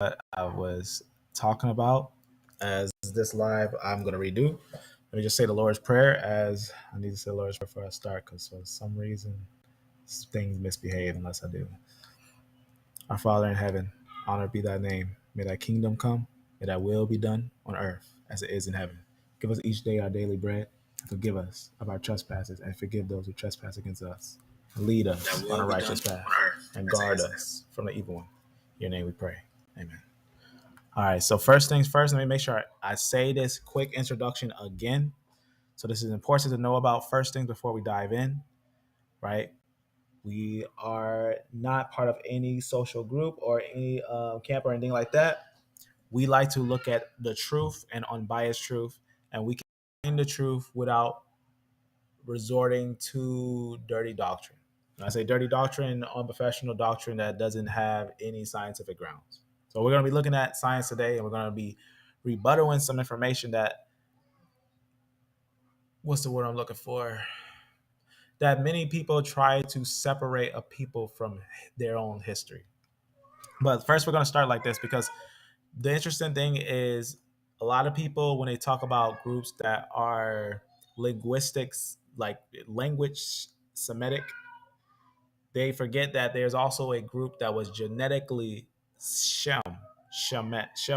I was talking about. As this live, I'm going to redo. Let me just say the Lord's Prayer, as I need to say the Lord's Prayer before I start, because for some reason things misbehave unless I do. Our Father in heaven, honored be thy name. May thy kingdom come. May thy will be done on earth as it is in heaven. Give us each day our daily bread. And forgive us of our trespasses, and forgive those who trespass against us. Lead us on a righteous path, and guard us from the evil one. In your name we pray. Amen. All right, so first things first, let me make sure I say this quick introduction again. So this is important to know about first things before we dive in, right? We are not part of any social group or any camp or anything like that. We like to look at the truth and unbiased truth, and we can find the truth without resorting to dirty doctrine. When I say dirty doctrine, unprofessional doctrine that doesn't have any scientific grounds. So we're going to be looking at science today, and we're going to be rebuttaling some information that, what's the word I'm looking for? That many people try to separate a people from their own history. But first, we're going to start like this, because the interesting thing is a lot of people, when they talk about groups that are linguistics, like language Semitic, they forget that there's also a group that was genetically Shemites,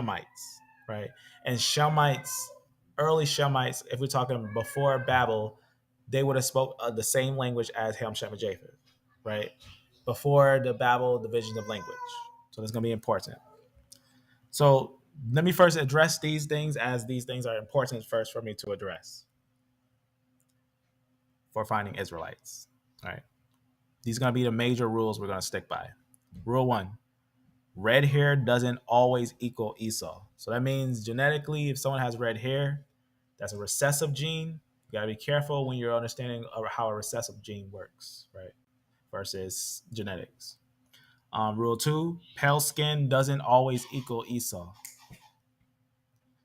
right? And Shemites, early Shemites, if we're talking before Babel, they would have spoke the same language as Ham, Shem, and Japheth, right? Before the Babel division of language. So that's going to be important. So let me first address these things, as these things are important first for me to address for finding Israelites. All right. These are going to be the major rules we're going to stick by. Rule one: red hair doesn't always equal Esau. So that means genetically, if someone has red hair, that's a recessive gene. You got to be careful when you're understanding how a recessive gene works, right? Versus genetics. Rule two: pale skin doesn't always equal Esau.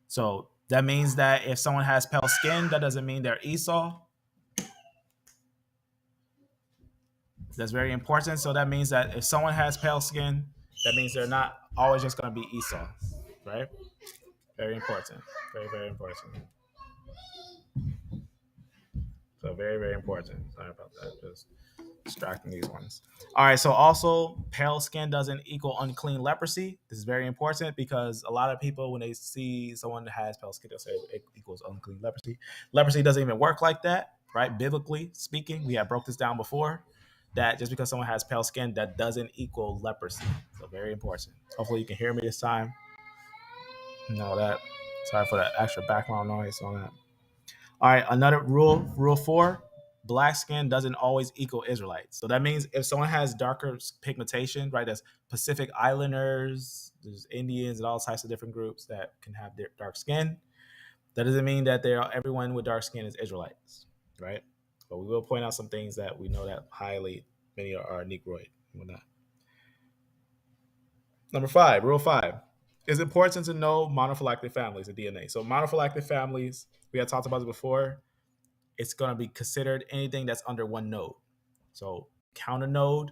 So that means that if someone has pale skin, that doesn't mean they're Esau. That's very important. So that means that if someone has pale skin, that means they're not always just going to be Esau, right? Very important. Very, very important. So very, very important. Sorry about that. Just distracting these ones. All right. So also, pale skin doesn't equal unclean leprosy. This is very important, because a lot of people, when they see someone that has pale skin, they'll say it equals unclean leprosy. Leprosy doesn't even work like that, right? Biblically speaking, we have broke this down before. That just because someone has pale skin, that doesn't equal leprosy. So very important. Hopefully you can hear me this time. No, that. Sorry for that extra background noise on that. All right, another rule four: black skin doesn't always equal Israelites. So that means if someone has darker pigmentation, right, there's Pacific Islanders, there's Indians, and all types of different groups that can have dark skin. That doesn't mean that everyone with dark skin is Israelites, right? But we will point out some things that we know that highly many are Negroid and whatnot. Number five, rule five: it's important to know monophylactic families, the DNA. So monophylactic families, we had talked about this before. It's going to be considered anything that's under one node. So count a node.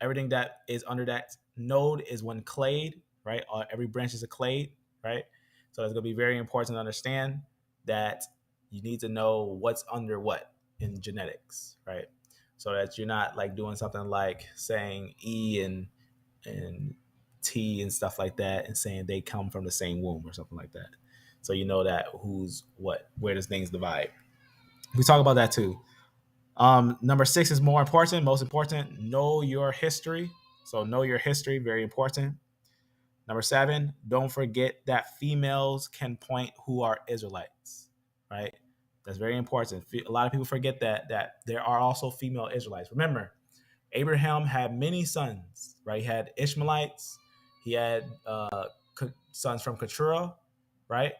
Everything that is under that node is one clade, right? Every branch is a clade, right? So it's going to be very important to understand that you need to know what's under what in genetics, right? So that you're not like doing something like saying E and T and stuff like that, and saying they come from the same womb or something like that. So you know that who's what, where does things divide. We talk about that too. Number six is more important, most important. Know your history. So know your history, very important. Number seven, don't forget that females can point who are Israelites, right? That's very important. A lot of people forget that there are also female Israelites. Remember, Abraham had many sons, right? He had Ishmaelites. He had sons from Keturah, right?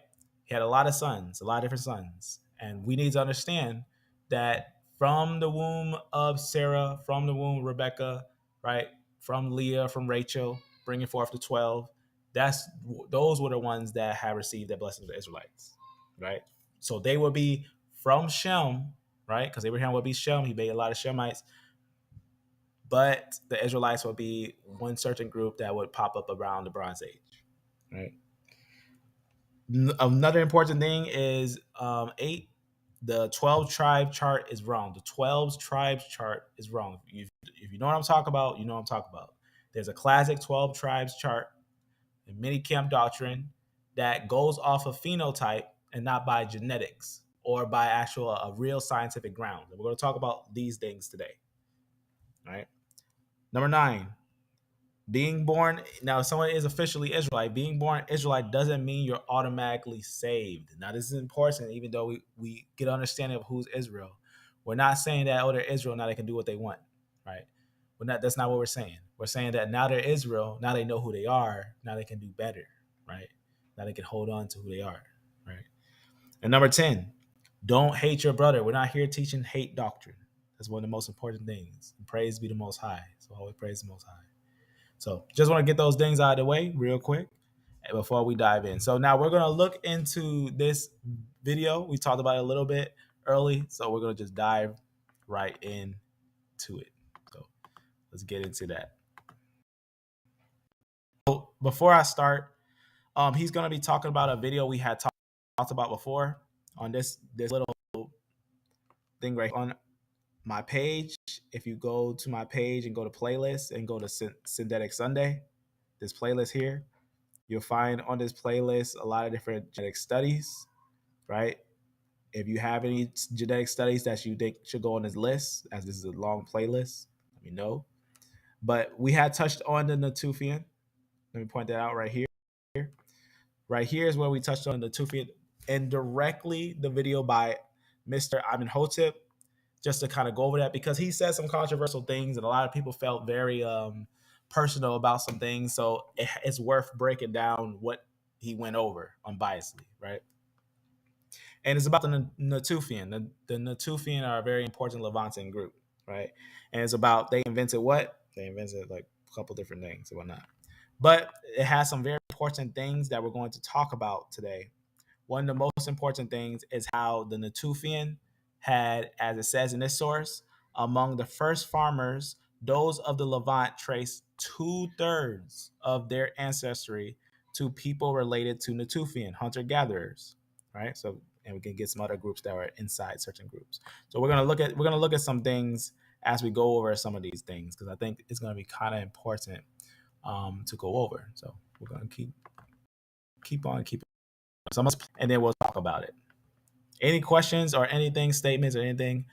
He had a lot of sons, a lot of different sons. And we need to understand that from the womb of Sarah, from the womb of Rebecca, right? From Leah, from Rachel, bringing forth the 12, those were the ones that had received the blessings of the Israelites, right? So they would be from Shem, right? Because Abraham would be Shem. He made a lot of Shemites. But the Israelites would be one certain group that would pop up around the Bronze Age. right? Another important thing is 8. The 12 tribe chart is wrong. The 12 tribes chart is wrong. If you know what I'm talking about, you know what I'm talking about. There's a classic 12 tribes chart in mini camp doctrine that goes off of phenotype and not by genetics or by actual a real scientific ground. And we're going to talk about these things today. All right. Number 9, being born. Now, if someone is officially Israelite, being born Israelite doesn't mean you're automatically saved. Now, this is important, even though we get an understanding of who's Israel. We're not saying that, oh, they're Israel, now they can do what they want, right? That's not what we're saying. We're saying that now they're Israel, now they know who they are, now they can do better, right? Now they can hold on to who they are, right? And number 10, don't hate your brother. We're not here teaching hate doctrine. That's one of the most important things. And praise be the Most High. So always praise the Most High. So just want to get those things out of the way real quick before we dive in. So now we're going to look into this video. We talked about it a little bit early, so we're going to just dive right into it. So let's get into that. So before I start, he's going to be talking about a video we had talked about before on this little thing right on my page. If you go to my page and go to playlists and go to Synthetic Sunday, this playlist here, you'll find on this playlist a lot of different genetic studies, right? If you have any genetic studies that you think should go on this list, as this is a long playlist, let me know. But we had touched on the Natufian. Let me point that out right here. Right here is where we touched on the Natufian, and directly the video by Mr. Amenhotep, just to kind of go over that, because he said some controversial things and a lot of people felt very personal about some things. So it's worth breaking down what he went over unbiasedly, right? And it's about the Natufian. The Natufian are a very important Levantan group, right? And it's about, they invented what? They invented like a couple different things and whatnot. But it has some very important things that we're going to talk about today. One of the most important things is how the Natufian had, as it says in this source, among the first farmers, those of the Levant trace 2/3 of their ancestry to people related to Natufian, hunter-gatherers, right? So, and we can get some other groups that are inside certain groups. So we're gonna look at some things as we go over some of these things, because I think it's gonna be kind of important to go over. So we're gonna keep on. So and then we'll talk about it. Any questions or anything, statements or anything,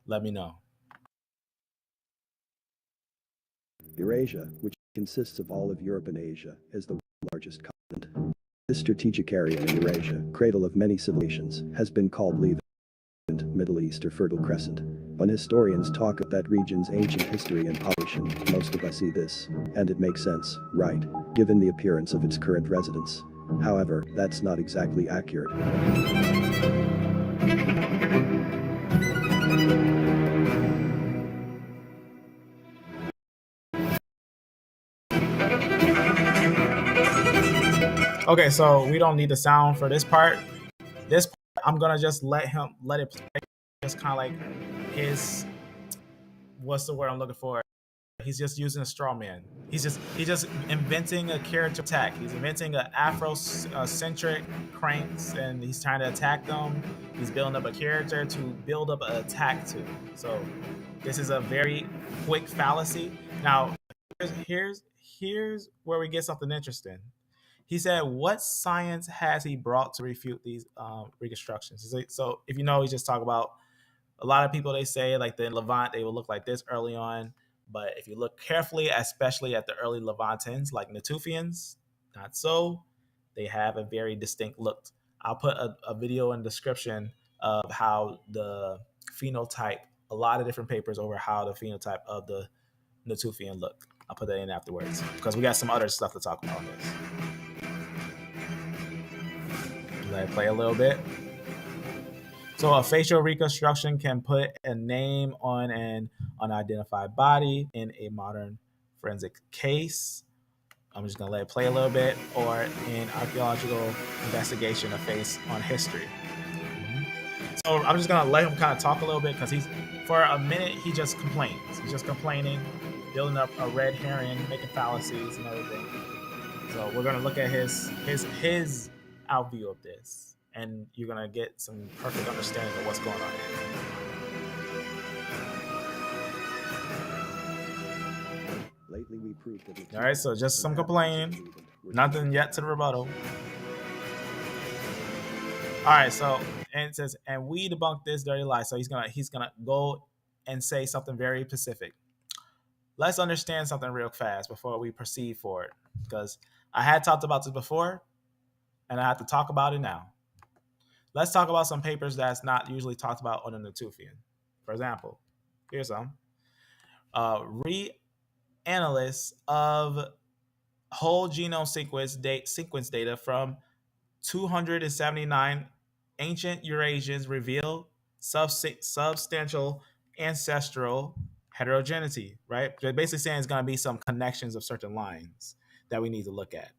let me know. Eurasia, which consists of all of Europe and Asia, is the largest continent. This strategic area in Eurasia, cradle of many civilizations, has been called Levant, Middle East or Fertile Crescent. When historians talk of that region's ancient history and population, most of us see this, and it makes sense, right, given the appearance of its current residents. However, that's not exactly accurate. Okay, so we don't need the sound for this part. This part, I'm gonna just let it play. Just kind of like his, what's the word I'm looking for? He's just using a straw man. He's just inventing a character attack. He's inventing an Afro-centric cranks, and he's trying to attack them. He's building up a character to build up an attack to. So this is a very quick fallacy. Now, here's where we get something interesting. He said, what science has he brought to refute these reconstructions? So if you know, he's just talking about, a lot of people, they say like the Levant, they will look like this early on. But if you look carefully, especially at the early Levantans, like Natufians, not so. They have a very distinct look. I'll put a video in the description of how the phenotype, a lot of different papers over how the phenotype of the Natufian look. I'll put that in afterwards, because we got some other stuff to talk about on this. Let it play a little bit. So a facial reconstruction can put a name on an unidentified body in a modern forensic case. I'm just going to let it play a little bit, or in archaeological investigation, a face on history. So I'm just going to let him kind of talk a little bit, because for a minute, he just complains. He's just complaining, building up a red herring, making fallacies and everything. So we're gonna look at his outview of this, and you're gonna get some perfect understanding of what's going on Lately, we proved that here. All right, so just some complaining, nothing yet to the rebuttal. All right, so and it says, and we debunk this dirty lie. So he's gonna go and say something very specific. Let's understand something real fast before we proceed forward, because I had talked about this before, and I have to talk about it now. Let's talk about some papers that's not usually talked about on the Natufian. For example, here's some reanalysis of whole genome sequence data from 279 ancient Eurasians reveal substantial ancestral heterogeneity, right? They're basically saying it's going to be some connections of certain lines that we need to look at.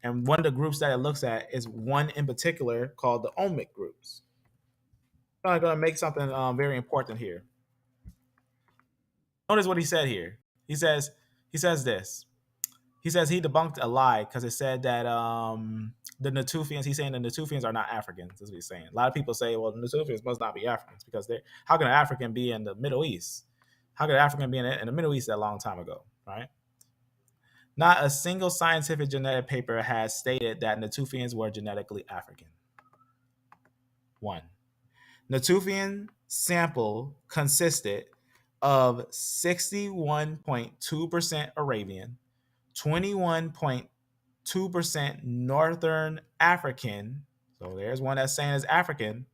And one of the groups that it looks at is one in particular called the omic groups. I'm going to make something very important here. Notice what he said here. He says this. He says he debunked a lie because it said that the Natufians. He's saying the Natufians are not Africans. That's what he's saying. A lot of people say, well, the Natufians must not be Africans because they're. How can an African be in the Middle East? How could an African be in the Middle East that long time ago? Right? Not a single scientific genetic paper has stated that Natufians were genetically African. One. Natufian sample consisted of 61.2% Arabian, 21.2% Northern African. So there's one that's saying it's African,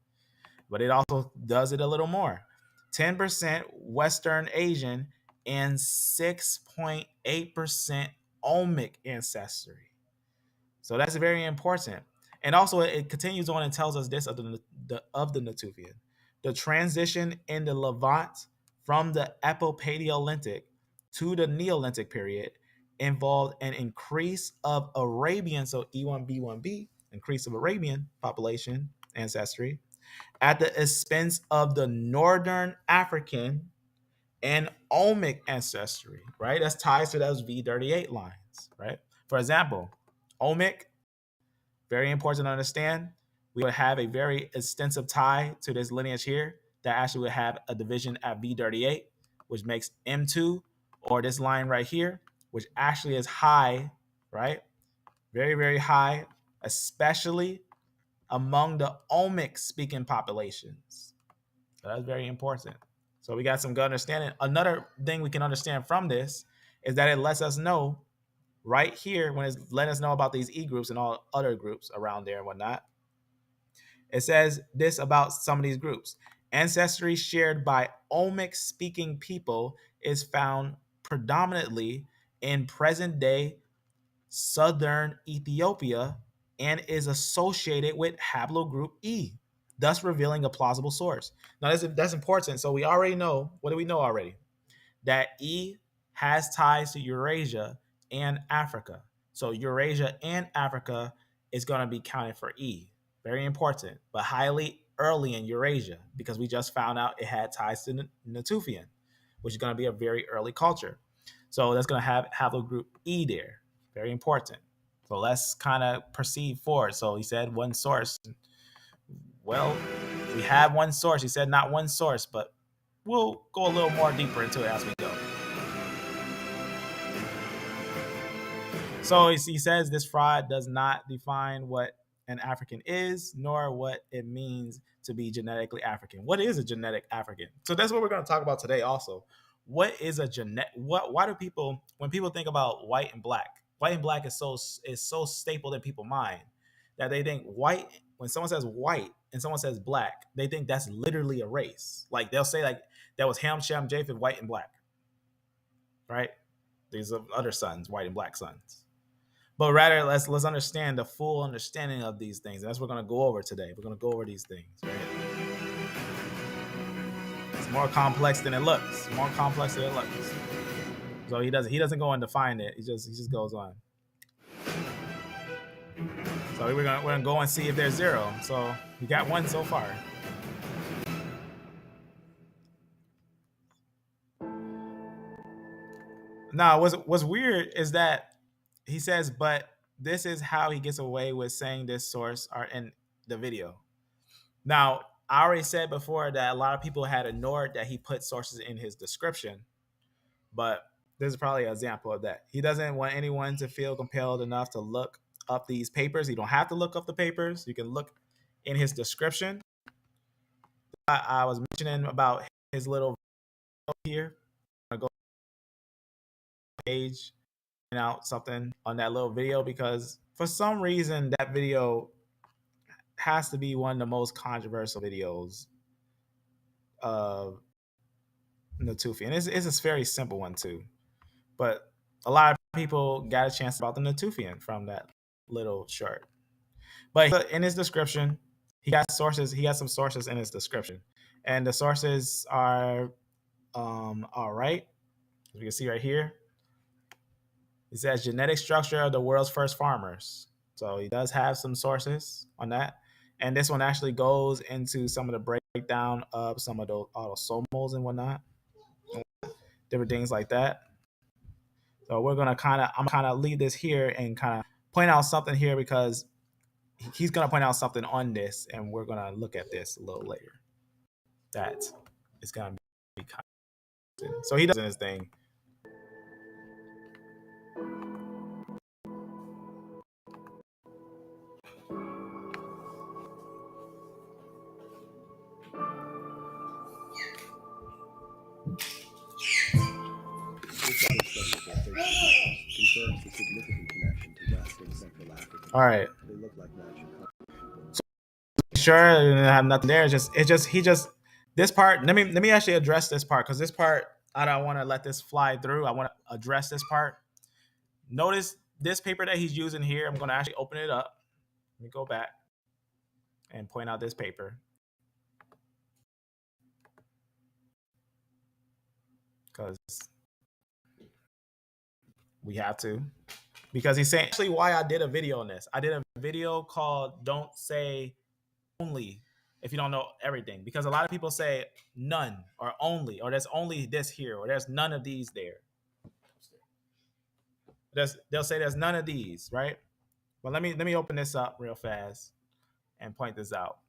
but it also does it a little more. 10% Western Asian and 6.8% Omic ancestry. So that's very important. And also, it continues on and tells us this of the Natufian. The transition in the Levant from the Epipaleolithic to the Neolithic period involved an increase of Arabian, so E1B1B, increase of Arabian population ancestry, at the expense of the Northern African and Omic ancestry, right? That's ties to those V38 lines, right? For example, Omic, very important to understand. We would have a very extensive tie to this lineage here that actually would have a division at V38, which makes M2, or this line right here, which actually is high, right? Very, very high, especially among the Omic speaking populations. So that's very important. So we got some good understanding. Another thing we can understand from this is that it lets us know right here, when it's letting us know about these E groups and all other groups around there and whatnot, it says this about some of these groups. Ancestry shared by Omic speaking people is found predominantly in present day southern Ethiopia and is associated with haplogroup E, thus revealing a plausible source. Now that's important. So we already know, what do we know already? That E has ties to Eurasia and Africa. So Eurasia and Africa is going to be counted for E. Very important, but highly early in Eurasia, because we just found out it had ties to Natufian, which is going to be a very early culture. So that's going to have haplogroup E there. Very important. So let's kind of proceed forward. So he said one source. Well, we have one source. He said not one source, but we'll go a little more deeper into it as we go. So he says this fraud does not define what an African is, nor what it means to be genetically African. What is a genetic African? So that's what we're going to talk about today also. What is a genetic, why do people, when people think about white and black is so stapled in people's mind that they think white, when someone says white and someone says black, they think that's literally a race. Like they'll say like that was Ham, Shem, Japheth, white and black, right? These are other sons, white and black sons. But rather, let's understand the full understanding of these things. And that's what we're going to go over today. We're going to go over these things, right? It's more complex than it looks. More complex than it looks. So he doesn't go and define it. He just goes on. So we're gonna go and see if there's zero. So we got one so far. Now, what's weird is that he says, but this is how he gets away with saying this source are in the video. Now, I already said before that a lot of people had ignored that he put sources in his description, but this is probably an example of that. He doesn't want anyone to feel compelled enough to look up these papers. You don't have to look up the papers. You can look in his description. I was mentioning about his little here. I'm going to go page and out something on that little video because for some reason that video has to be one of the most controversial videos of Natufian. It's a very simple one too, but a lot of people got a chance about the Natufian from that little short. But in his description, he got sources. He has some sources in his description, and the sources are all right. As you can see right here, it says genetic structure of the world's first farmers. So he does have some sources on that, and this one actually goes into some of the breakdown of some of those autosomals and whatnot, different things like that. So I'm gonna leave this here and kind of point out something here because he's gonna point out something on this, and we're gonna look at this a little later. That is gonna be constant. So he does his thing. Confirms the significant connection to West and Central Africa. All right. They look like magic. Sure, it didn't have nothing there. He just this part. Let me actually address this part because this part I don't want to let this fly through. I want to address this part. Notice this paper that he's using here. I'm going to actually open it up. Let me go back and point out this paper because we have to. Because he's saying actually why I did a video on this. I did a video called "Don't Say Only if you don't know everything," because a lot of people say none or only, or there's only this here, or there's none of these there. They'll say there's none of these, right? But let me open this up real fast and point this out.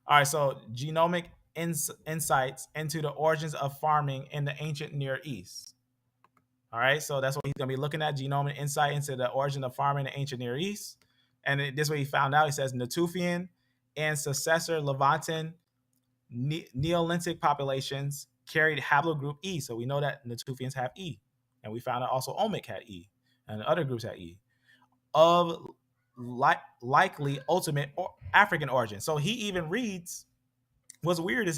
All right, so genomic insights into the origins of farming in the ancient Near East. All right, so that's what he's going to be looking at, genomic insight into the origin of farming in the ancient Near East. And this is what he found out. He says Natufian and successor Levantan Neolithic populations carried haplogroup E. So we know that Natufians have E. And we found out also Olmec had E. And other groups had E. Of likely ultimate African origin. So he even reads, what's weird is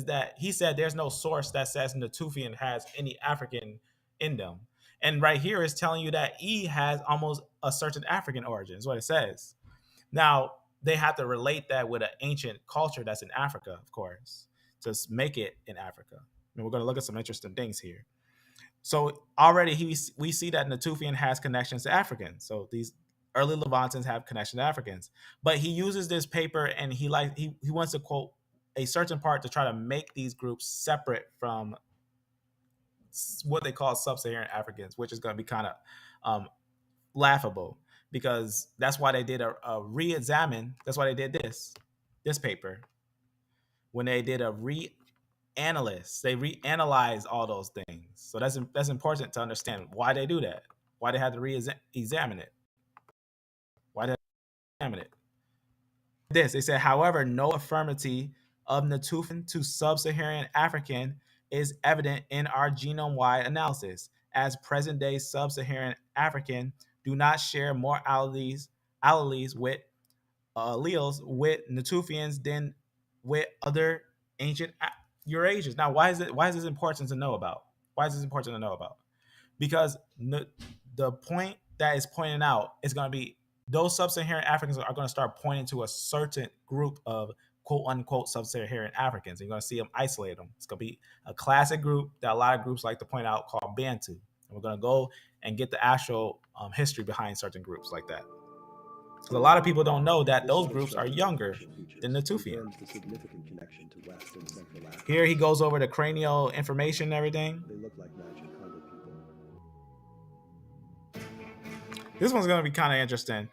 that he said there's no source that says Natufian has any African in them. And right here is telling you that E has almost a certain African origin, is what it says. Now, they have to relate that with an ancient culture that's in Africa, of course, to make it in Africa. And we're going to look at some interesting things here. So already we see that Natufian has connections to Africans. So these early Levantins have connection to Africans. But he uses this paper and he wants to quote a certain part to try to make these groups separate from what they call sub-Saharan Africans, which is going to be kind of laughable because that's why they did a re-examine. That's why they did this paper. When they did a reanalyze, they reanalyze all those things. So that's important to understand why they do that. Why they had to re-examine it. Why did they examine it? They said, however, no affirmity of Natufian to sub-Saharan African is evident in our genome-wide analysis, as present-day sub-Saharan African do not share more alleles with alleles with Natufians than with other ancient Eurasians. Now, why is this important to know about? Why is this important to know about? Because the point that is pointing out is going to be those sub-Saharan Africans are going to start pointing to a certain group of quote unquote sub-Saharan Africans. And you're going to see them isolate them. It's going to be a classic group that a lot of groups like to point out called Bantu. And we're going to go and get the actual history behind certain groups like that. Because a lot of people don't know that those groups are younger than the Natufian. Here he goes over the cranial information and everything. They look like magic colored people. This one's going to be kind of interesting.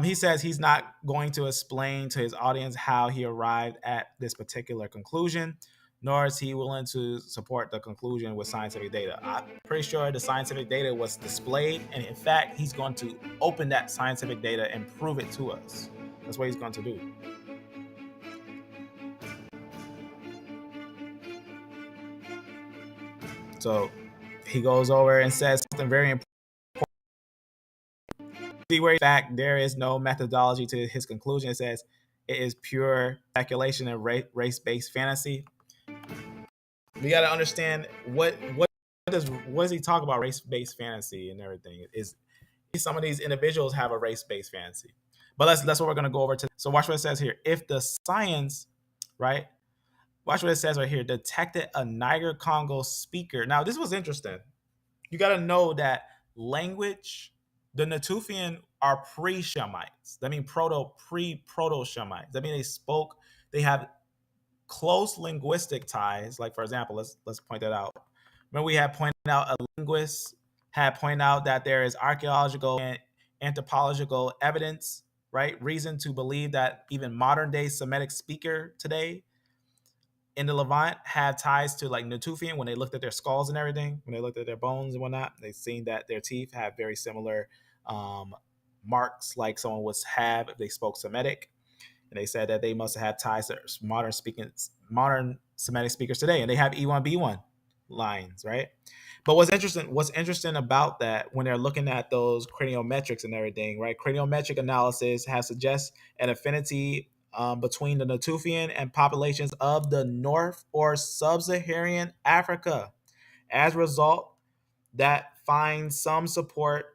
He says he's not going to explain to his audience how he arrived at this particular conclusion, nor is he willing to support the conclusion with scientific data. I'm pretty sure the scientific data was displayed, and in fact, he's going to open that scientific data and prove it to us. That's what he's going to do. So he goes over and says something very important. See where, in fact, there is no methodology to his conclusion. It says it is pure speculation and race-based fantasy. We got to understand what does he talk about race-based fantasy and everything. Is some of these individuals have a race-based fantasy, but that's what we're going to go over to. So watch what it says here. If the science, right? Watch what it says right here. Detected a Niger Congo speaker. Now this was interesting. You got to know that language, the Natufian are pre-Shemites. That means proto-Shemites. That means they have close linguistic ties. Like, for example, let's point that out. Remember, we had pointed out, a linguist had pointed out that there is archaeological and anthropological evidence, right? Reason to believe that even modern day Semitic speaker today in the Levant have ties to like Natufian. When they looked at their skulls and everything, when they looked at their bones and whatnot, they seen that their teeth have very similar marks like someone would have if they spoke Semitic. And they said that they must have ties to modern Semitic speakers today, and they have E1B1 lines, right? But what's interesting about that, when they're looking at those craniometrics and everything, right? Craniometric analysis has suggests an affinity between the Natufian and populations of the North or Sub-Saharan Africa. As a result, that finds some support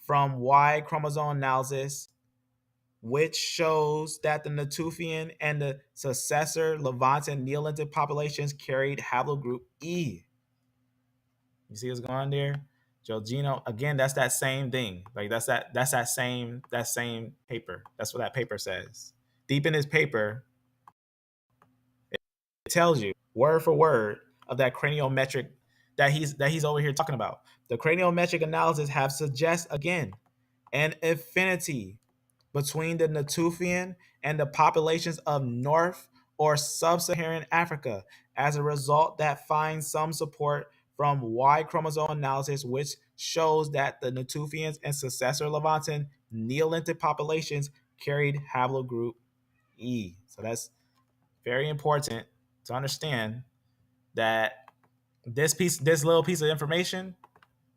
from Y chromosome analysis, which shows that the Natufian and the successor Levantan Neolithic populations carried haplogroup E. You see what's going on there? Jorginho, again, that's that same thing. Like that's that same paper. That's what that paper says. Deep in his paper, it tells you word for word of that craniometric that he's over here talking about. The craniometric analysis have suggest again an affinity between the Natufian and the populations of North or Sub-Saharan Africa. As a result, that finds some support from Y chromosome analysis, which shows that the Natufians and successor Levantan Neolithic populations carried haplogroup E. So that's very important to understand that this little piece of information,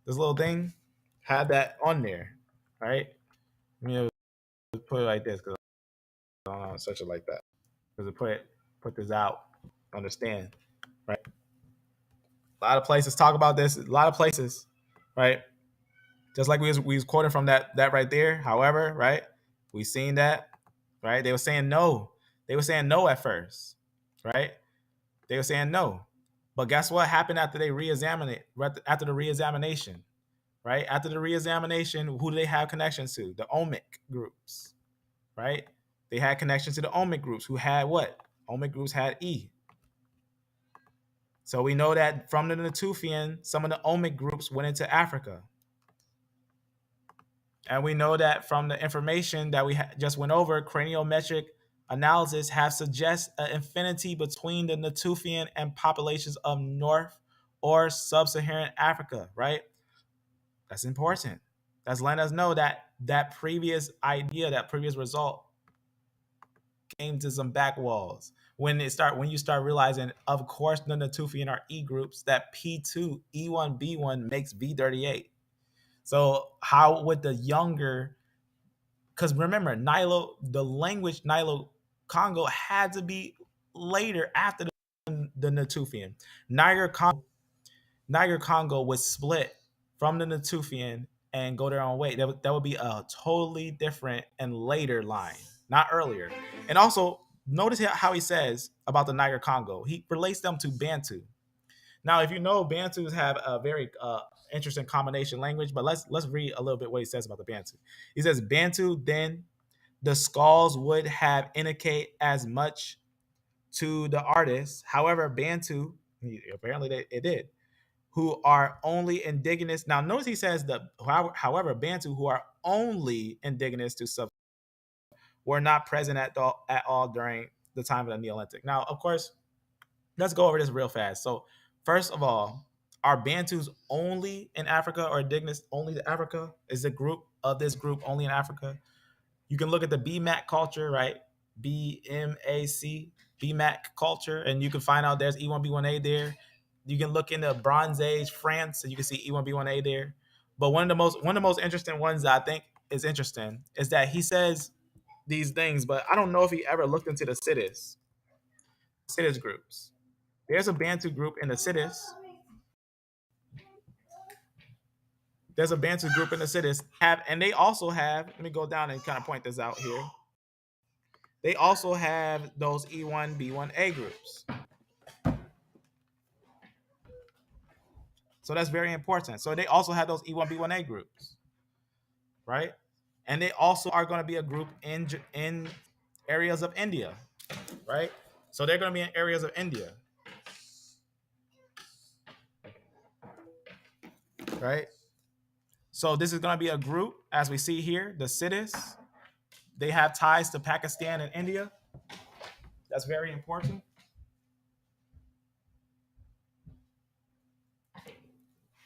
this little thing, had that on there, right? Let me put it like this because I don't know, such it like that. Because to put this out, understand, right? A lot of places talk about this. A lot of places, right? Just like we was quoting from that right there. However, right, we seen that, right? They were saying no. They were saying no at first, right? They were saying no. But guess what happened after they re-examined it? After the re-examination, right? After the re-examination, who do they have connections to? The omic groups, right? They had connections to the omic groups who had what? Omic groups had E. So we know that from the Natufian, some of the omic groups went into Africa. And we know that from the information that we just went over, craniometric analysis have suggest an affinity between the Natufian and populations of North or Sub-Saharan Africa, right? That's important. That's letting us know that that previous idea, that previous result came to some back walls. When you start realizing, of course, the Natufian are E groups, that P2, E1, B1 makes V38. So how would the younger, because remember, the language Nilo Congo had to be later after the Natufian. Niger Congo was split from the Natufian and go their own way. That would be a totally different and later line, not earlier. And also, notice how he says about the Niger Congo. He relates them to Bantu. Now, if you know, Bantus have a very interesting combination language, but let's read a little bit what he says about the Bantu. He says, Bantu, then the skulls would have indicate as much to the artist. However, Bantu, apparently it did, who are only indigenous. Now, notice he says however, Bantu who are only indigenous to sub were not present at all during the time of the Neolithic. Now, of course, let's go over this real fast. So, first of all, are Bantus only in Africa or indigenous only to Africa? Is the group of this group only in Africa? You can look at the BMAC culture, right? BMAC, BMAC culture, and you can find out there's E1B1A there. You can look into Bronze Age France, and you can see E1B1A there. But one of the most interesting ones that I think is interesting is that he says these things, but I don't know if he ever looked into the cities groups. There's a Bantu group in the cities. There's a Bantu group in the cities. And they also have. Let me go down and kind of point this out here. They also have those E1B1A groups. So that's very important. So they also have those E1B1A groups, right? And they also are going to be a group in areas of India, right? So they're going to be in areas of India, right? So this is going to be a group, as we see here, the cities. They have ties to Pakistan and India. That's very important.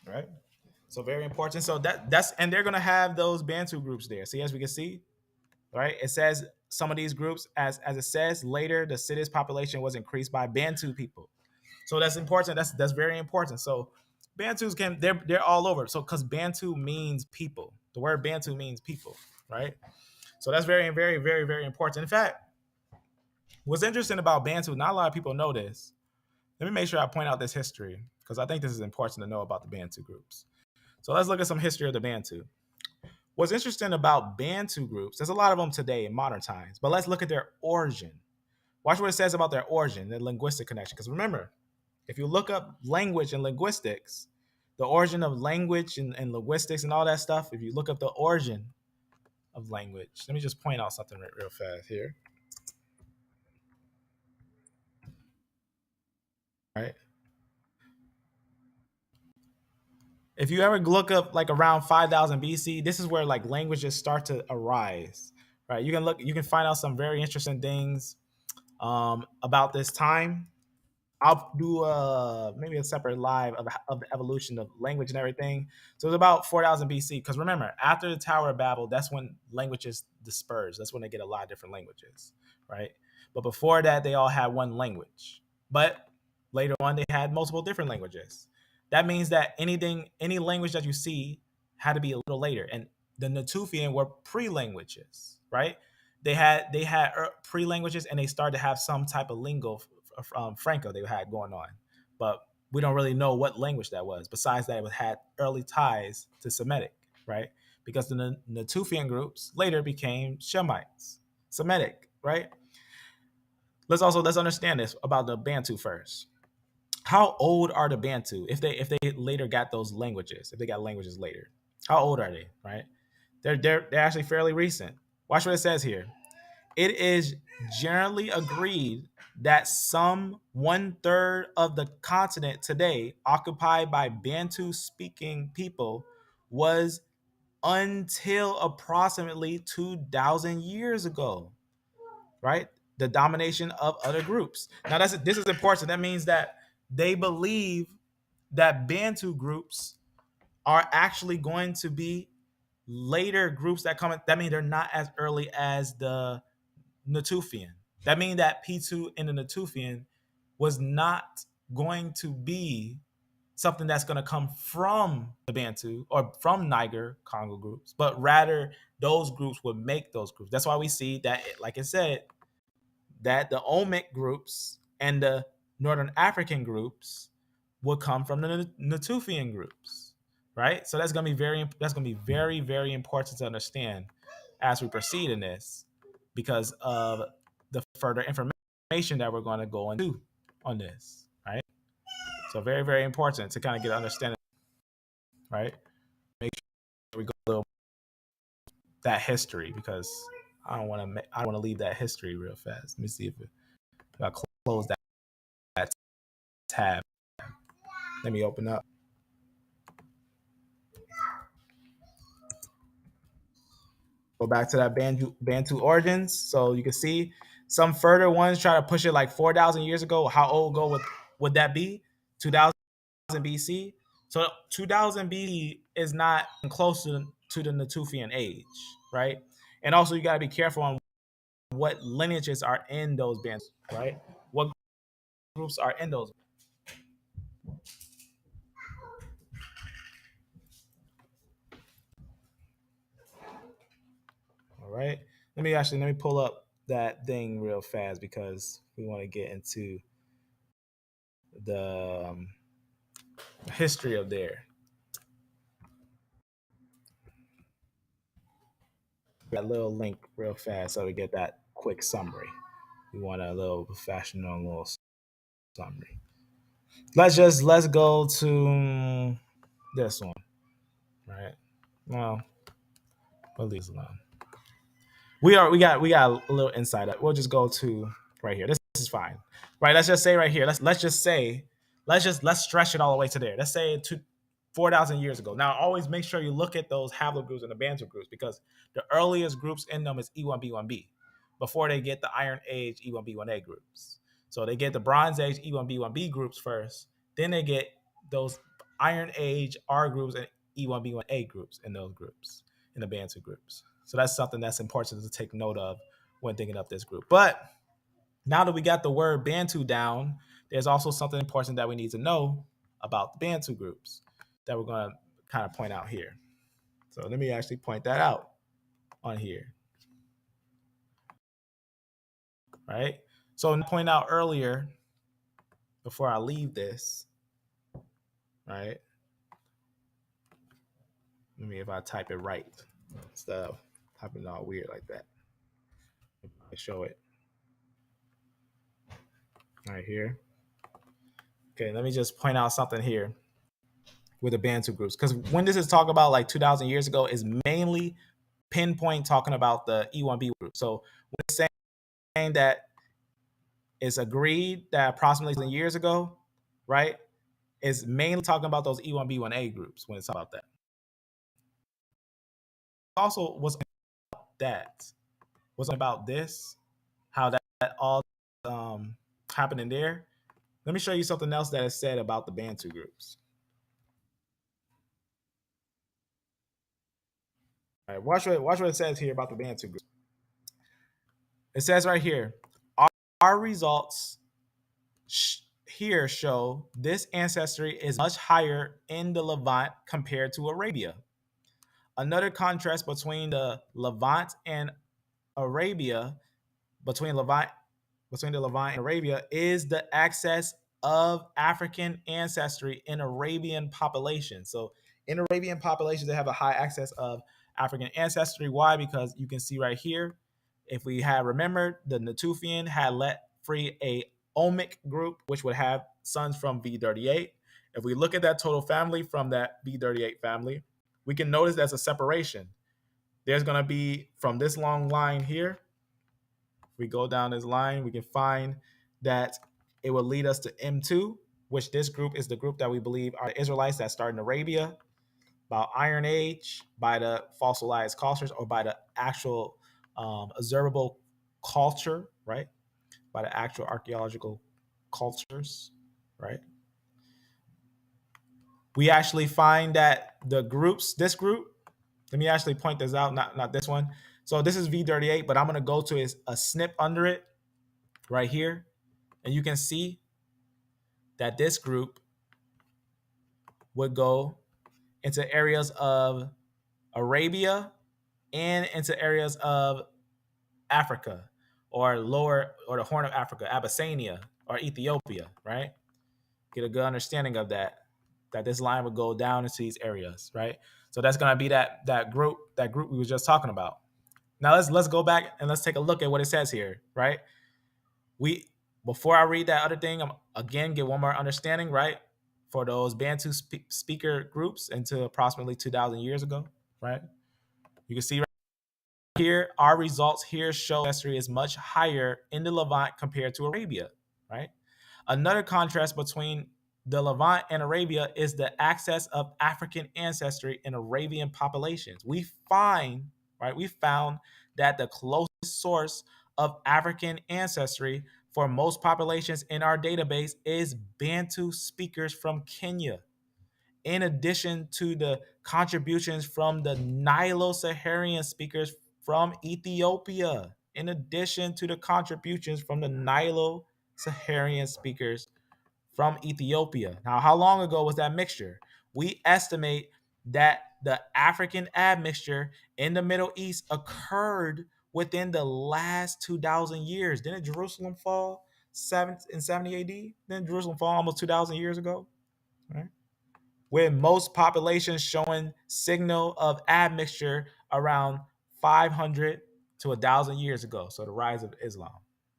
Right? So very important. So that's and they're gonna have those Bantu groups there. See, as we can see, right? It says some of these groups, as it says later, the city's population was increased by Bantu people. So that's important. That's very important. So Bantus they're all over. So because Bantu means people, the word Bantu means people, right? So that's very, very, very, very important. In fact, what's interesting about Bantu, not a lot of people know this. Let me make sure I point out this history because I think this is important to know about the Bantu groups. So let's look at some history of the Bantu. What's interesting about Bantu groups, there's a lot of them today in modern times, but let's look at their origin. Watch what it says about their origin, the linguistic connection. Because remember, if you look up language and linguistics, the origin of language and linguistics and all that stuff, if you look up the origin of language, let me just point out something real fast here. All right. If you ever look up like around 5000 BC, this is where like languages start to arise, right? You can find out some very interesting things about this time. I'll do maybe a separate live of the evolution of language and everything. So it's about 4000 BC. Because remember, after the Tower of Babel, that's when languages disperse. That's when they get a lot of different languages, right? But before that, they all had one language. But later on, they had multiple different languages. That means that any language that you see had to be a little later. And the Natufian were pre-languages, right? They had pre-languages, and they started to have some type of lingo Franco they had going on, but we don't really know what language that was. Besides that, it had early ties to Semitic, right? Because the Natufian groups later became Semitic, right? Let's understand this about the Bantu first. How old are the Bantu if they later got those languages? If they got languages later, how old are they? Right? They're actually fairly recent. Watch what it says here. It is generally agreed that some 1/3 of the continent today, occupied by Bantu speaking people, was until approximately 2,000 years ago, right? The domination of other groups. Now, this is important. That means that they believe that Bantu groups are actually going to be later groups that come in. That means they're not as early as the Natufian. That means that P2 in the Natufian was not going to be something that's going to come from the Bantu or from Niger Congo groups, but rather those groups would make those groups. That's why we see that, like I said, that the Omic groups and the Northern African groups will come from the Natufian groups, right? So that's gonna be very, very important to understand as we proceed in this, because of the further information that we're going to go into on this, right? So very, very important to kind of get an understanding, right? Make sure we go a little that history, because I don't want to leave that history real fast. Let me see if I close that tab. Let me open up. Go back to that Bantu origins. So you can see some further ones try to push it like 4,000 years ago. How old ago would that be? 2,000 BC. So 2000 BC is not close to the Natufian age, right? And also you got to be careful on what lineages are in those bands, right? What groups are in those. All right. Let me pull up that thing real fast because we want to get into the history of there. That little link real fast so we get that quick summary. We want a little professional little summary. Let's go to this one, right? Well, we'll leave it alone. We got a little insight. We'll just go to right here. This is fine, right? Let's just say right here. Let's just say let's stretch it all the way to there. Let's say 4,000 years ago. Now, always make sure you look at those Havilah groups and the Bantu groups because the earliest groups in them is E1B1B before they get the Iron Age E1B1A groups. So they get the Bronze Age E1B1B groups first, then they get those Iron Age R groups and E1B1A groups in those groups, in the Bantu groups. So that's something that's important to take note of when thinking of this group. But now that we got the word Bantu down, there's also something important that we need to know about the Bantu groups that we're going to kind of point out here. So let me actually point that out on here. Right? So I point out earlier, before I leave this, right? Let me, if I type it right, instead of typing it all weird like that. I show it right here. Okay, let me just point out something here with the Bantu groups. Because when this is talking about like 2,000 years ago, is mainly pinpoint talking about the E1B group. So when it's saying that it's agreed that approximately years ago, right, is mainly talking about those E1B1A groups when it's about that. Also, was that wasn't about this, how that all happened in there. Let me show you something else that is said about the Bantu groups. All right, watch what it says here about the Bantu groups. It says right here, our results here show this ancestry is much higher in the Levant compared to Arabia. Another contrast between the Levant and Arabia, between the Levant and Arabia, is the access of African ancestry in Arabian populations. So in Arabian populations, they have a high access of African ancestry. Why? Because you can see right here, if we had remembered, the Natufian had let free a Omic group, which would have sons from V38. If we look at that total family from that V38 family, we can notice there's a separation. There's going to be, from this long line here, if we go down this line, we can find that it will lead us to M2, which this group is the group that we believe are the Israelites that start in Arabia, about Iron Age, by the fossilized cultures, or by the actual observable culture, right? By the actual archaeological cultures, right? We actually find that the groups, this group, let me actually point this out, not this one. So this is V38, but I'm going to go to a snip under it right here. And you can see that this group would go into areas of Arabia and into areas of Africa, or the Horn of Africa, Abyssinia, or Ethiopia, right? Get a good understanding of that this line would go down into these areas, right? So that's going to be that group we were just talking about. Now let's go back and let's take a look at what it says here, right? Before I read that other thing, I'm again get one more understanding, right? For those Bantu speaker groups into approximately 2,000 years ago, right? You can see right here, our results here show ancestry is much higher in the Levant compared to Arabia, right? Another contrast between the Levant and Arabia is the access of African ancestry in Arabian populations. We find right? We found that the closest source of African ancestry for most populations in our database is Bantu speakers from Kenya, in addition to the contributions from the Nilo-Saharan speakers from Ethiopia, in addition to the contributions from the Nilo-Saharan speakers from Ethiopia. Now, how long ago was that mixture? We estimate that the African admixture in the Middle East occurred within the last 2,000 years. Didn't Jerusalem fall in 70 AD? Didn't Jerusalem fall almost 2,000 years ago? Right? With most populations showing signal of admixture around 500 to 1,000 years ago. So the rise of Islam,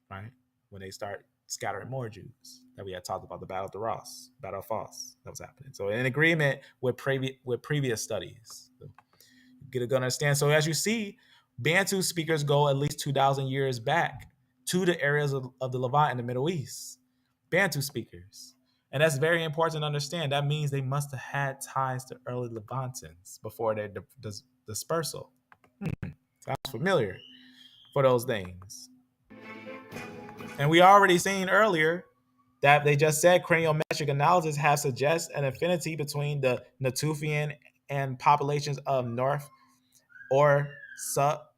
right? When they start scattering more Jews, that we had talked about, the Battle of the Ross, Battle of Foss, that was happening. So in agreement with previous studies, so you get a good understand. So as you see, Bantu speakers go at least 2,000 years back to the areas of the Levant and the Middle East. Bantu speakers. And that's very important to understand. That means they must have had ties to early Levantins before their dispersal. Sounds familiar for those things. And we already seen earlier that they just said craniometric analysis has suggests an affinity between the Natufian and populations of North or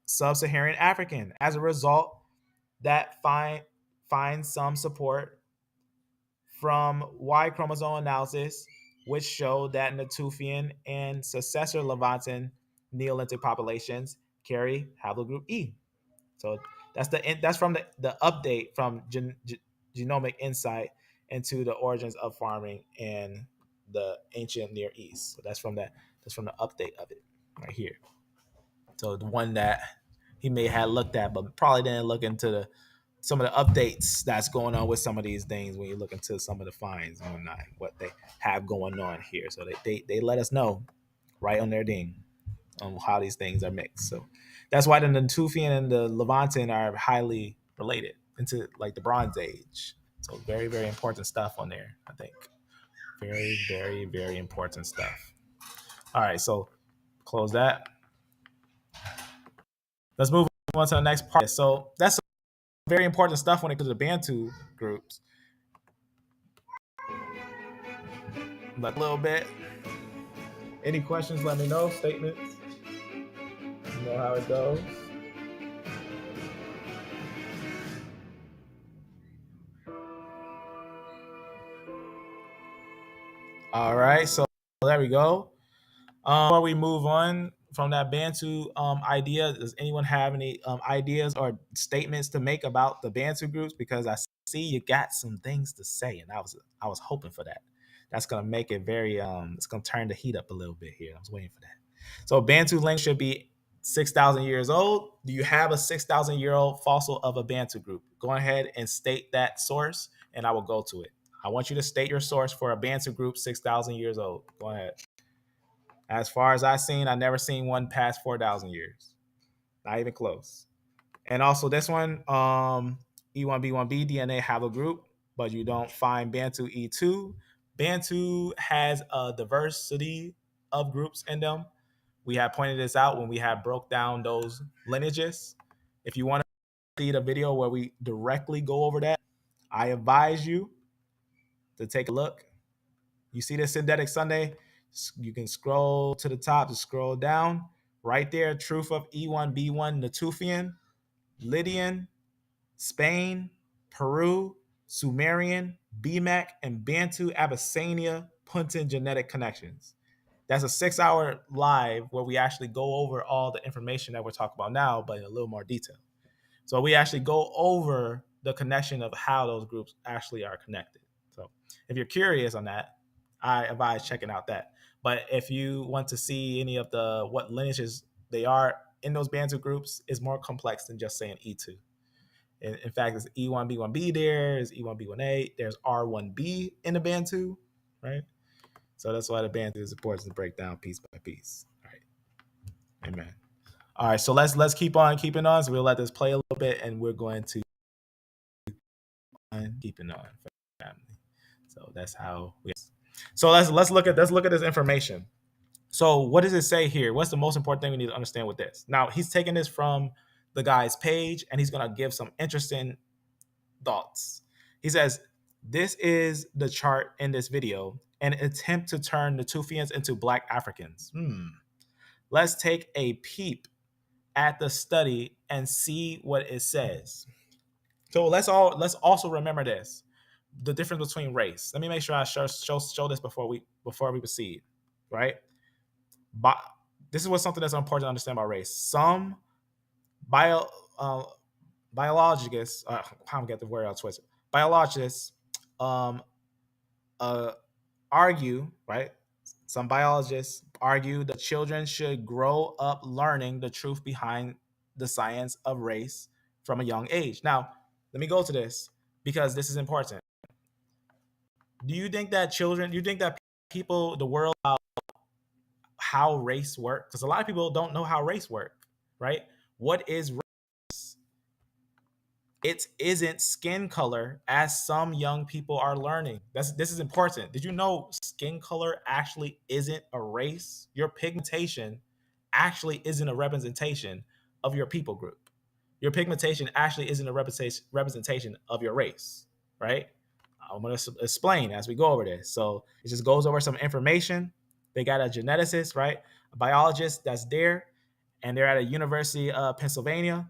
sub-Saharan African. As a result, that find some support from Y chromosome analysis, which showed that Natufian and successor Levantin Neolithic populations carry haplogroup E. So that's from the update from Genomic Insight into the origins of farming in the ancient Near East. So that's from that. That's from the update of it right here. So the one that he may have looked at, but probably didn't look into some of the updates that's going on with some of these things when you look into some of the finds and whatnot, what they have going on here. So they let us know right on their ding on how these things are mixed. So that's why the Natufian and the Levantin are highly related into like the Bronze Age. So very, very important stuff on there, I think. Very, very, very important stuff. All right, so close that. Let's move on to the next part. So that's very important stuff when it comes to the Bantu groups. Like a little bit. Any questions, let me know. Statements. You know how it goes. All right, so there we go. Before we move on from that Bantu idea, does anyone have any ideas or statements to make about the Bantu groups? Because I see you got some things to say, and I was hoping for that. That's gonna make it very it's gonna turn the heat up a little bit here. I was waiting for that. So Bantu language should be 6,000 years old. Do you have a 6,000-year-old fossil of a Bantu group? Go ahead and state that source, and I will go to it. I want you to state your source for a Bantu group 6,000 years old. Go ahead. As far as I've seen, I've never seen one past 4,000 years. Not even close. And also this one, E1B1B DNA haplogroup, but you don't find Bantu E2. Bantu has a diversity of groups in them. We have pointed this out when we have broke down those lineages. If you want to see the video where we directly go over that, I advise you to take a look. You see this synthetic Sunday? You can scroll to the top to scroll down. Right there, truth of E1B1 Natufian, Lydian, Spain, Peru, Sumerian, BMAC, and Bantu Abyssinia Puntan genetic connections. That's a 6-hour live where we actually go over all the information that we're talking about now, but in a little more detail. So we actually go over the connection of how those groups actually are connected. So if you're curious on that, I advise checking out that. But if you want to see any of the what lineages they are in those Bantu groups, is more complex than just saying E2. In fact, it's E1B1B there, there's E1B1A, there's R1B in the Bantu, right? So that's why the Bantu is important to break down piece by piece. All right. Amen. All right, so let's keep on keeping on. So we'll let this play a little bit, and we're going to keeping on for the family. So that's how we. So let's look at this information. So what does it say here? What's the most important thing we need to understand with this? Now he's taking this from the guy's page and he's gonna give some interesting thoughts. He says, this is the chart in this video, an attempt to turn the Tufians into black Africans. Let's take a peep at the study and see what it says. So let's also remember this: the difference between race. Let me make sure I show this before we proceed. Right? But this is something that's important to understand about race. Some bio uh, biologists, I don't get the word out twisted. Biologists um, uh, argue, right? Some biologists argue that children should grow up learning the truth behind the science of race from a young age. Now, let me go to this because this is important. Do you think that people, the world, how race works? Because a lot of people don't know how race works, right? What is race? It isn't skin color as some young people are learning. This is important. Did you know skin color actually isn't a race? Your pigmentation actually isn't a representation of your people group. Your pigmentation actually isn't a representation of your race, right? I'm going to explain as we go over this. So it just goes over some information. They got a geneticist, right? A biologist that's there, and they're at a University of Pennsylvania,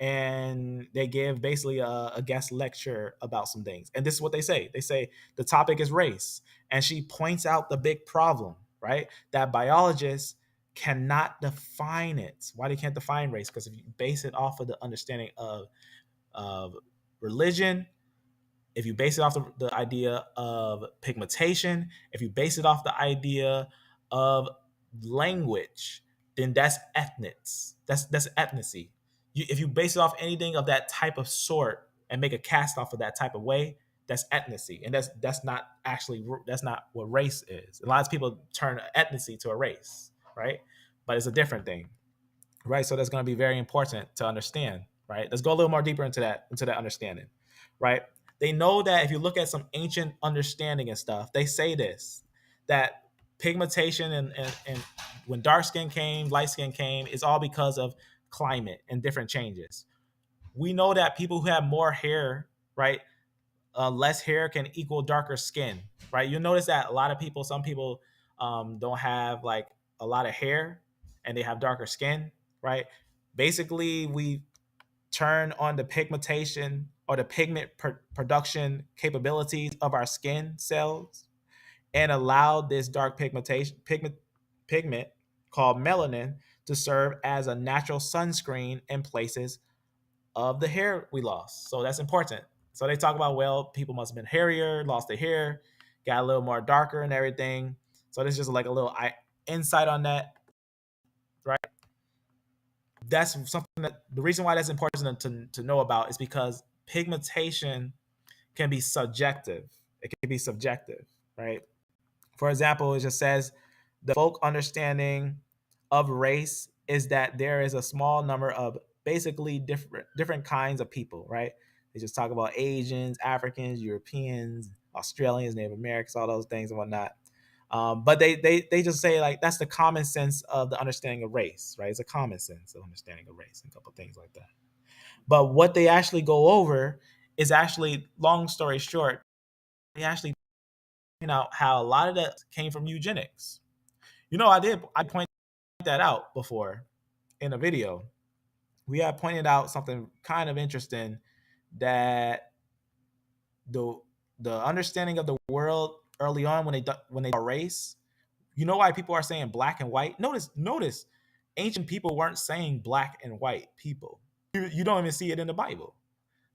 and they give basically a guest lecture about some things. And this is what they say. They say the topic is race. And she points out the big problem, right? That biologists cannot define it. Why they can't define race? Because if you base it off of the understanding of religion, if you base it off the idea of pigmentation, if you base it off the idea of language, then that's ethnics. That's ethnicity. If you base it off anything of that type of sort and make a cast off of that type of way, that's ethnicity, and that's not what race is. A lot of people turn ethnicity to a race, right? But it's a different thing, right? So that's going to be very important to understand, right? Let's go a little more deeper into that understanding, right? They know that if you look at some ancient understanding and stuff, they say this, that pigmentation and when dark skin came, light skin came, it's all because of climate and different changes. We know that people who have more hair, right, less hair can equal darker skin, right? You'll notice that a lot of people, some people don't have like a lot of hair and they have darker skin, right? Basically, we turn on the pigmentation or the production capabilities of our skin cells and allow this dark pigment called melanin to serve as a natural sunscreen in places of the hair we lost. So that's important. So they talk about, well, people must have been hairier, lost their hair, got a little more darker and everything. So this is just like a little insight on that, right? That's something that the reason why that's important to know about is because pigmentation can be subjective. It can be subjective, right? For example, it just says the folk understanding of race is that there is a small number of basically different kinds of people, right? They just talk about Asians, Africans, Europeans, Australians, Native Americans, all those things and whatnot. But they just say like that's the common sense of the understanding of race, right? It's a common sense of understanding of race and a couple of things like that. But what they actually go over is actually, long story short, they actually point out how a lot of that came from eugenics. I pointed that out before in a video. We have pointed out something kind of interesting, that the understanding of the world early on when they race, you know why people are saying black and white? Notice, ancient people weren't saying black and white people. You don't even see it in the Bible.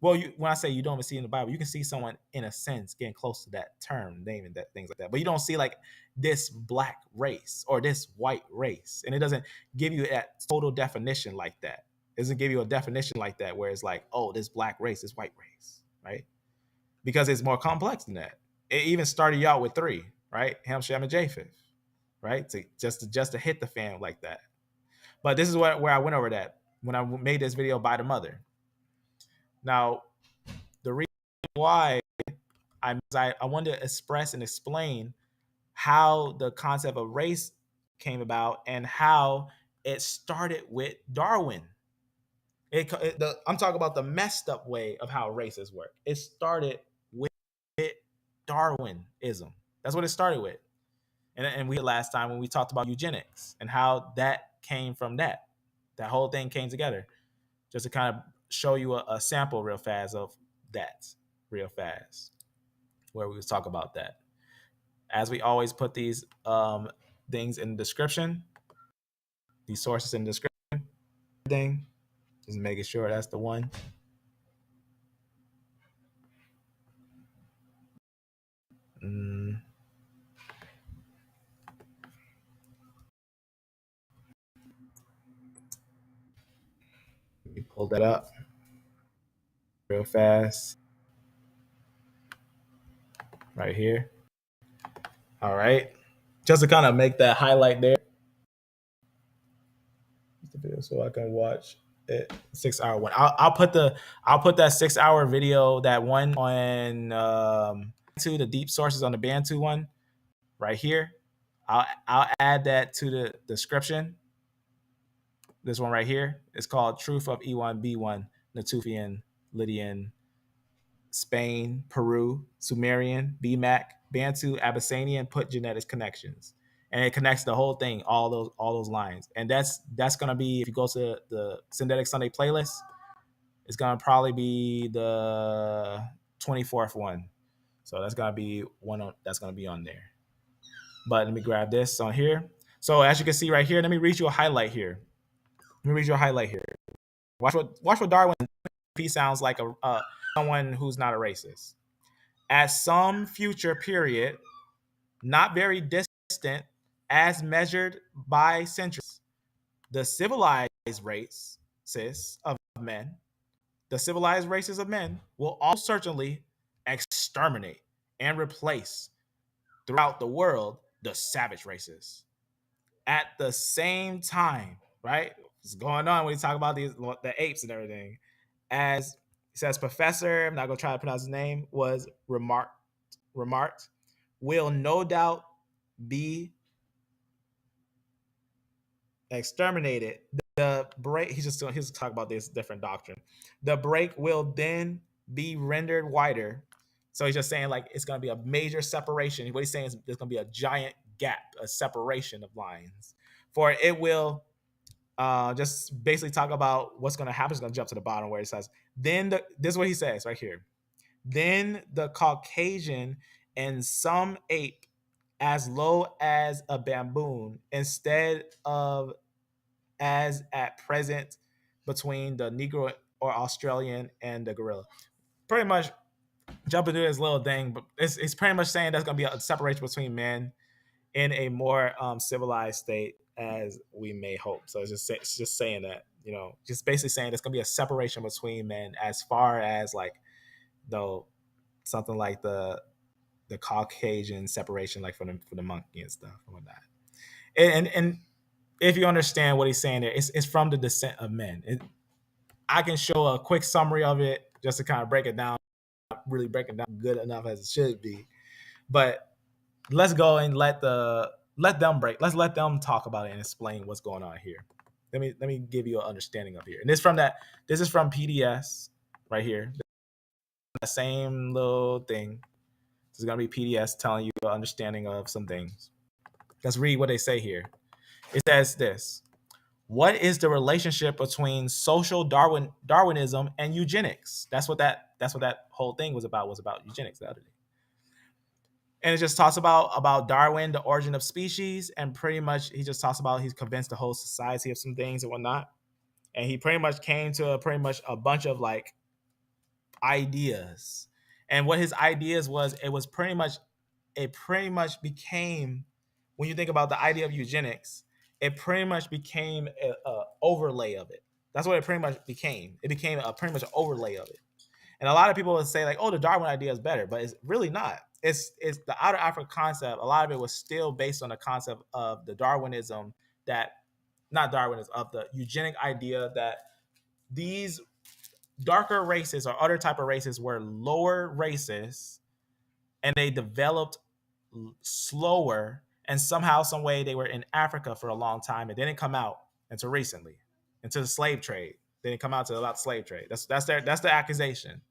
Well, when I say you don't even see it in the Bible, you can see someone in a sense getting close to that term, naming that things like that. But you don't see like this black race or this white race, and it doesn't give you that total definition like that. It doesn't give you a definition like that where it's like, oh, this black race, this white race, right? Because it's more complex than that. It even started you out with three, right? Ham, Shem, and Japheth, right? To hit the fan like that. But this is where I went over that when I made this video by the mother. Now, the reason why I wanted to express and explain how the concept of race came about and how it started with Darwin. I'm talking about the messed up way of how races work. It started with Darwinism. That's what it started with. And we last time when we talked about eugenics and how that came from that. That whole thing came together. Just to kind of show you a sample real fast of that, real fast, where we was talk about that. As we always put these things in the description, these sources in the description thing, just making sure that's the one. Mm, let me pull that up real fast right here. All right. Just to kind of make that highlight there, the video so I can watch it. 6 hour one. I'll put that 6 hour video, that one on to the deep sources on the Bantu one right here. I'll add that to the description. This one right here is called Truth of E1B1, Natufian, Lydian, Spain, Peru, Sumerian, BMAC, Bantu, Abyssinian, put genetics connections. And it connects the whole thing, all those lines. And that's gonna be, if you go to the Synthetic Sunday playlist, it's gonna probably be the 24th one. So that's gonna be that's gonna be on there. But let me grab this on here. So as you can see right here, let me read you a highlight here. Let me read you a highlight here. Watch what Darwin P sounds like someone who's not a racist. At some future period, not very distant, as measured by centuries, the civilized races of men, the civilized races of men will all certainly exterminate and replace throughout the world the savage races. At the same time, right? What's going on when you talk about the apes and everything? As he says, Professor, I'm not gonna try to pronounce his name, was remarked, will no doubt be exterminated. The break, he's talking about this different doctrine. The break will then be rendered wider. So he's just saying like it's gonna be a major separation. What he's saying is there's gonna be a giant gap, a separation of lines. For it will just basically talk about what's gonna happen. It's gonna jump to the bottom where it says, this is what he says right here. Then the Caucasian and some ape as low as a baboon instead of as at present between the Negro or Australian and the gorilla. Pretty much jumping through this little thing, but it's pretty much saying there's going to be a separation between men in a more civilized state as we may hope. So it's just saying that, just basically saying there's going to be a separation between men as far as like, though, something like the Caucasian separation, like for the monkey and stuff and whatnot. And if you understand what he's saying there, it's from the descent of men. I can show a quick summary of it just to kind of break it down, really break it down good enough as it should be. But let's go and let them talk about it and explain what's going on here. Let me give you an understanding of here. And this is from PDS right here. The same little thing. This is gonna be PDS telling you an understanding of some things. Let's read what they say here. It says this: what is the relationship between social Darwinism and eugenics? That's what that whole thing was about eugenics the other day. And it just talks about Darwin, the origin of species, and pretty much he just talks about he's convinced the whole society of some things and whatnot. And he pretty much came to a bunch of like ideas. And what his ideas was, it pretty much became, when you think about the idea of eugenics, it pretty much became a overlay of it. That's what it pretty much became. It became pretty much an overlay of it. And a lot of people would say like, oh, the Darwin idea is better, but it's really not. It's the outer Africa concept. A lot of it was still based on the concept of the Darwinism of the eugenic idea that these darker races or other type of races were lower races and they developed slower And somehow, some way, they were in Africa for a long time. It didn't come out until recently, into the slave trade. They didn't come out to about slave trade. That's the accusation,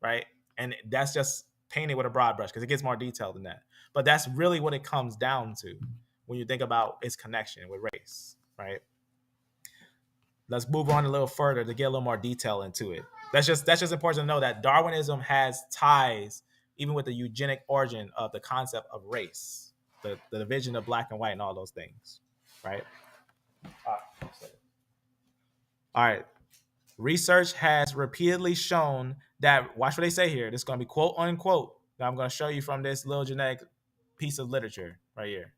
right? And that's just painted with a broad brush because it gets more detailed than that. But that's really what it comes down to when you think about its connection with race, right? Let's move on a little further to get a little more detail into it. That's just important to know that Darwinism has ties even with the eugenic origin of the concept of race, the division of black and white and all those things, right? All right. Research has repeatedly shown that, watch what they say here. This is going to be quote unquote that I'm going to show you from this little genetic piece of literature right here.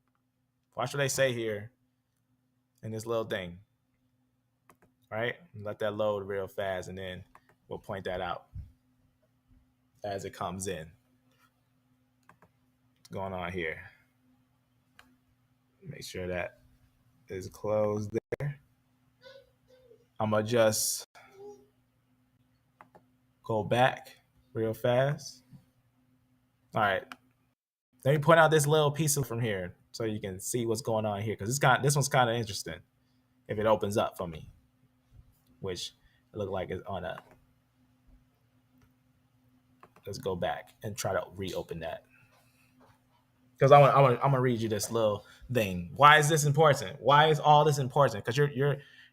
Watch what they say here in this little thing, right? Let that load real fast, and then we'll point that out as it comes in. What's going on here? Make sure that is closed there. I'm going to just go back real fast. All right. Let me point out this little piece from here so you can see what's going on here, because this one's kind of interesting if it opens up for me, which it looked like it's on a. Let's go back and try to reopen that, because I'm gonna read you this little thing. Why is this important? Why is all this important? Because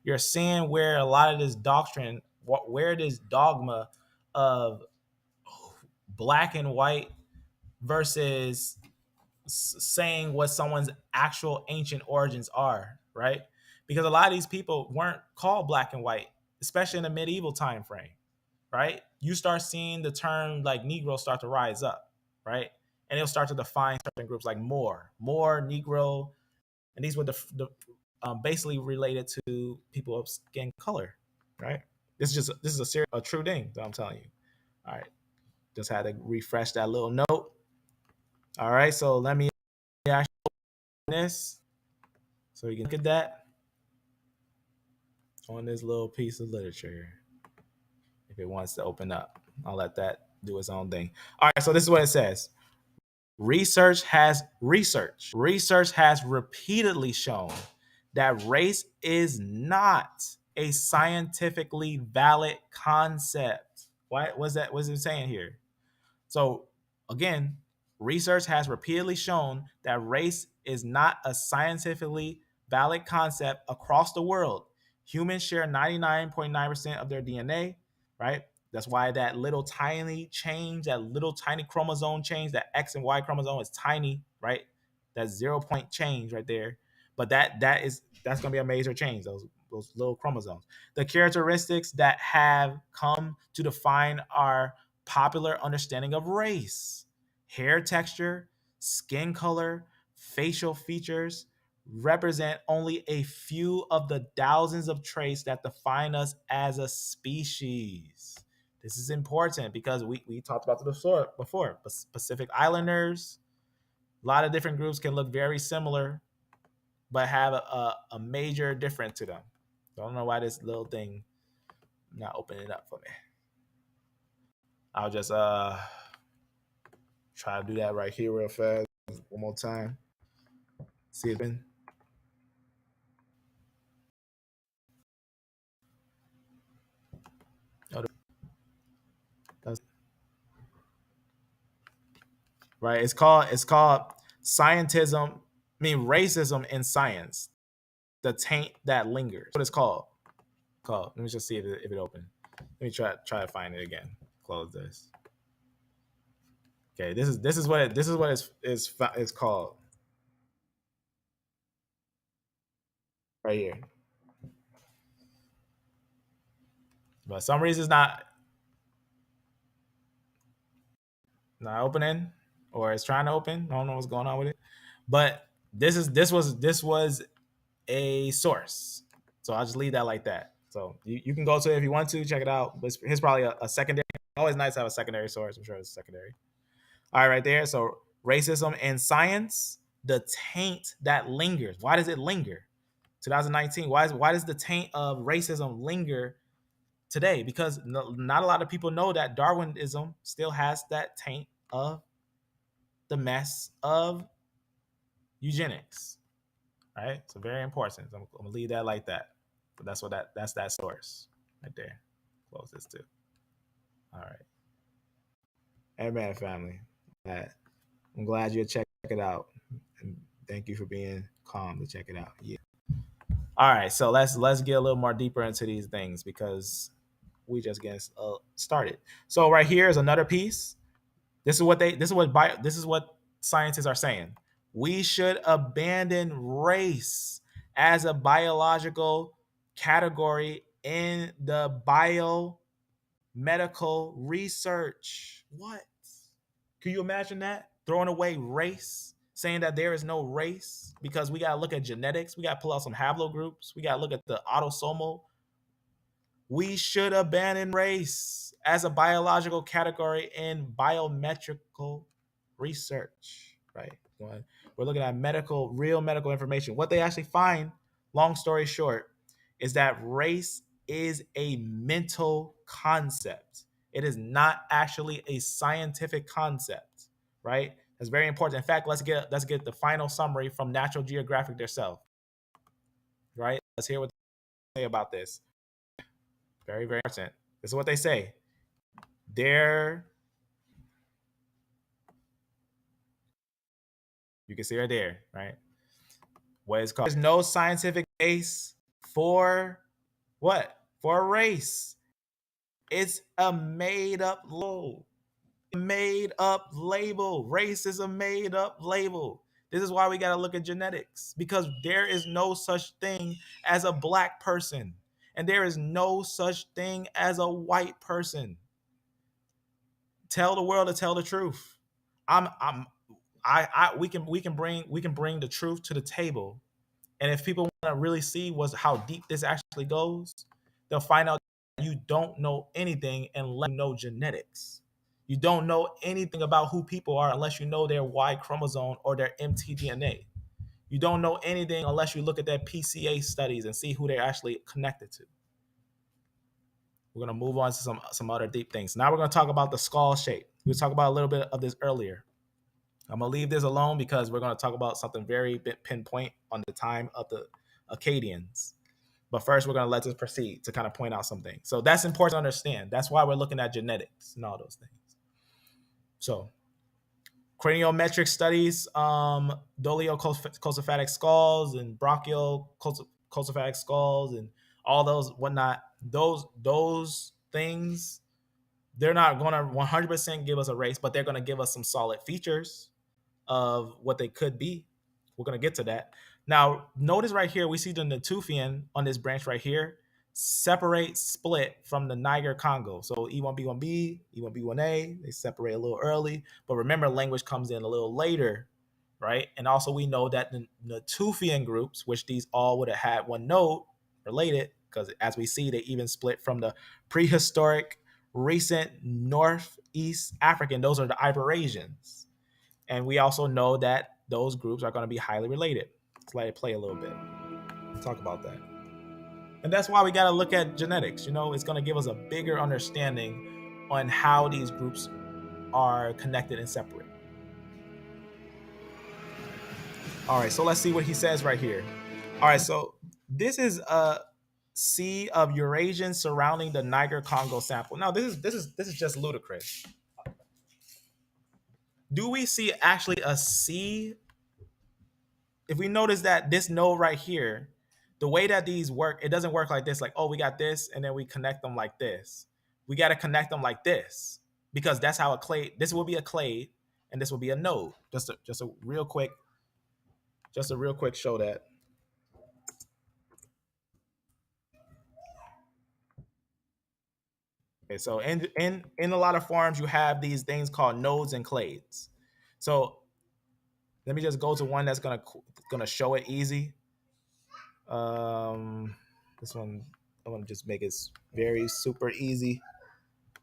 you're seeing where a lot of this doctrine, where this dogma of black and white versus saying what someone's actual ancient origins are, right? Because a lot of these people weren't called black and white, especially in the medieval time frame, right? You start seeing the term like Negro start to rise up, right? And it'll start to define certain groups like Moor, Negro, and these were the basically related to people of skin color, right? This is a true thing that I'm telling you. All right, just had to refresh that little note. All right, so let me actually open this so you can look at that on this little piece of literature. If it wants to open up, I'll let that do its own thing. All right, so this is what it says. Research has repeatedly shown that race is not a scientifically valid concept. What was that? What's it saying here? So again, research has repeatedly shown that race is not a scientifically valid concept across the world. Humans share 99.9% of their DNA, right? That's why that little tiny change, that little tiny chromosome change, that X and Y chromosome is tiny, right? That 0 point change right there. But that's gonna be a major change, those little chromosomes. The characteristics that have come to define our popular understanding of race, hair texture, skin color, facial features, represent only a few of the thousands of traits that define us as a species. This is important because we talked about this before. Pacific Islanders, a lot of different groups can look very similar, but have a major difference to them. I don't know why this little thing not opening up for me. I'll just try to do that right here real fast one more time. See it. That's right. It's called scientism. I mean racism in science. The taint that lingers. What it's called. Let me just see if it opened. Let me try to find it again. Close this. Okay, this is what it's called right here. But some reason it's not opening, or it's trying to open. I don't know what's going on with it. But this was a source. So I'll just leave that like that. So you can go to it if you want to check it out. But here's probably a secondary. Always nice to have a secondary source. I'm sure it's secondary. All right, right there. So racism in science, the taint that lingers. Why does it linger? 2019. Why does the taint of racism linger today? Because not a lot of people know that Darwinism still has that taint of the mess of eugenics, right? So very important. I'm gonna leave that like that. But that's that source right there. Close this too. All right. Amen, family. I'm glad you check it out. And thank you for being calm to check it out. Yeah. All right, so let's get a little more deeper into these things because we just getting started. So right here is another piece. This is what scientists are saying. We should abandon race as a biological category in the biomedical research. What? Can you imagine that? Throwing away race, saying that there is no race because we got to look at genetics. We got to pull out some haplogroups. We got to look at the autosomal. We should abandon race as a biological category in biometrical research, right? We're looking at real medical information. What they actually find, long story short, is that race is a mental concept. It is not actually a scientific concept, right? That's very important. In fact, let's get the final summary from Natural Geographic themselves, right? Let's hear what they say about this. Very, very important. This is what they say. There, you can see right there, right? What is called. There's no scientific base for what? For a race. It's a made up label. Race is a made up label. This is why we got to look at genetics because there is no such thing as a black person and there is no such thing as a white person. Tell the world to tell the truth. We can bring the truth to the table, and if people want to really see how deep this actually goes, they'll find out that you don't know anything unless you know genetics. You don't know anything about who people are unless you know their Y chromosome or their mtDNA. You don't know anything unless you look at their PCA studies and see who they're actually connected to. We're going to move on to some other deep things. Now we're going to talk about the skull shape. We talked about a little bit of this earlier. I'm going to leave this alone because we're going to talk about something very pinpoint on the time of the Akkadians. But first, we're going to let this proceed to kind of point out something. So that's important to understand. That's why we're looking at genetics and all those things. So craniometric studies, dolichocephalic skulls and brachiocephalic skulls and all those whatnot, those things, they're not going to 100% give us a race, but they're going to give us some solid features of what they could be. We're going to get to that. Now, notice right here, we see the Natufian on this branch right here split from the Niger Congo. So E1B1B, E1B1A, they separate a little early. But remember, language comes in a little later, right? And also we know that the Natufian groups, which these all would have had one node related, because as we see, they even split from the prehistoric, recent Northeast African. Those are the Iberasians. And we also know that those groups are going to be highly related. Let's let it play a little bit. Let's talk about that. And that's why we got to look at genetics. It's going to give us a bigger understanding on how these groups are connected and separate. All right, so let's see what he says right here. All right, so this is a sea of Eurasians surrounding the Niger-Congo sample. Now, this is just ludicrous. Do we see actually a sea? If we notice that this node right here, the way that these work, it doesn't work like this, like, oh, we got this, and then we connect them like this. We got to connect them like this, because that's how this will be a clade, and this will be a node. Just a real quick show that. Okay, so in a lot of farms, you have these things called nodes and clades. So let me just go to one that's gonna show it easy. This one, I want to just make it very super easy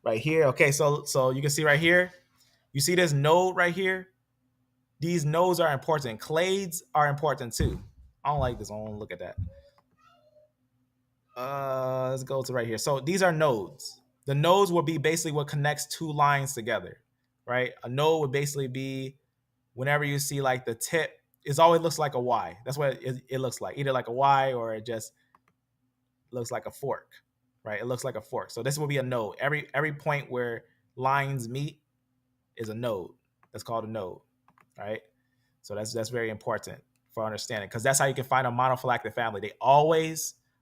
right here. Okay, so you can see right here, you see this node right here. These nodes are important. Clades are important too. I don't like this. I don't want to look at that. Let's go to right here. So these are nodes. The nodes will be basically what connects two lines together, right? A node would basically be whenever you see like the tip It always looks like a Y. That's what it looks like, either like a Y or it just looks like a fork, right? It looks like a fork. So this will be a node. Every point where lines meet is a node. That's called a node, right? So that's very important for understanding, because that's how you can find a monophylactic family.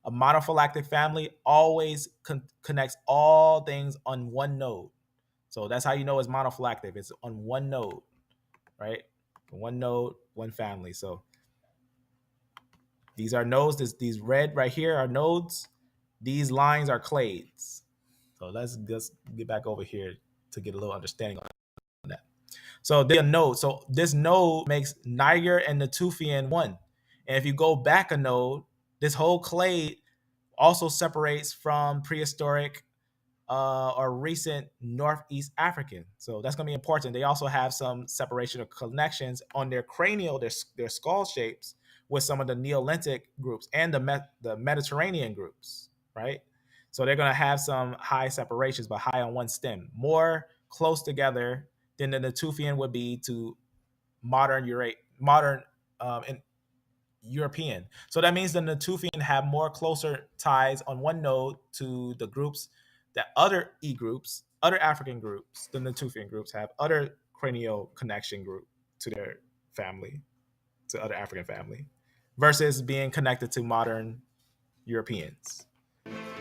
A monophylactic family always connects all things on one node. So that's how you know it's monophylactic. It's on one node, right? One node, one family. So these are nodes. These red right here are nodes. These lines are clades. So let's just get back over here to get a little understanding on that. So the node. So this node makes Niger and Natufian one. And if you go back a node, this whole clade also separates from prehistoric or recent Northeast African. So that's going to be important. They also have some separation of connections on their cranial, their skull shapes, with some of the Neolithic groups and the Mediterranean groups, right? So they're going to have some high separations, but high on one stem, more close together than the Natufian would be to modern and European. So that means the Natufian have more closer ties on one node to the groups that other groups, other African groups, the Natufian groups have other cranial connection group to their family, to other African family, versus being connected to modern Europeans.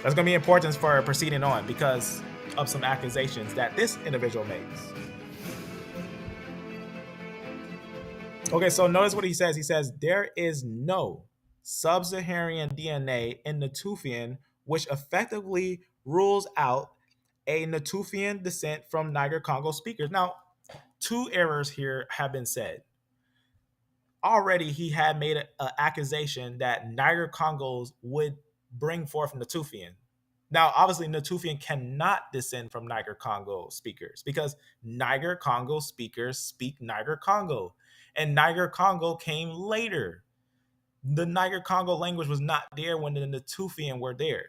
That's going to be important for proceeding on because of some accusations that this individual makes. Okay, so notice what he says. He says, there is no sub-Saharan DNA in Natufian, which effectively rules out a Natufian descent from Niger-Congo speakers. Now, two errors here have been said. Already, he had made an accusation that Niger-Congos would bring forth Natufian. Now, obviously, Natufian cannot descend from Niger-Congo speakers because Niger-Congo speakers speak Niger-Congo, and Niger-Congo came later. The Niger-Congo language was not there when the Natufian were there.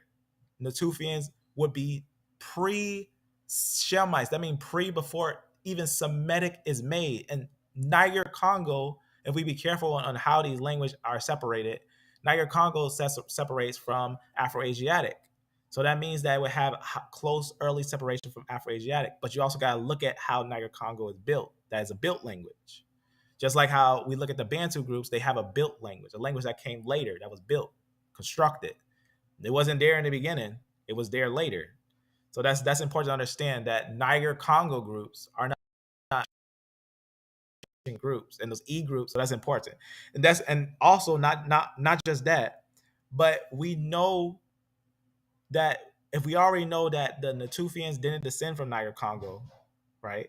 Natufians would be pre-Shemites. That means before even Semitic is made. And Niger-Congo, if we be careful on how these languages are separated, Niger-Congo separates from Afro-asiatic. So that means that it would have close early separation from Afro-asiatic. But you also got to look at how Niger-Congo is built. That is a built language. Just like how we look at the Bantu groups, they have a built language, a language that came later, that was built, constructed. It wasn't there in the beginning. It was there later. So that's important to understand that Niger-Congo groups are not groups, and those E groups. So that's important, and also not just that, but we know that if we already know that the Natufians didn't descend from Niger-Congo, right?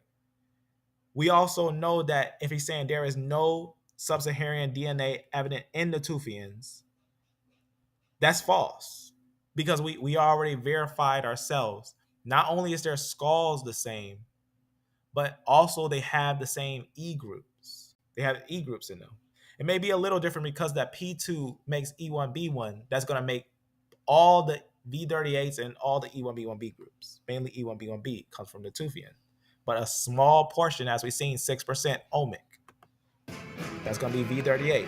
We also know that if he's saying there is no sub-Saharan DNA evident in Natufians, that's false because we already verified ourselves. Not only is their skulls the same, but also they have the same E groups. They have E groups in them. It may be a little different because that P2 makes E1B1. That's going to make all the V38s and all the E1B1B groups. Mainly E1B1B comes from the Tufian. But a small portion, as we've seen, 6% ohmic. That's going to be V38.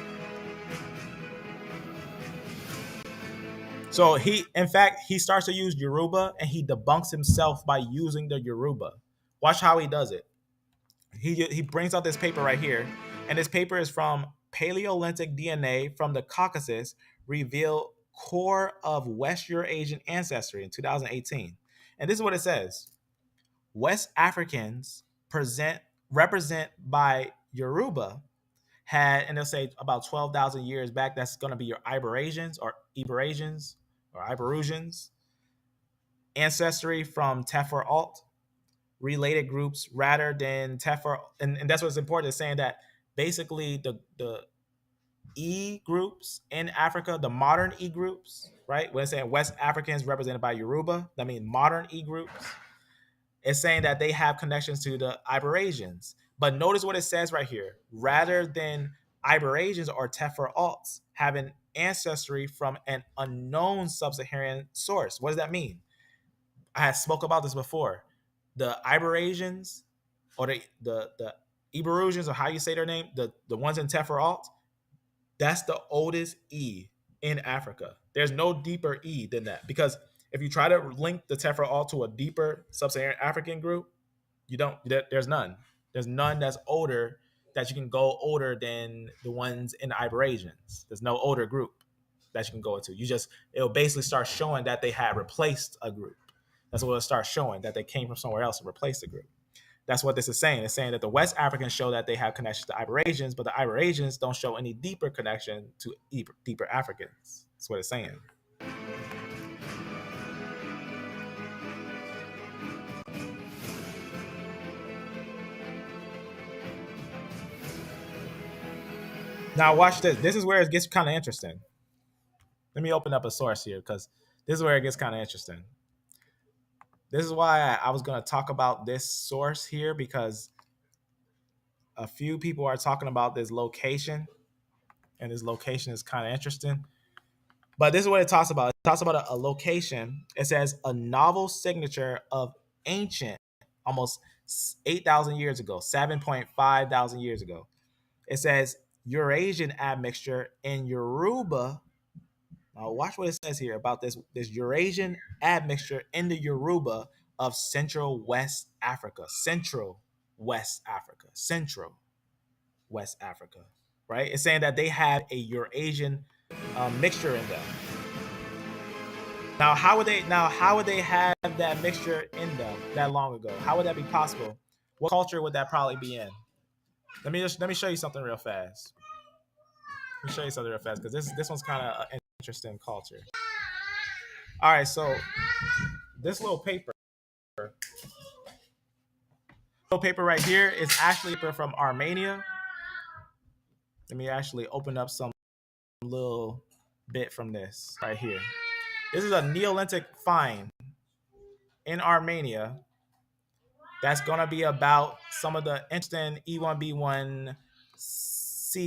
So in fact, he starts to use Yoruba and he debunks himself by using the Yoruba. Watch how he does it. He brings out this paper right here, and this paper is from Paleolithic DNA from the Caucasus revealed core of West Eurasian ancestry in 2018. And this is what it says. West Africans represent by Yoruba had, and they'll say about 12,000 years back, that's going to be your Iberasians or Iberusians, ancestry from Tefer Alt, related groups rather than Tefer. And that's what's important, is saying that basically the E groups in Africa, the modern E groups, right? When it's saying West Africans represented by Yoruba, that means modern E groups. It's saying that they have connections to the Iberasians. But notice what it says right here. Rather than Iberasians or Tefer Alts having ancestry from an unknown sub-Saharan source. What does that mean? I had spoke about this before. The Iberasians or the Iberusians, or how you say their name, the ones in Tefer Alt, That's the oldest E in Africa. There's no deeper E than that, because if you try to link the Tephra to a deeper sub-Saharan African group, you don't. There's none. There's none that's older, that you can go older than the ones in the Iberasians. There's no older group that you can go into. It'll basically start showing that they had replaced a group. That's what it'll start showing, that they came from somewhere else and replaced a group. That's what this is saying. It's saying that the West Africans show that they have connections to Iberasians, but the Iberasians don't show any deeper connection to deeper Africans. That's what it's saying. Now watch this. This is where it gets kind of interesting. Let me open up a source here, because this is where it gets kind of interesting. This is why I was going to talk about this source here, because a few people are talking about this location, and this location is kind of interesting. But this is what it talks about. It talks about a location. It says a novel signature of ancient, almost 8,000 years ago, 7.5 thousand years ago. It says Eurasian admixture in Yoruba. Now watch what it says here about this Eurasian admixture in the Yoruba of Central West Africa. Central West Africa. Central West Africa. Right? It's saying that they have a Eurasian mixture in them. Now, how would they have that mixture in them that long ago? How would that be possible? What culture would that probably be in? Let me show you something real fast. Let me show you something real fast, because this one's kind of an interesting culture. All right, so this little paper right here is actually from Armenia. Let me actually open up some little bit from this right here. This is a Neolithic find in Armenia that's going to be about some of the interesting E1B1C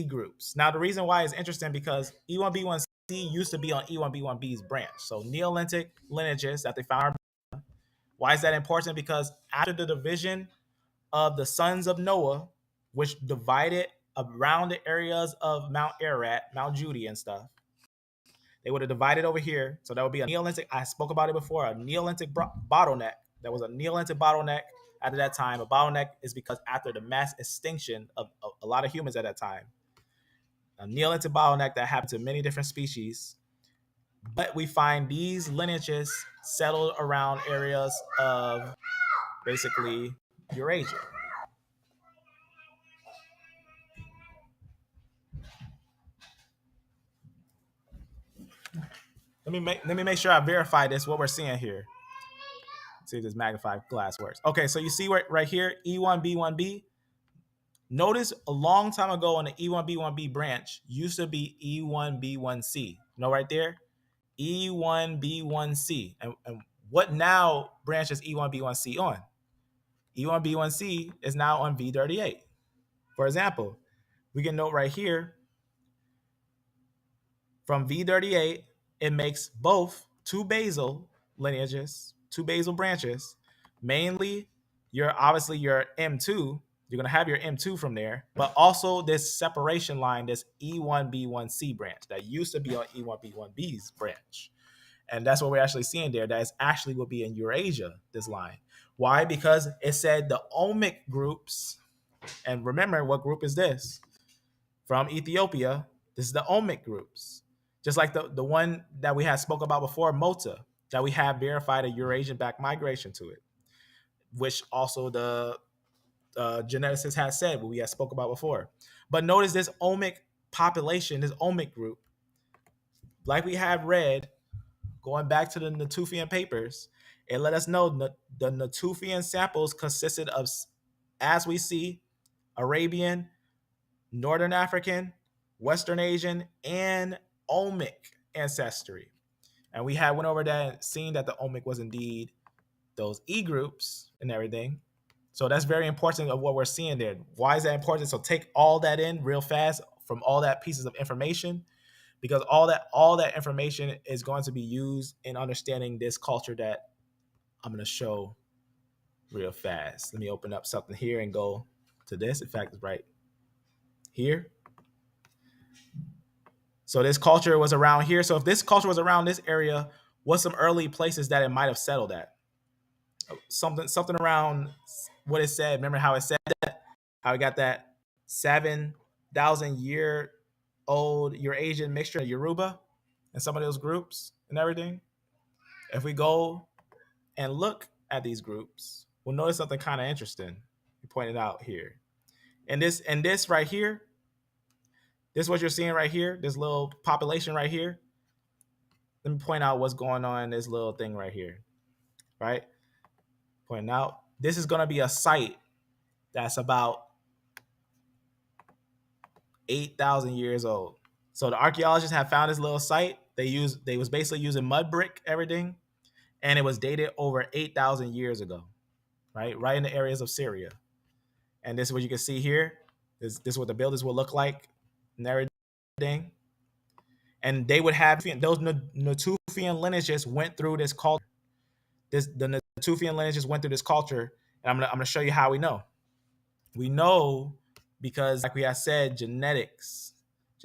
groups. Now, the reason why it's interesting, because E1B1C used to be on E1B1B's branch. So Neolithic lineages that they found. Why is that important? Because after the division of the sons of Noah, which divided around the areas of Mount Ararat, Mount Judy and stuff, they would have divided over here. So that would be a Neolithic. I spoke about it before, a Neolithic bottleneck. There was a Neolithic bottleneck at that time. A bottleneck is because after the mass extinction of a lot of humans at that time, a Neolithic bottleneck that happened to many different species. But we find these lineages settled around areas of basically Eurasia. Let me make sure I verify this, what we're seeing here. Let's see if this magnified glass works. Okay, so you see right here, E1B1B. Notice a long time ago on the E1B1B branch used to be E1B1C. Right there? E1B1C. And what now branches E1B1C on? E1B1C is now on V38. For example, we can note right here, from V38, it makes both two basal lineages, two basal branches. Mainly, obviously your M2, you're going to have your M2 from there, but also this separation line, this E1B1C branch that used to be on E1B1B's branch. And that's what we're actually seeing there. That is actually will be in Eurasia, this line. Why? Because it said the Omic groups, and remember, what group is this? From Ethiopia, this is the Omic groups. Just like the one that we had spoke about before, Mota, that we have verified a Eurasian back migration to it, which also the geneticists has said, what we had spoke about before. But notice this Omic population, this Omic group, like we have read, going back to the Natufian papers, it let us know the Natufian samples consisted of, as we see, Arabian, Northern African, Western Asian, and Omic ancestry. And we had went over that and seen that the Omic was indeed those E groups and everything. So that's very important of what we're seeing there. Why is that important? So take all that in real fast from all that pieces of information, because all that information is going to be used in understanding this culture that I'm going to show real fast. Let me open up something here and go to this. In fact, it's right here. So this culture was around here. So if this culture was around this area, what's some early places that it might have settled at? Something around what it said. Remember how it said that? How it got that 7,000 year old Eurasian mixture of Yoruba and some of those groups and everything. If we go and look at these groups, we'll notice something kind of interesting. We pointed out here. And this right here, this is what you're seeing right here, this little population right here. Let me point out what's going on in this little thing right here. Right? Pointing out, this is going to be a site that's about 8,000 years old. So the archaeologists have found this little site. They was basically using mud brick everything, and it was dated over 8,000 years ago, right in the areas of Syria. And this is what you can see here. This is what the buildings will look like and everything. And they would have those Natufian lineages went through this culture. The Natufian lineages went through this culture, and I'm gonna show you how we know. We know because, like we have said, genetics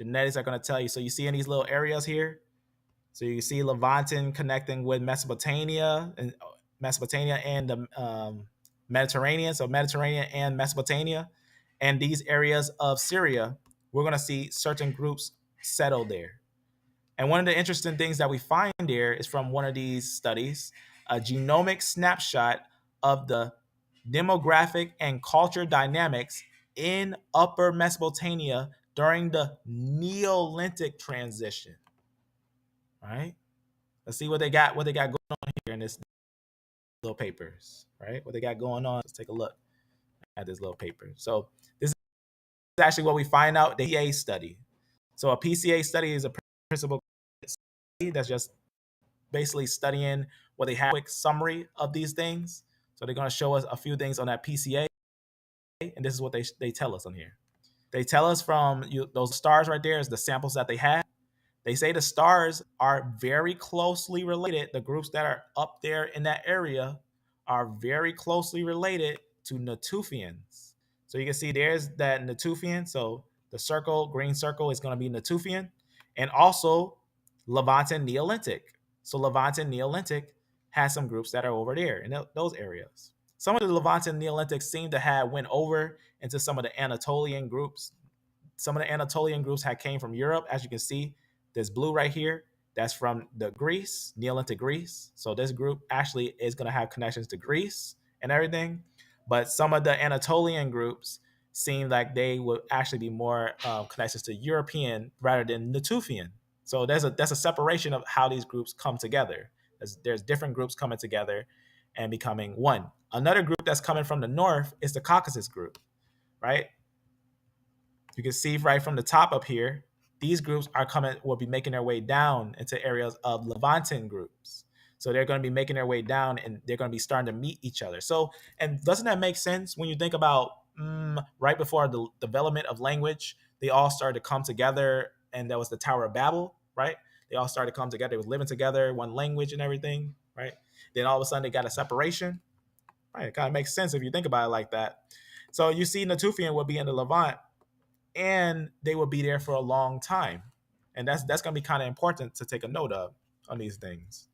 are going to tell you. So you see in these little areas here, so you see Levantin connecting with Mesopotamia and the Mediterranean. So Mediterranean and Mesopotamia, and these areas of Syria, we're going to see certain groups settle there. And one of the interesting things that we find there is from one of these studies, a genomic snapshot of the demographic and culture dynamics in Upper Mesopotamia during the Neolithic transition. Right? Let's see what they got going on here in this little papers. Right? What they got going on. Let's take a look at this little paper. So this is actually what we find out, the PCA study. So a PCA study is a principal study that's just basically studying what they have, quick summary of these things. So they're going to show us a few things on that PCA, and this is what they tell us on here. They tell us from those stars right there is the samples that they had. They say the stars are very closely related. The groups that are up there in that area are very closely related to Natufians. So you can see there's that Natufian. So the green circle is going to be Natufian, and also Levantin Neolithic. So Levantin Neolithic has some groups that are over there in those areas. Some of the Levantin Neolithic seem to have went over into some of the Anatolian groups. Some of the Anatolian groups had came from Europe. As you can see, this blue right here, that's from the Greece, Neolithic Greece. So this group actually is going to have connections to Greece and everything. But some of the Anatolian groups seem like they would actually be more connections to European rather than Natufian. So that's a separation of how these groups come together. There's different groups coming together and becoming one. Another group that's coming from the north is the Caucasus group, right? You can see right from the top up here, these groups will be making their way down into areas of Levantin groups. So they're going to be making their way down, and they're going to be starting to meet each other. So, and doesn't that make sense when you think about right before the development of language, they all started to come together, and that was the Tower of Babel, right? They all started to come together. They was living together, one language and everything, right? Then all of a sudden they got a separation, right? It kind of makes sense if you think about it like that. So you see Natufian will be in the Levant, and they will be there for a long time. And that's going to be kind of important to take a note of on these things.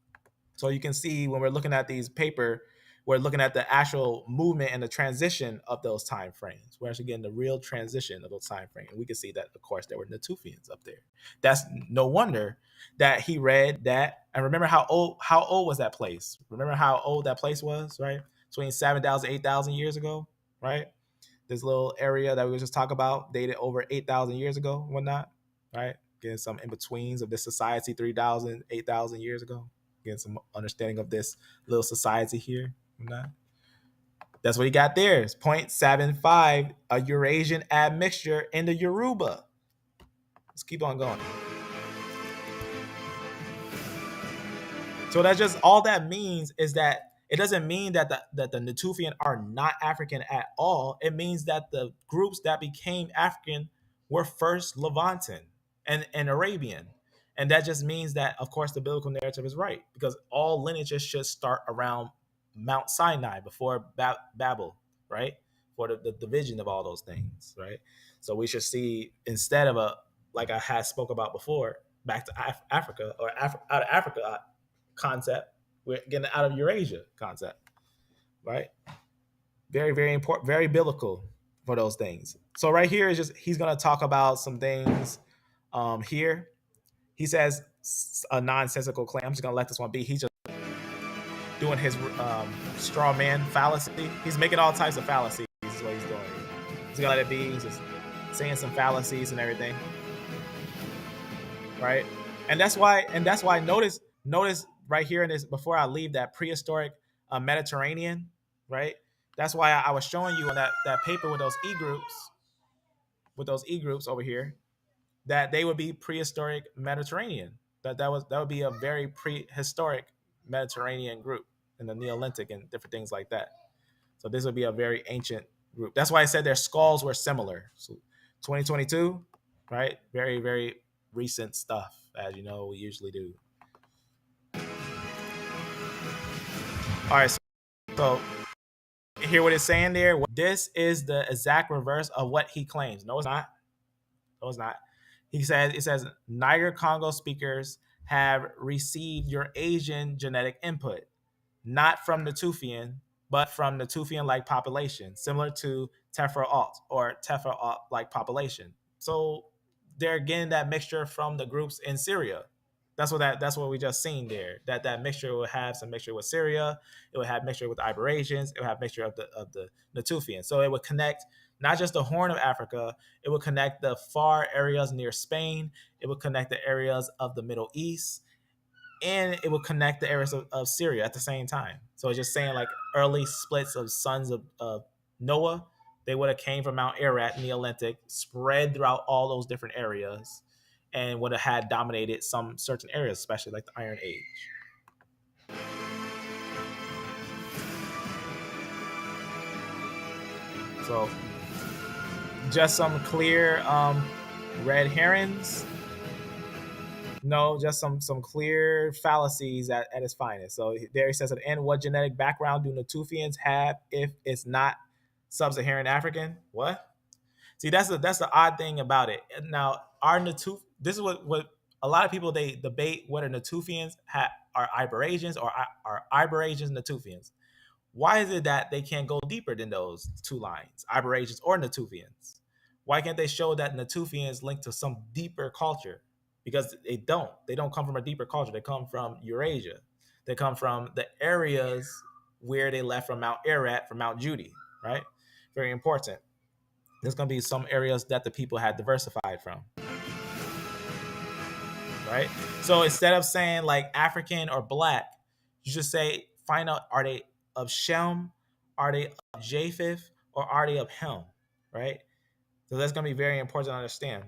So you can see when we're looking at these paper, we're looking at the actual movement and the transition of those time frames. We're actually getting the real transition of those time frames. And we can see that, of course, there were Natufians up there. That's no wonder that he read that. And remember how old was that place? Remember how old that place was, right? Between 7,000, 8,000 years ago, right? This little area that we were just talking about, dated over 8,000 years ago and whatnot, right? Getting some in-betweens of this society 3,000, 8,000 years ago. Getting some understanding of this little society here and whatnot. That's what he got there. It's 0.75, a Eurasian admixture in the Yoruba. Let's keep on going. So that's just all that means is that it doesn't mean that the Natufian are not African at all. It means that the groups that became African were first Levantin and Arabian. And that just means that, of course, the biblical narrative is right, because all lineages should start around Mount Sinai before Babel, right? For the division of all those things, right? So we should see, instead of like I had spoke about before, back to Africa, or out of Africa concept. We're getting out of Eurasia concept, right? Very, very important, very biblical for those things. So right here is just he's going to talk about some things. Here he says a nonsensical claim. I'm just going to let this one be. He's just doing his straw man fallacy. He's making all types of fallacies. Is what he's doing. He's gonna let it be. He's just saying some fallacies and everything, right? And that's why. Notice right here in this. Before I leave that prehistoric Mediterranean, right? That's why I was showing you on that paper with those e groups over here, that they would be prehistoric Mediterranean. That would be a very prehistoric Mediterranean group in the Neolithic and different things like that. So this would be a very ancient group. That's why I said their skulls were similar. So 2022, right? Very, very recent stuff, as you know, we usually do. All right, so hear what it's saying there. This is the exact reverse of what he claims. No, it's not. No, it's not. It says Niger Congo speakers have received your Asian genetic input, not from the Tufian, but from the Tufian-like population, similar to Tefra-Alt or Tefra-Alt-like population. So they're getting that mixture from the groups in Syria. That's what we just seen there. That mixture will have some mixture with Syria. It would have mixture with the Iberasians. It would have mixture of the Natufian. So it would connect not just the Horn of Africa. It would connect the far areas near Spain. It would connect the areas of the Middle East, and it will connect the areas of Syria at the same time. So it's just saying like early splits of sons of Noah, they would have came from Mount Ararat, Neolithic, spread throughout all those different areas, and would have had dominated some certain areas, especially like the Iron Age. So just some clear red herrings. No, just some clear fallacies at its finest. So there he says at the end, what genetic background do Natufians have if it's not sub-Saharan African? What? See, that's the odd thing about it. Now, this is what a lot of people, they debate whether Natufians are Iberasians or are Iberasians Natufians. Why is it that they can't go deeper than those two lines, Iberasians or Natufians? Why can't they show that Natufians linked to some deeper culture? Because they don't. They don't come from a deeper culture. They come from Eurasia. They come from the areas where they left from Mount Ararat, from Mount Judy, right? Very important. There's going to be some areas that the people had diversified from, right? So instead of saying like African or black, you just say, find out, are they of Shem, are they of Japheth, or are they of Hem, right? So that's going to be very important to understand.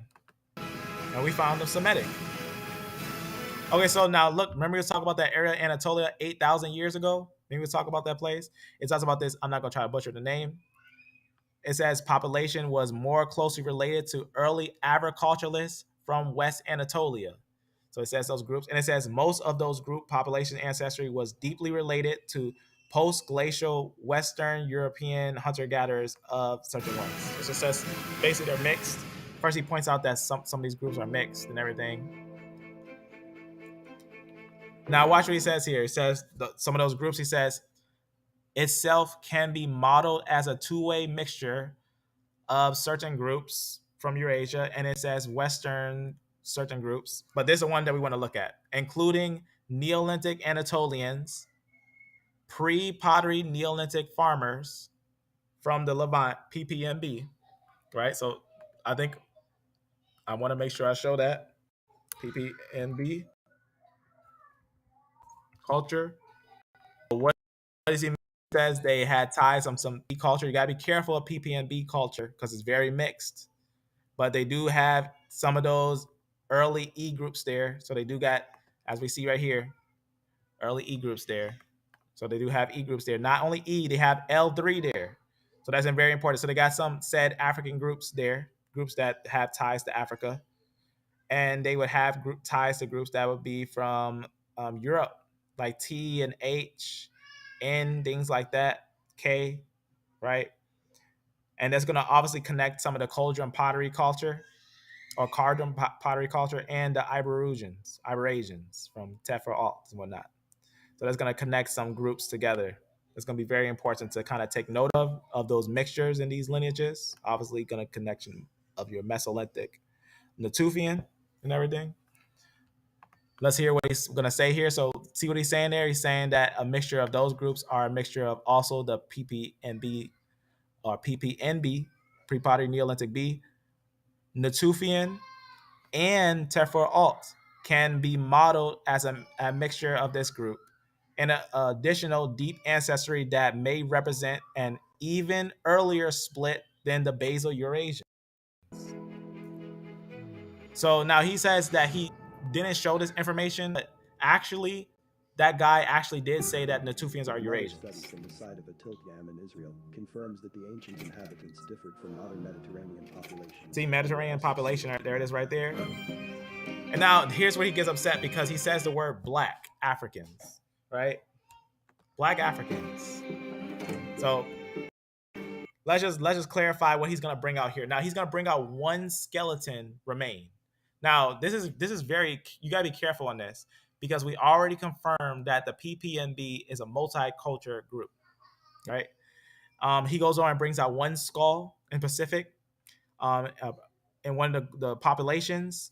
And we found them Semitic. Okay, so now look, remember we were talking about that area, Anatolia, 8,000 years ago? Maybe we'll talk about that place. It talks about this. I'm not going to try to butcher the name. It says population was more closely related to early agriculturalists from West Anatolia. So it says those groups, and it says most of those group population ancestry was deeply related to post-glacial Western European hunter-gatherers of certain ones. So it says basically they're mixed. First, he points out that some of these groups are mixed and everything. Now, watch what he says here. He says some of those groups, he says, itself can be modeled as a two-way mixture of certain groups from Eurasia, and it says Western certain groups. But this is the one that we want to look at, including Neolithic Anatolians, pre-pottery Neolithic farmers from the Levant, PPMB, right? So I think I want to make sure I show that PPMB culture. What does he mean? He says they had ties on some culture. You got to be careful of PPMB culture because it's very mixed. But they do have some of those early E groups there. So they do got, as we see right here, early E groups there. So they do have E groups there. Not only E, they have L3 there. So that's very important. So they got some said African groups there, groups that have ties to Africa. And they would have ties to groups that would be from Europe, like T and H, N, things like that, K, right? And that's going to obviously connect some of the culture and pottery culture or cardum pottery culture, and the Iberasians from Tephra and whatnot. So that's going to connect some groups together. It's going to be very important to kind of take note of those mixtures in these lineages. Obviously, going to connection of your Mesolithic, Natufian, and everything. Let's hear what he's going to say here. So see what he's saying there. He's saying that a mixture of those groups are a mixture of also the PPNB or PPNB, pre-pottery Neolithic B, Natufian, and Tephra Alt can be modeled as a mixture of this group, and an additional deep ancestry that may represent an even earlier split than the basal Eurasian. So now he says that he didn't show this information, but actually, that guy actually did say that Natufians are Another Eurasians. study from the site of Atiltiam in Israel confirms that the ancient inhabitants differed from modern Mediterranean populations. See, Mediterranean population, there it is right there. And now here's where he gets upset, because he says the word black Africans, right? Black Africans. So let's just clarify what he's going to bring out here. Now he's going to bring out one skeleton remain. Now this is very, you got to be careful on this, because we already confirmed that the PPNB is a multicultural group, right? He goes on and brings out one skull in Pacific, in one of the populations,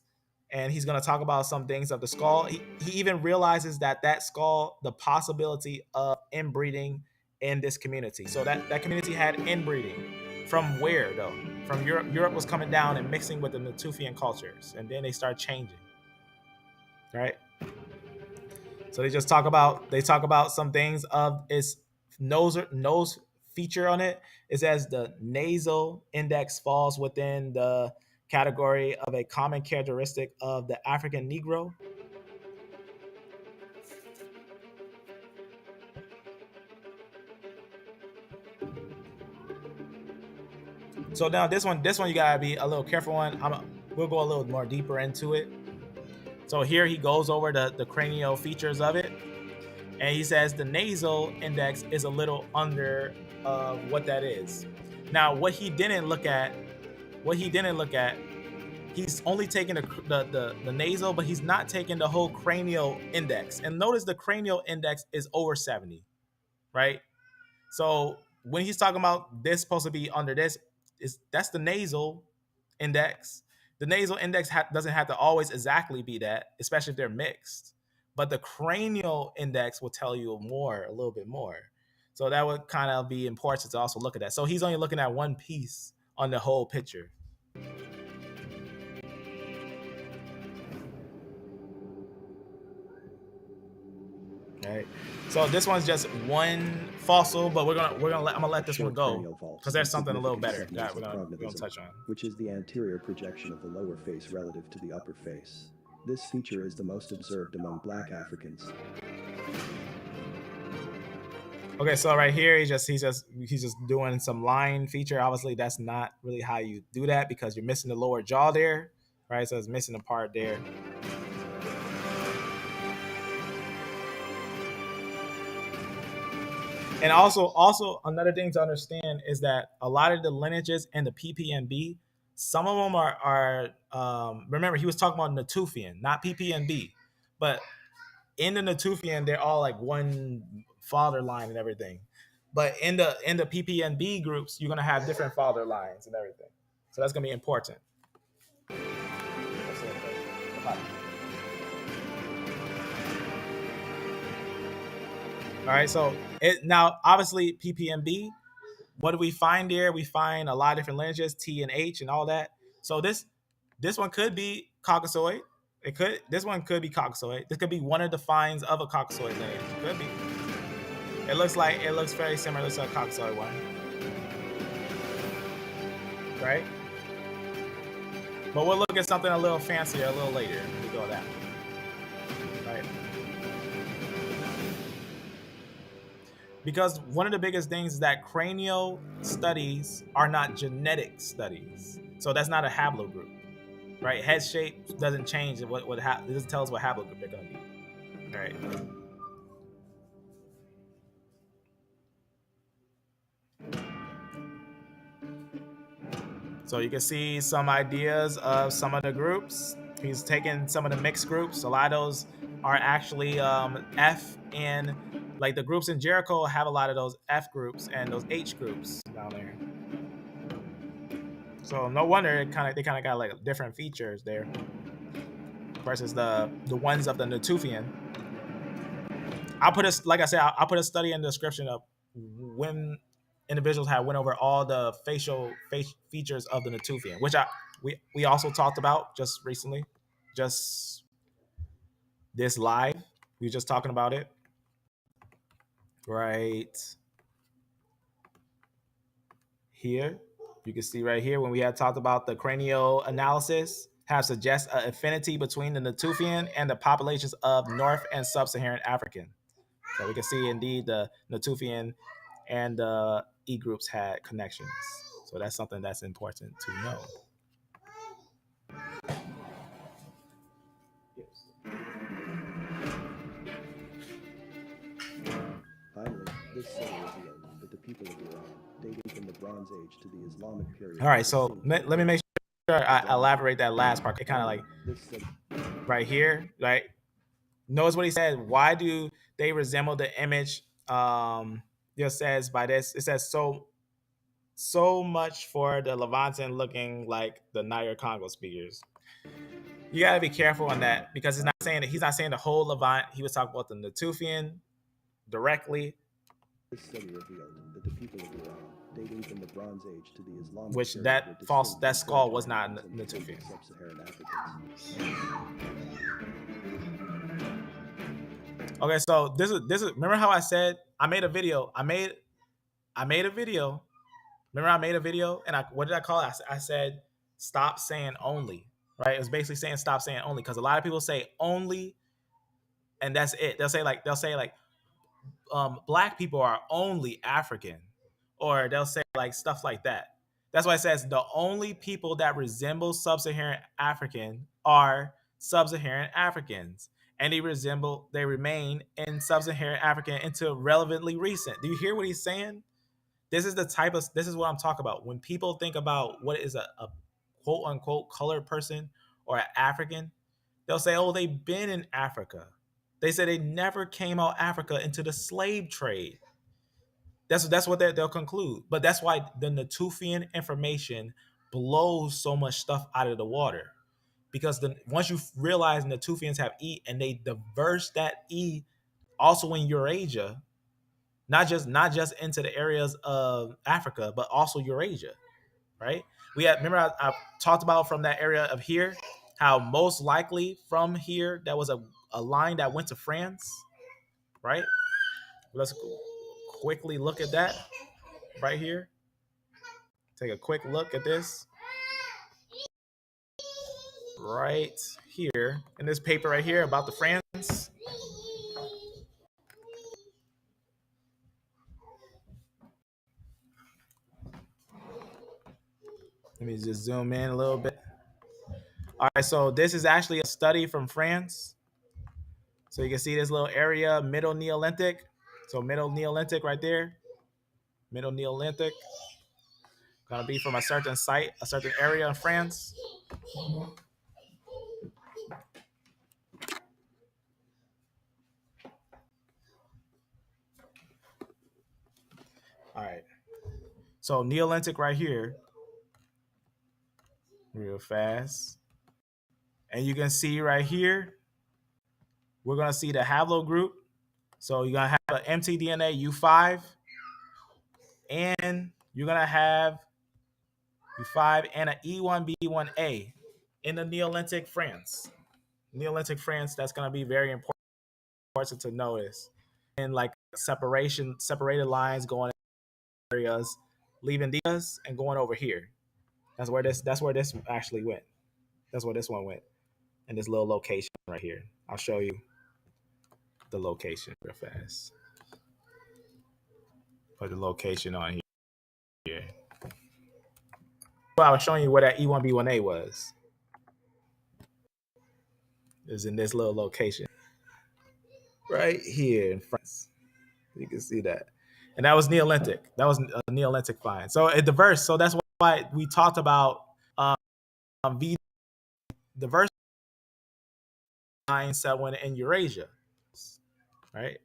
and he's going to talk about some things of the skull. He even realizes that skull, the possibility of inbreeding in this community. So that community had inbreeding. From where, though? From Europe. Europe was coming down and mixing with the Natufian cultures, and then they start changing, right? So they talk about some things of its nose feature on it. It says the nasal index falls within the category of a common characteristic of the African Negro. So now this one you gotta be a little careful on. We'll go a little more deeper into it. So here he goes over the cranial features of it, and he says the nasal index is a little under what that is. Now, what he didn't look at, he's only taking the nasal, but he's not taking the whole cranial index. And notice the cranial index is over 70, right? So when he's talking about this supposed to be under this, that's the nasal index. The nasal index doesn't have to always exactly be that, especially if they're mixed. But the cranial index will tell you a little bit more. So that would kind of be important to also look at that. So he's only looking at one piece on the whole picture. Right. So this one's just one fossil, but I'm gonna let this one go because there's something a little better that we're gonna touch on, which is the anterior projection of the lower face relative to the upper face. This feature is the most observed among black Africans. Okay, so right here he's just doing some line feature. Obviously, that's not really how you do that because you're missing the lower jaw there, right? So it's missing a part there. And also another thing to understand is that a lot of the lineages in the PPNB, some of them are remember he was talking about Natufian, not PPNB, but in the Natufian they're all like one father line and everything. But in the PPNB groups, you're gonna have different father lines and everything. So that's gonna be important. All right, so now obviously PPNB, what do we find there? We find a lot of different lineages, T and H and all that. So this one could be Caucasoid. This one could be Caucasoid. This could be one of the finds of a Caucasoid lineage. It could be. It looks very similar to a Caucasoid one. Right? But we'll look at something a little fancier a little later. We go that. Right? Because one of the biggest things is that cranial studies are not genetic studies. So that's not a haplogroup, right? Head shape doesn't change. It doesn't tell us what haplogroup they're going to be, right? So you can see some ideas of some of the groups. He's taken some of the mixed groups. A lot of those are actually F in, like the groups in Jericho have a lot of those F groups and those H groups down there. So no wonder they kind of got like different features there versus the ones of the Natufian. I'll put I'll put a study in the description of when individuals have went over all the facial features of the Natufian, which we also talked about just recently, just this live. We were just talking about it, right here. You can see right here when we had talked about the cranial analysis have suggest an affinity between the Natufian and the populations of North and Sub-Saharan African. So we can see indeed the Natufian and the E groups had connections. So that's something that's important to know. Finally, this study revealed that the people of Iran, dating from the Bronze Age to the Islamic period. All right, so let me make sure I elaborate that last part. It kind of like right here, right? Notice what he said. Why do they resemble the image? It says by this. It says so much for the Levantan looking like the Niger Congo speakers. You gotta be careful on that because he's not saying the whole Levant. He was talking about the Natufian directly. This study revealed that the people of Iran, dating from the Bronze Age to the Islamic Which period, that skull was not Natufian. Sub-Saharan Africans. Okay, so this is remember how I said I made a video. I made a video. Remember I made a video and what did I call it? I said stop saying only. Right? It was basically saying stop saying only because a lot of people say only and that's it. They'll say like black people are only African, or they'll say like stuff like that. That's why it says the only people that resemble sub-Saharan African are sub-Saharan Africans, and they remain in sub-Saharan African until relevantly recent. Do you hear what he's saying? This is what I'm talking about. When people think about what is a quote unquote colored person or an African, they'll say, oh, they've been in Africa. They said they never came out Africa into the slave trade. That's what they'll conclude. But that's why the Natufian information blows so much stuff out of the water. Because once you realize Natufians have E and they diverse that E also in Eurasia, not just into the areas of Africa, but also Eurasia, right? Remember I talked about from that area of here, how most likely from here that was a line that went to France, right? Let's quickly look at that right here. Take a quick look at this right here in this paper right here about the France. Let me just zoom in a little bit. All right, so this is actually a study from France. So you can see this little area, Middle Neolithic. So Middle Neolithic right there. Middle Neolithic. Gonna be from a certain site, a certain area in France. All right. So Neolithic right here. Real fast. And you can see right here, we're gonna see the haplogroup. So you're gonna have an mtDNA U5, and you're gonna have U5 and an E1B1A in the Neolithic France. Neolithic France, that's gonna be very important to notice. And like separated lines going in areas, leaving these and going over here. That's where this actually went. That's where this one went. In this little location right here. I'll show you the location real fast. Put the location on here. Well, I was showing you where that E1B1A was. It was in this little location. Right here in France. You can see that. And that was Neolithic. That was a Neolithic find. So it diverse. So that's why why we talked about um, the verse 9 someone in Eurasia. Right?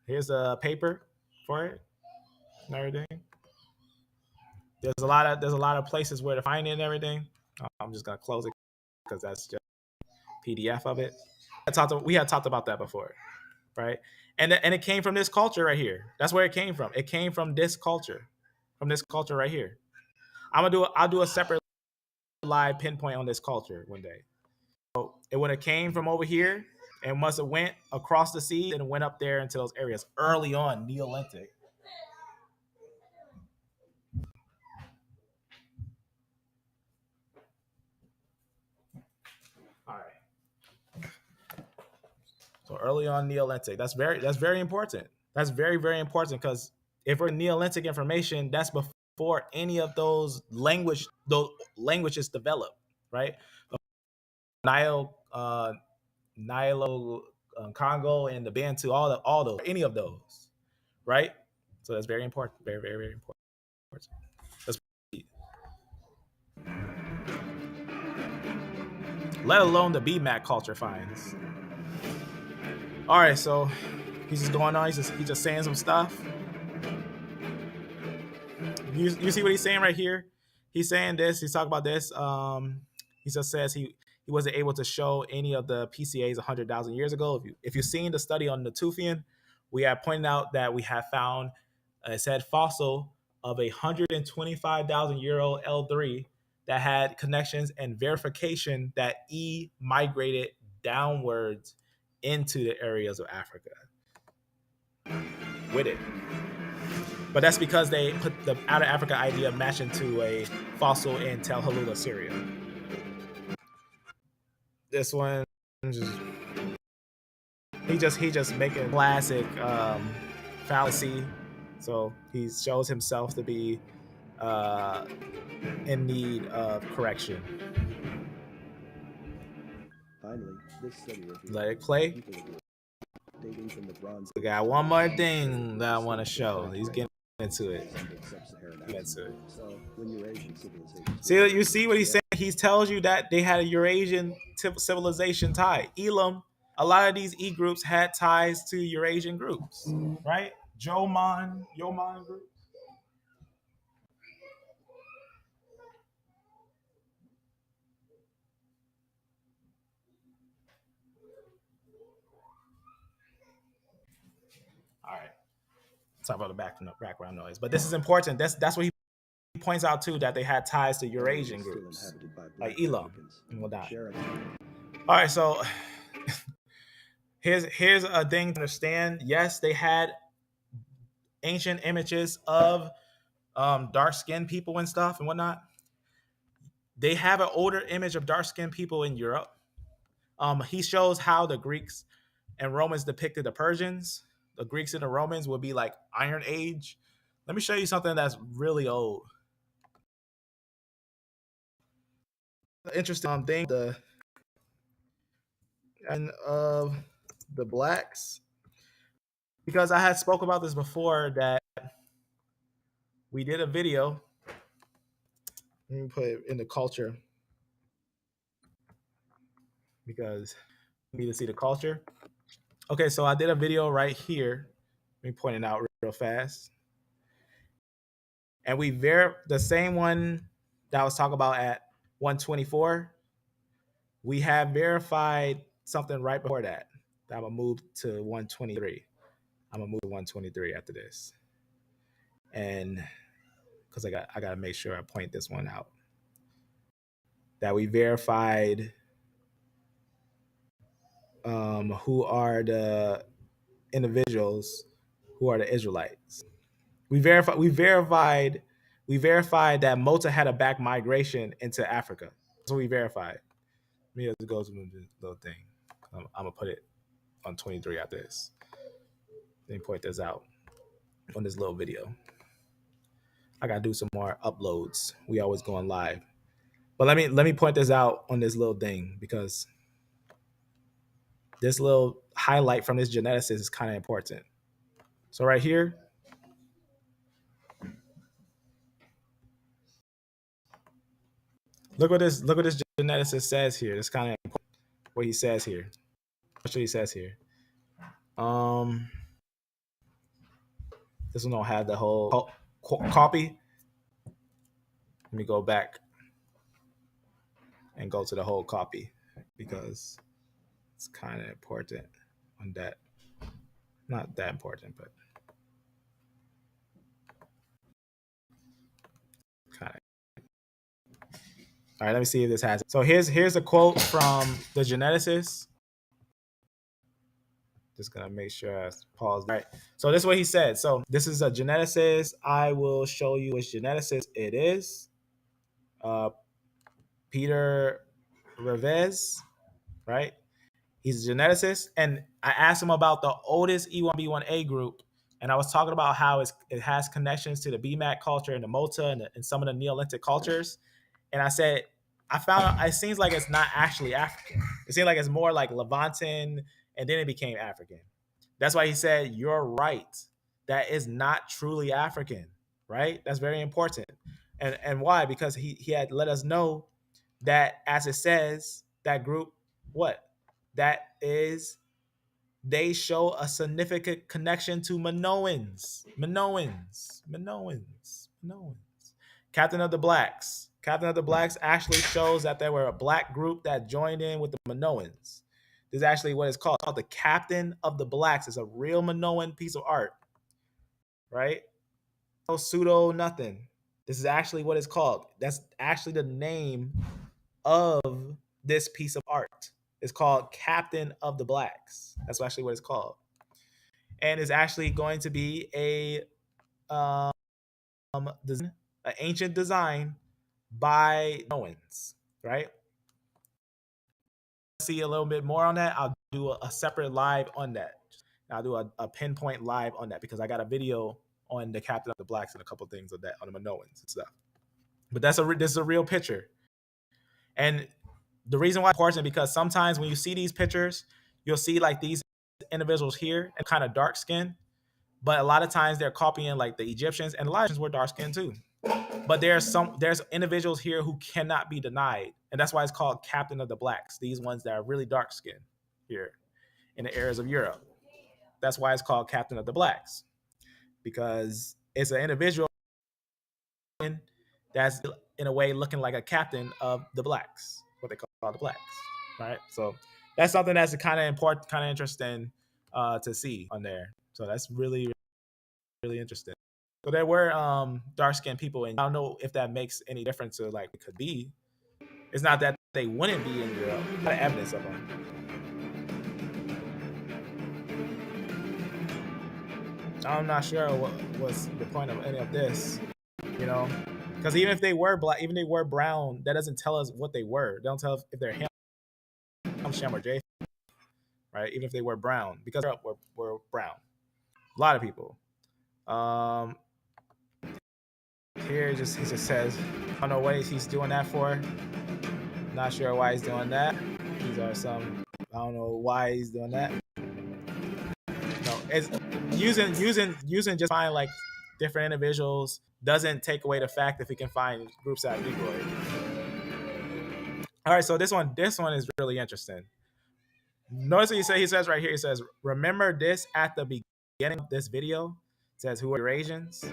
Here's a paper for it and everything. There's a lot of places where to find it and everything. I'm just gonna close it because that's just PDF of it. We had talked about that before, right? And it came from this culture right here. That's where it came from. It came from this culture right here. I'll do a separate live pinpoint on this culture one day. So it would have came from over here and must have went across the sea and went up there into those areas early on Neolithic. All right. So early on Neolithic. That's very important. That's very important because if we're Neolithic information, that's before any of those languages develop, right? Nile, Congo, and the Bantu, all those, any of those, right? So that's very important. Very important. That's, let alone the BMAC culture finds. All right, so he's just going on. He's just saying some stuff. You see what he's saying right here? He's saying this. He's talking about this. He just says he wasn't able to show any of the PCAs 100,000 years ago. If you've seen the study on Natufian, we have pointed out that we have found it said fossil of a 125,000-year-old L3 that had connections and verification that E migrated downwards into the areas of Africa with it. But that's because they put the out of Africa idea matching to a fossil in Tel Halul, Assyria. This one, he just making classic fallacy. So he shows himself to be uh, in need of correction. Finally, this study revealed Let it play. people of Europe, dating from the Bronze We Age got to one the more Bronze thing that I want to Age, show. He's getting into it. resembled sub-Saharan Get Africa. into it. So, when Eurasian civilizations See, you see what he's saying? He tells you that they had a Eurasian civilization tie. Elam, a lot of these E groups had ties to Eurasian groups, right? Yoman group. All right. Talk about the background noise, but this is important. That's what he points out too, that they had ties to Eurasian still groups, inhabited by like black Elam Africans. and whatnot. Share All right, so here's a thing to understand. Yes, they had ancient images of dark skinned people and stuff and whatnot. They have an older image of dark skinned people in Europe. He shows how the Greeks and Romans depicted the Persians. The Greeks and the Romans would be like Iron Age. Let me show you something that's really old. Interesting thing, the and of the blacks, because I had spoke about this before that we did a video. Let me put it in the culture because you need to see the culture. Okay, so I did a video right here. Let me point it out real fast. And the same one that I was talking about at 124, we have verified something right before that. I'm gonna move to 123. I'm gonna move to 123 after this, and because I gotta make sure I point this one out that we verified who are the individuals who are the Israelites. We verified that Mota had a back migration into Africa. That's what we verified. Let me just go to this little thing. I'm gonna put it on 23 after this. Let me point this out on this little video. I gotta do some more uploads. We always going live. But let me point this out on this little thing because this little highlight from this geneticist is kind of important. So right here, Look what this geneticist says here. It's kind of important what he says here. What he says here. Um, this one don't have the whole copy. Let me go back and go to the whole copy because it's kind of important on that. Not that important, but kind of. All right, let me see if this has it. So here's a quote from the geneticist. Just gonna make sure I pause. All right. So this is what he said. So this is a geneticist. I will show you which geneticist it is. Peter Revez, right? He's a geneticist, and I asked him about the oldest E1B1A group, and I was talking about how it has connections to the BMAC culture and the Mota and some of the Neolithic cultures. And I said, I found out it seems like it's not actually African. It seems like it's more like Levantan, and then it became African. That's why he said, you're right. That is not truly African, right? That's very important. And why? Because he had let us know that, as it says, that group, what? That is, they show a significant connection to Minoans. Captain of the Blacks. Captain of the Blacks actually shows that there were a black group that joined in with the Minoans. This is actually what it's called. It's called the Captain of the Blacks. It's a real Minoan piece of art, right? No pseudo nothing. This is actually what it's called. That's actually the name of this piece of art. It's called Captain of the Blacks. That's actually what it's called. And it's actually going to be um, an ancient design by Owens, right? See a little bit more on that. I'll do a separate live on that. I'll do a pinpoint live on that because I got a video on the Captain of the Blacks and a couple things of that on the Minoans and stuff. But this is a real picture. And the reason why it's important is because sometimes when you see these pictures, you'll see like these individuals here and kind of dark skin, but a lot of times they're copying like the Egyptians, and a lot of Egyptians were dark skinned too. But there's individuals here who cannot be denied, and that's why it's called Captain of the Blacks. These ones that are really dark skinned here in the areas of Europe. That's why it's called Captain of the Blacks, because it's an individual that's in a way looking like a captain of the blacks, what they call the blacks, right? So that's something that's kind of important, kind of interesting to see on there. So that's really, really interesting. So there were dark skinned people, and I don't know if that makes any difference or like it could be. It's not that they wouldn't be in Europe. Not evidence of them. I'm not sure what was the point of any of this, you know, because even if they were black, even if they were brown, that doesn't tell us what they were. They don't tell us if they're Ham, Shem, or Japheth, right? Even if they were brown, because we're brown. A lot of people. Here he just says, I don't know what he's doing that for. Not sure why he's doing that. These are some. I don't know why he's doing that. No, it's using just find like different individuals doesn't take away the fact that we can find groups that are Negroid. All right, so this one is really interesting. Notice what he says right here. He says, remember this at the beginning of this video. It says, who are Eurasians?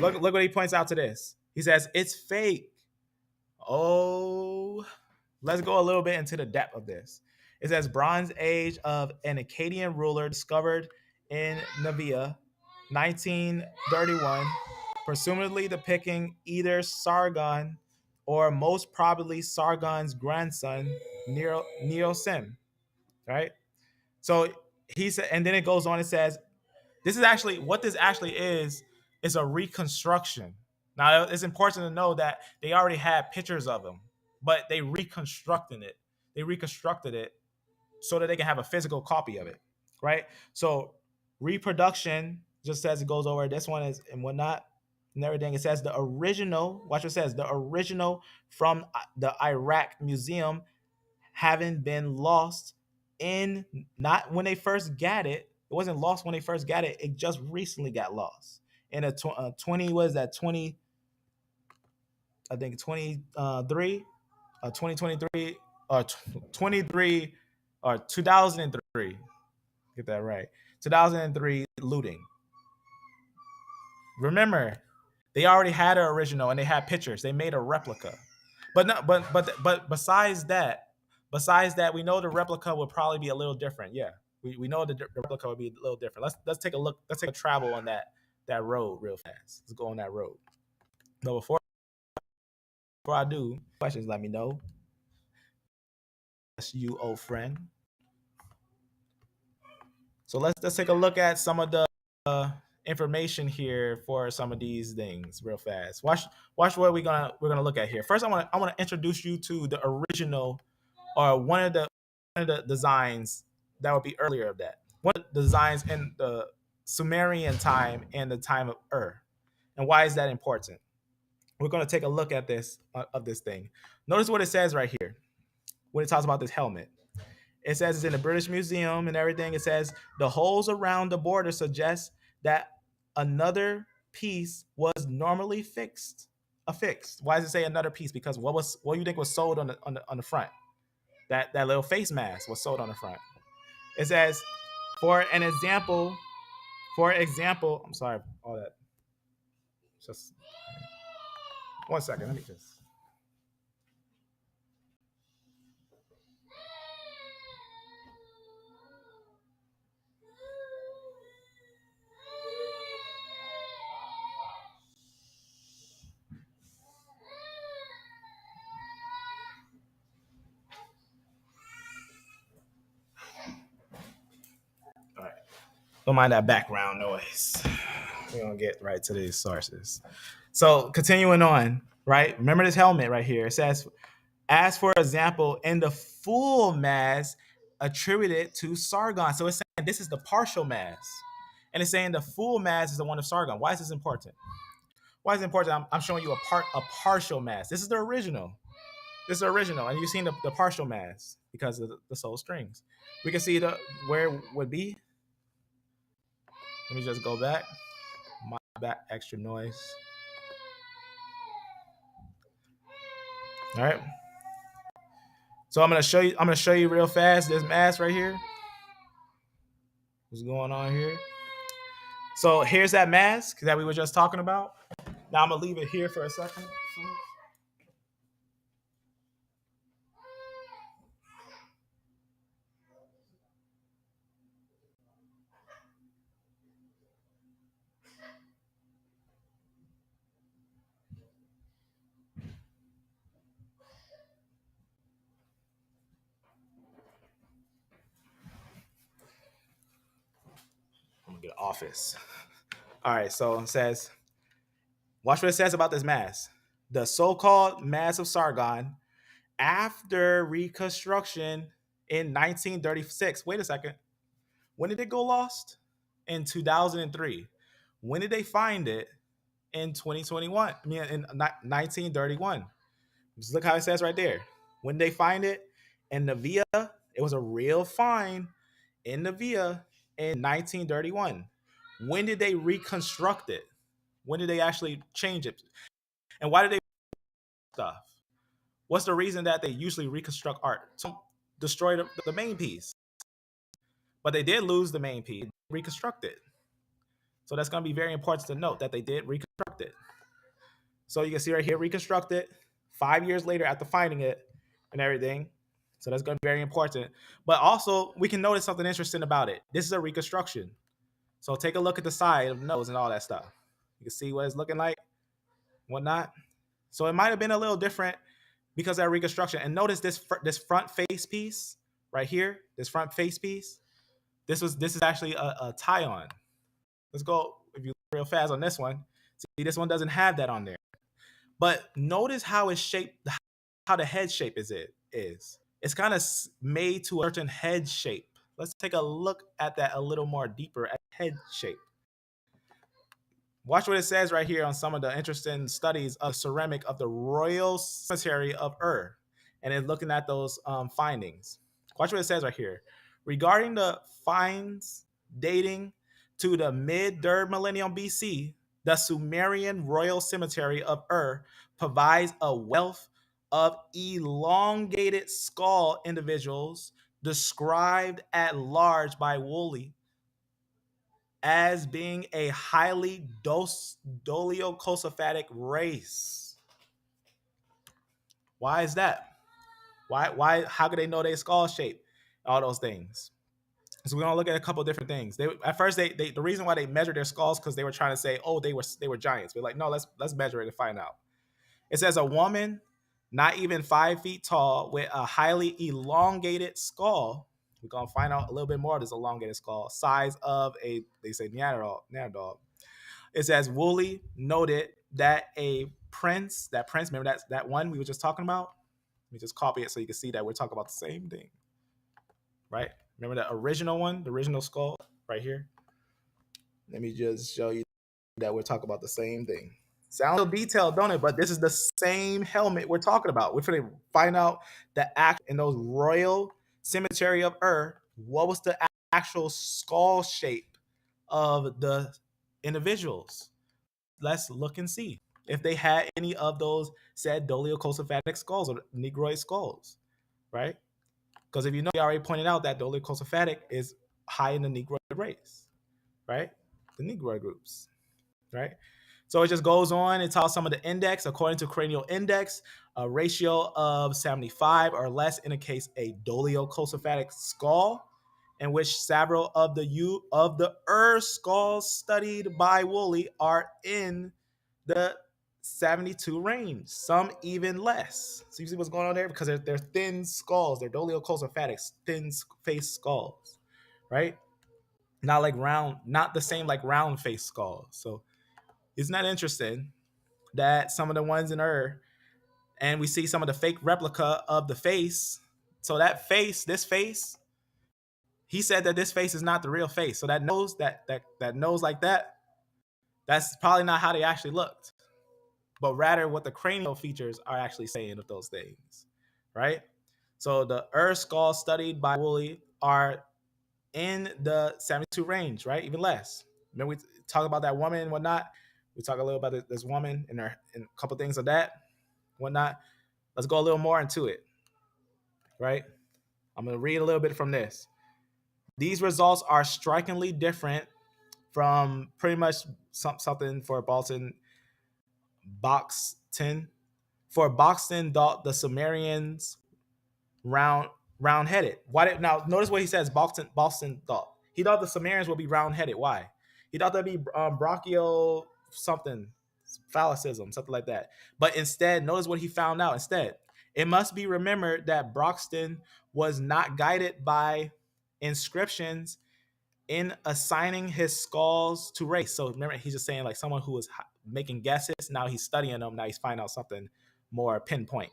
Look what he points out to this. He says, it's fake. Oh, let's go a little bit into the depth of this. It says Bronze Age of an Akkadian ruler discovered in Navia, 1931, presumably depicting either Sargon or most probably Sargon's grandson, Neosim, right? So he said, and then it goes on, it says, this actually is a reconstruction. Now, it's important to know that they already had pictures of them, but they reconstructed it. They reconstructed it so that they can have a physical copy of it, right? So reproduction just says it goes over this one is and whatnot and everything. It says the original. Watch what it says. The original from the Iraq Museum having been lost in not when they first got it. It wasn't lost when they first got it. It just recently got lost in a 20. What is that? 20 I think 2023 or 23 or 2003. Get that right. 2003 looting. Remember, they already had an original and they had pictures. They made a replica. But no, but besides that, we know the replica would probably be a little different. Yeah, we know the replica would be a little different. Let's take a look. Let's take a travel on that road real fast. Let's go on that road. But before I do, questions, let me know. That's you, old friend. So let's take a look at some of the information here for some of these things real fast. Watch what we're gonna look at here. First, I want to introduce you to the original or one of the designs that would be earlier of that. One of the designs in the Sumerian time and the time of Ur, and why is that important? We're going to take a look at this of this thing. Notice what it says right here when it talks about this helmet. It says it's in the British Museum and everything. It says the holes around the border suggest that another piece was normally affixed. Why does it say another piece? Because what do you think was sold on the front? That little face mask was sold on the front. It says, for an example, I'm sorry, all that. Just 1 second. Let me just. All right. Don't mind that background noise. We're gonna get right to these sources. So continuing on, right? Remember this helmet right here. It says, as for example, in the full mass attributed to Sargon. So it's saying this is the partial mass. And it's saying the full mass is the one of Sargon. Why is this important? Why is it important? I'm showing you a partial mass. This is the original. This is the original. And you've seen the partial mass because of the soul strings. We can see where it would be. Let me just go back. My back, extra noise. All right. So I'm gonna show you real fast this mask right here. What's going on here? So here's that mask that we were just talking about. Now I'm gonna leave it here for a second. I'm gonna get an office. All right. So it says, watch what it says about this mask. The so-called mask of Sargon after reconstruction in 1936. Wait a second. When did it go lost? In 2003. When did they find it? In 2021. I mean, in 1931. Just look how it says right there. When they find it in Navia, it was a real find in Navia in 1931. When did they reconstruct it? When did they actually change it? And why did they stuff? What's the reason that they usually reconstruct art? So destroy the main piece. But they did lose the main piece, reconstruct it. So that's going to be very important to note that they did reconstruct it. So you can see right here, reconstruct it 5 years later after finding it and everything. So that's going to be very important. But also, we can notice something interesting about it. This is a reconstruction. So take a look at the side of the nose and all that stuff. You can see what it's looking like, whatnot. So it might have been a little different because of that reconstruction. And notice this front face piece right here, this front face piece. This is actually a tie-on. Let's go if you look real fast on this one. See, this one doesn't have that on there. But notice how it's shaped, how the head shape is. It's kind of made to a certain head shape. Let's take a look at that a little more deeper at head shape. Watch what it says right here on some of the interesting studies of ceramic of the Royal Cemetery of Ur, and then looking at those findings. Watch what it says right here. Regarding the finds dating to the mid-3rd millennium BC, The Sumerian royal cemetery of Ur provides a wealth of elongated skull individuals described at large by Woolley as being a highly dolichocephalic race. Why is that? Why? How could they know their skull shape? All those things. So we're gonna look at a couple of different things. They at first they the reason why they measured their skulls because they were trying to say, oh, they were giants. We're like, no, let's measure it and find out. It says a woman, not even 5 feet tall, with a highly elongated skull. We're gonna find out a little bit more of this elongated skull, size of a they say Neanderthal. It says Woolley noted that that prince, remember that one we were just talking about? Let me just copy it so you can see that we're talking about the same thing, right? Remember the original one, the original skull right here? Let me just show you that we're talking about the same thing. Sounds a little detailed, don't it? But this is the same helmet we're talking about. We're trying to find out the act in those royal cemetery of Ur. What was the actual skull shape of the individuals? Let's look and see if they had any of those said dolichocephalic skulls or negroid skulls, right? Because if you know, we already pointed out that dolichocephalic is high in the negroid race, right? The negroid groups, right? So it just goes on. It tells some of the index. According to cranial index, a ratio of 75 or less indicates a dolichocephalic skull, in which several of the Ur skulls studied by Woolley are in the 72 range, some even less. So you see what's going on there? Because they're thin skulls. They're dolichocephalic, thin face skulls, right? Not like round, not the same like round face skulls. So isn't that interesting that some of the ones in Ur, and we see some of the fake replica of the face. So that face, this face, he said that this face is not the real face. So that nose, that nose like that, that's probably not how they actually looked, but rather what the cranial features are actually saying of those things, right? So the Ur skull studied by Woolley are in the 72 range, right? Even less. Then we talk about that woman and whatnot. We talk a little about this woman and a couple things of that, whatnot. Let's go a little more into it, right? I'm going to read a little bit from this. These results are strikingly different from pretty much something for Boxton. For Boxton thought the Sumerians round headed. Why did now notice what he says? Boston thought he thought the Sumerians would be round headed. Why? He thought that'd be brachio something, phallicism, something like that. But instead, notice what he found out. Instead, it must be remembered that Broxton was not guided by inscriptions in assigning his skulls to race. So remember, he's just saying like someone who was making guesses. Now he's studying them. Now he's finding out something more pinpoint.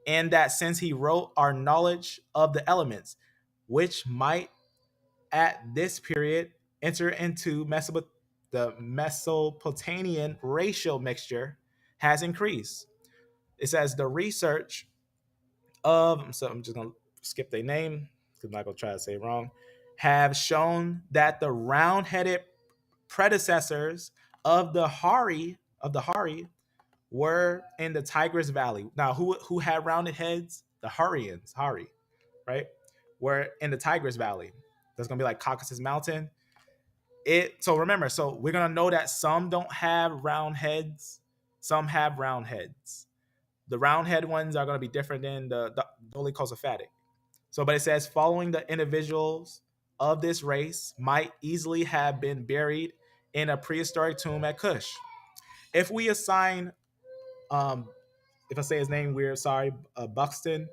And that since he wrote our knowledge of the elements, which might at this period enter into the Mesopotamian racial mixture, has increased. It says the research of, so I'm just going to skip their name because I'm not going to try to say it wrong, have shown that the round-headed predecessors of the Hari were in the Tigris Valley. Now, who had rounded heads? The Hurrians, right? Were in the Tigris Valley. That's gonna be like Caucasus Mountain. So remember, so we're gonna know that some don't have round heads, some have round heads. The round head ones are gonna be different than the dolichocephalic. So, but it says following the individuals of this race might easily have been buried in a prehistoric tomb at Cush. If we assign if I say his name weird, sorry, Buxton,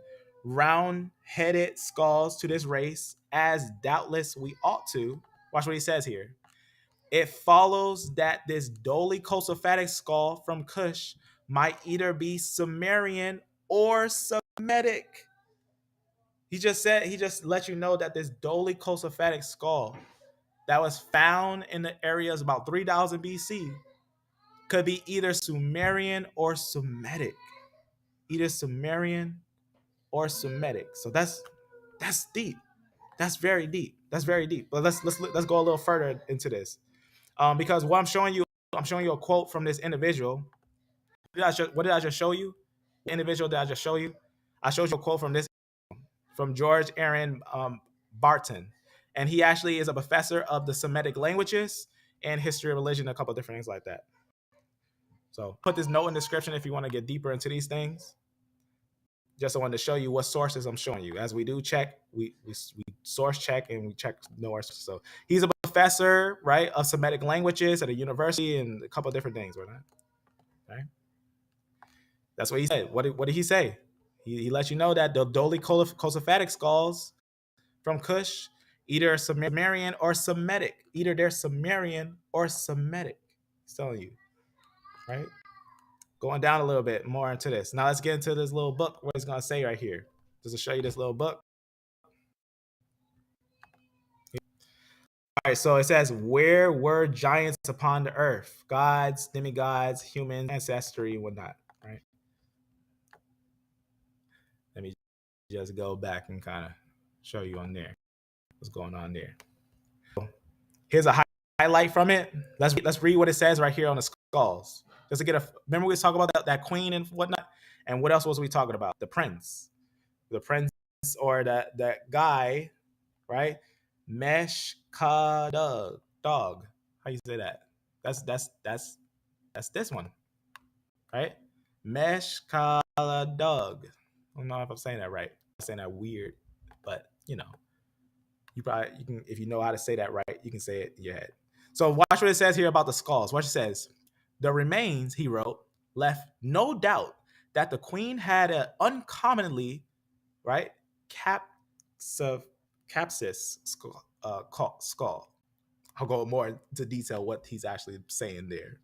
round-headed skulls to this race, as doubtless we ought to. Watch what he says here. It follows that this dolichocephalic skull from Cush might either be Sumerian or Semitic. He just let you know that this dolichocephalic skull that was found in the areas about 3000 BC could be either Sumerian or Semitic. Either Sumerian or Semitic. So that's deep. That's very deep. That's very deep. But let's go a little further into this, because what I'm showing you I'm showing you a quote from this individual. What did I just show you? The individual that I just showed you. I showed you a quote from this from George Aaron Barton, and he actually is a professor of the Semitic languages and history of religion, a couple of different things like that. So put this note in the description if you want to get deeper into these things. Just I wanted to show you what sources I'm showing you. As we do check, we source check and we check know our sources. So he's a professor, right, of Semitic languages at a university and a couple of different things, right? Okay. That's what he said. What did he say? He lets you know that the dolichocephalic skulls from Cush, either Sumerian or Semitic. Either they're Sumerian or Semitic. He's telling you, right? Going down a little bit more into this. Now let's get into this little book. What he's going to say right here. Just to show you this little book. All right, so it says, where were giants upon the earth? Gods, demigods, human ancestry, and whatnot, right? Let me just go back and kind of show you on there what's going on there. Here's a highlight from it. Let's read what it says right here on the skulls. Just to get a, remember we was talking about that queen and whatnot? And what else was we talking about? The prince. The prince or that guy, right? Meshkadug. Dog. How you say that? That's this one, right? Meshkadug. I don't know if I'm saying that right. I'm saying that weird, but you know, you can if you know how to say that right, you can say it in your head. So watch what it says here about the skulls. Watch it says. The remains, he wrote, left no doubt that the queen had an uncommonly, right, capsis skull. I'll go more into detail what he's actually saying there.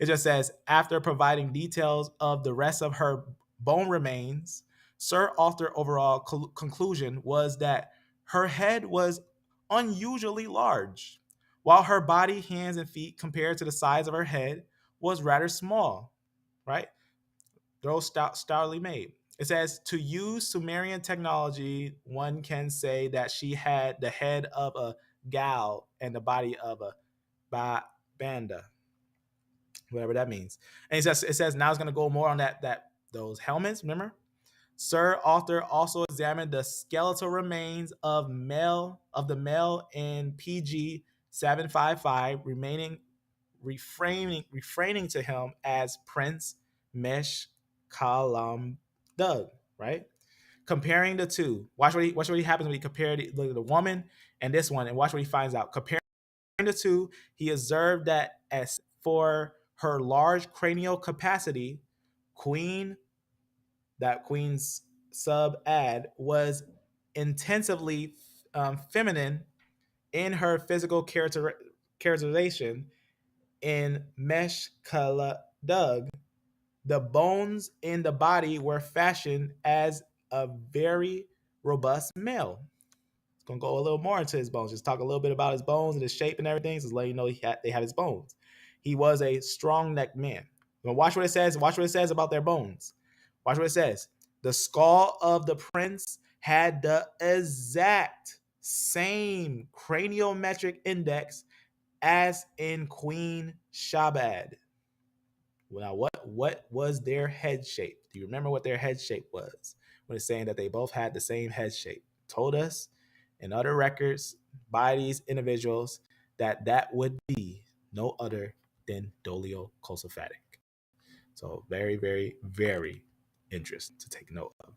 It just says, after providing details of the rest of her bone remains, Sir Arthur overall conclusion was that her head was unusually large, while her body, hands, and feet, compared to the size of her head, was rather small, right? Though stoutly made. It says, to use Sumerian technology, one can say that she had the head of a gal and the body of a banda, whatever that means. And it says now it's going to go more on that those helmets. Remember, Sir Arthur also examined the skeletal remains of the male in PG 755, refraining to him as Prince Meshkalam Dug, right? Comparing the two. Watch what he happens when he compared the woman and this one, and watch what he finds out. Comparing the two, he observed that as for her large cranial capacity, queen's sub-ad was intensively feminine in her physical characterization. In Meshkala Dug, the bones in the body were fashioned as a very robust male. It's gonna go a little more into his bones. Just talk a little bit about his bones and his shape and everything. Just let you know they have his bones. He was a strong-necked man. Now watch what it says. Watch what it says about their bones. Watch what it says. The skull of the prince had the exact same craniometric index as in Queen Shabad. Now, what was their head shape? Do you remember what their head shape was when it's saying that they both had the same head shape? Told us in other records by these individuals that would be no other than dolichocephalic. So very, very, very interesting to take note of.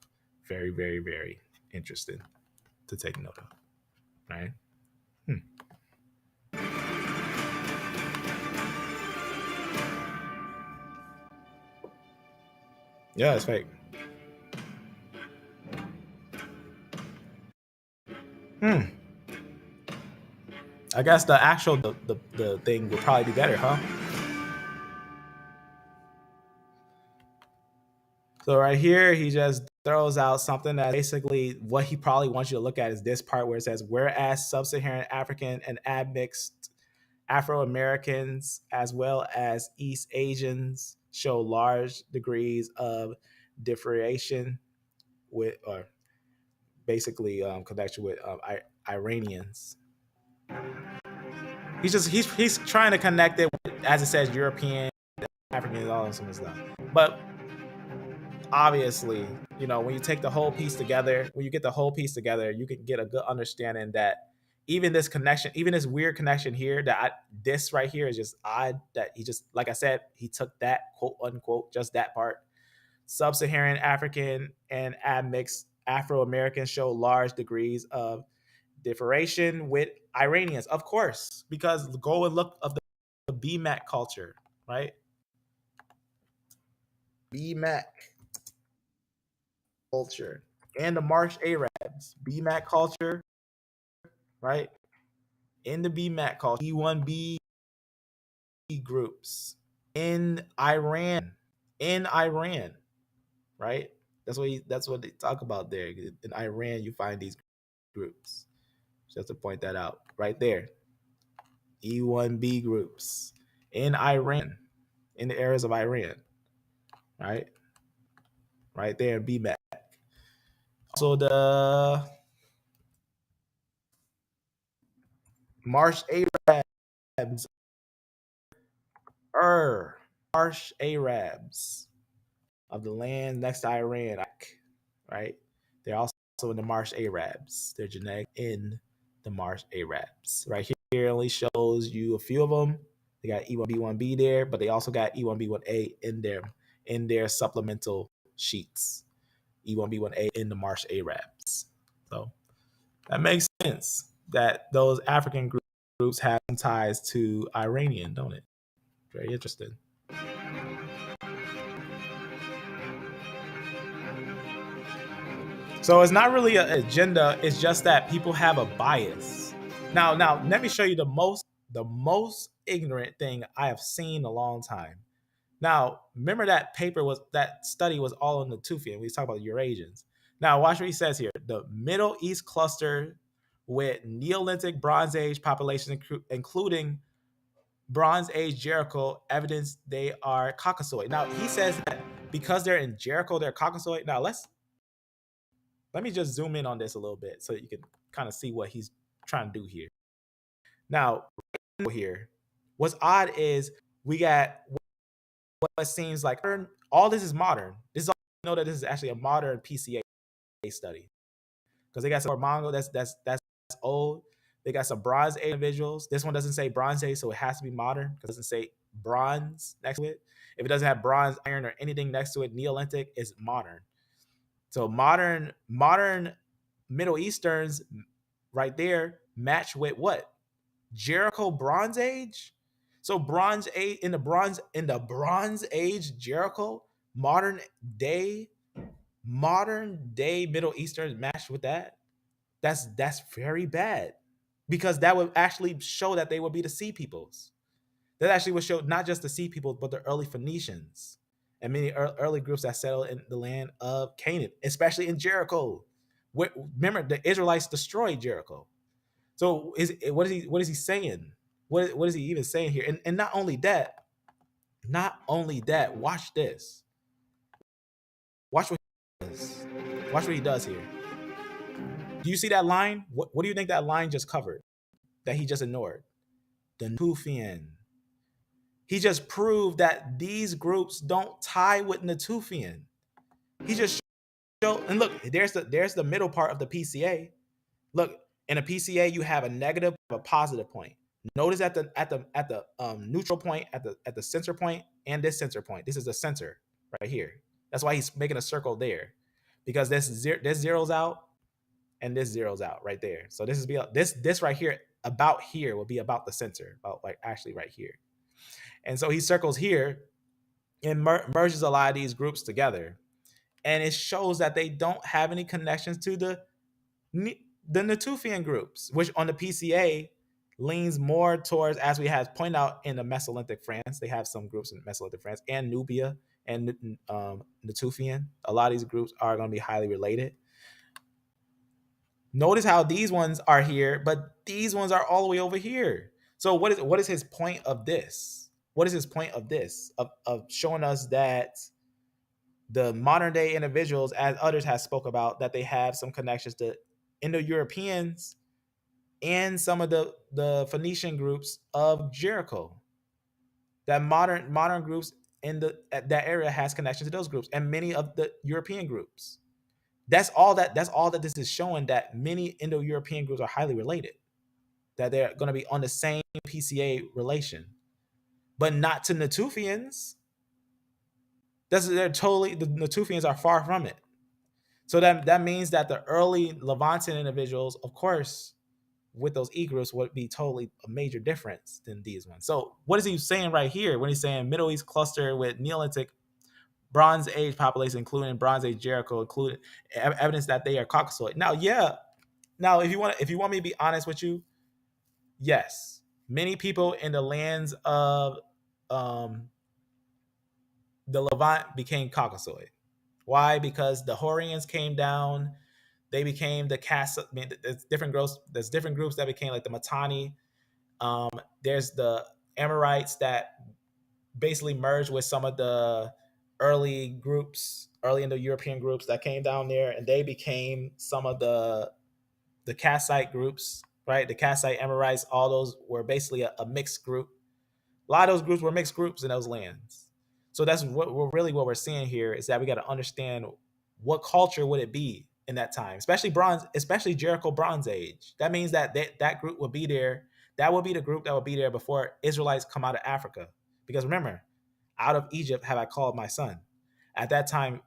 Very, very, very interesting to take note of. Right? Yeah, it's fake. I guess the actual the thing would probably be better, huh? So right here, he just throws out something that basically what he probably wants you to look at is this part where it says, whereas sub-Saharan African and admixed Afro-Americans as well as East Asians show large degrees of differentiation with, or basically connection with Iranians. He's trying to connect it with, as it says, European, African, all some of stuff. But obviously, when you take the whole piece together, when you get the whole piece together, you can get a good understanding that even this connection, even this weird connection here, this right here is just odd. That he just, like I said, he took that quote unquote just that part. Sub-Saharan African and admixed Afro-Americans show large degrees of differentiation with Iranians, of course, because go and look of the BMAC culture, right? BMAC culture and the Marsh Arabs, BMAC culture, right? In the BMAC culture, E1B groups in Iran, right? That's what they talk about there. In Iran, you find these groups. Just to point that out, right there. E1B groups in Iran, in the areas of Iran, right? Right there in BMAC. Also, the Marsh Arabs, Marsh Arabs of the land next to Iran, right? They're also in the Marsh Arabs. They're genetic in the Marsh Arabs. Right here only shows you a few of them. They got E1B1B there, but they also got E1B1A in their supplemental sheets. E1B1A in the Marsh Arabs. So that makes sense that those African groups have ties to Iranian, don't it? Very interesting. So it's not really an agenda. It's just that people have a bias. Now, let me show you the most ignorant thing I have seen in a long time. Now, remember that study was all in the Tufian. We talk about Eurasians. Now, watch what he says here. The Middle East cluster with Neolithic Bronze Age populations, including Bronze Age Jericho, evidence they are Caucasoid. Now, he says that because they're in Jericho, they're Caucasoid. Now, let me just zoom in on this a little bit so that you can kind of see what he's trying to do here. Now, here, what's odd is we got what seems like all this is modern. This is all you know that this is actually a modern PCA study because they got some Mongo that's old. They got some Bronze Age individuals. This one doesn't say Bronze Age, so it has to be modern because it doesn't say bronze next to it. If it doesn't have bronze, iron, or anything next to it, Neolithic is modern. So modern Middle Easterns right there match with what? Jericho Bronze Age. So Bronze Age in the Bronze Age Jericho, day modern day Middle Easterns match with that. That's very bad because that would actually show that they would be the sea peoples. That actually would show not just the sea peoples but the early Phoenicians and many early groups that settled in the land of Canaan, especially in Jericho. Remember, the Israelites destroyed Jericho. So what is he saying? What is he even saying here? And not only that, watch this. Watch what he does. Watch what he does here. Do you see that line? What do you think that line just covered? That he just ignored? The Natufian. He just proved that these groups don't tie with Natufian. He just showed, and look, there's the middle part of the PCA. Look, in a PCA, you have a negative, a positive point. Notice at the neutral point, at the center point, and this center point. This is the center right here. That's why he's making a circle there, because this zeroes out and this zeroes out right there. So this right here about here will be about the center, about like actually right here. And so he circles here and merges a lot of these groups together, and it shows that they don't have any connections to the Natufian groups, which on the PCA leans more towards, as we have pointed out, in the Mesolithic France. They have some groups in Mesolithic France and Nubia and Natufian. A lot of these groups are going to be highly related. Notice how these ones are here, but these ones are all the way over here. So what is his point of this? What is his point of this? Of showing us that the modern day individuals, as others have spoke about, that they have some connections to Indo-Europeans and some of the Phoenician groups of Jericho. That modern groups in that area has connection to those groups, and many of the European groups. That's all that this is showing, that many Indo-European groups are highly related, that they're going to be on the same PCA relation, but not to Natufians. They're totally, the Natufians are far from it. So that means that the early Levantan individuals, of course, with those E groups would be totally a major difference than these ones. So what is he saying right here when he's saying Middle East cluster with Neolithic Bronze Age population, including Bronze Age Jericho, including evidence that they are Caucasoid? Now, yeah. Now, if you want me to be honest with you, yes, many people in the lands of um, the Levant became Caucasoid. Why? Because the Horians came down. They became the Cass. I mean, there's different groups. There's different groups that became like the Mitanni. Um, there's the Amorites that basically merged with some of the early groups, early Indo-European groups that came down there, and they became some of the Kassite groups, right? The Kassite Amorites, all those were basically a mixed group. A lot of those groups were mixed groups in those lands. So that's what we're seeing here, is that we got to understand what culture would it be in that time, especially Jericho Bronze Age. That means that group would be there. That would be the group that would be there before Israelites come out of Africa. Because remember, out of Egypt have I called my son. At that time,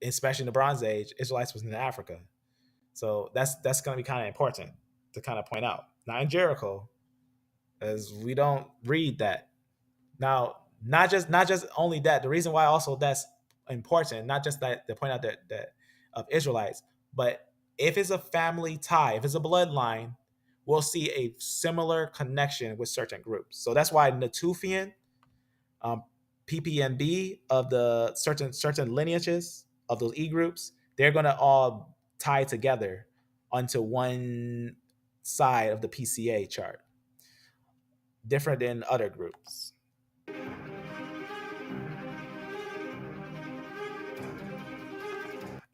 especially in the Bronze Age, Israelites was in Africa. So that's going to be kind of important to kind of point out. Not in Jericho, as we don't read that. Now, not just only that. The reason why also that's important, not just that to point out that of Israelites, but if it's a family tie, if it's a bloodline, we'll see a similar connection with certain groups. So that's why Natufian, um, PPNB of the certain lineages of those E groups, they're gonna all tie together onto one side of the PCA chart, different than other groups.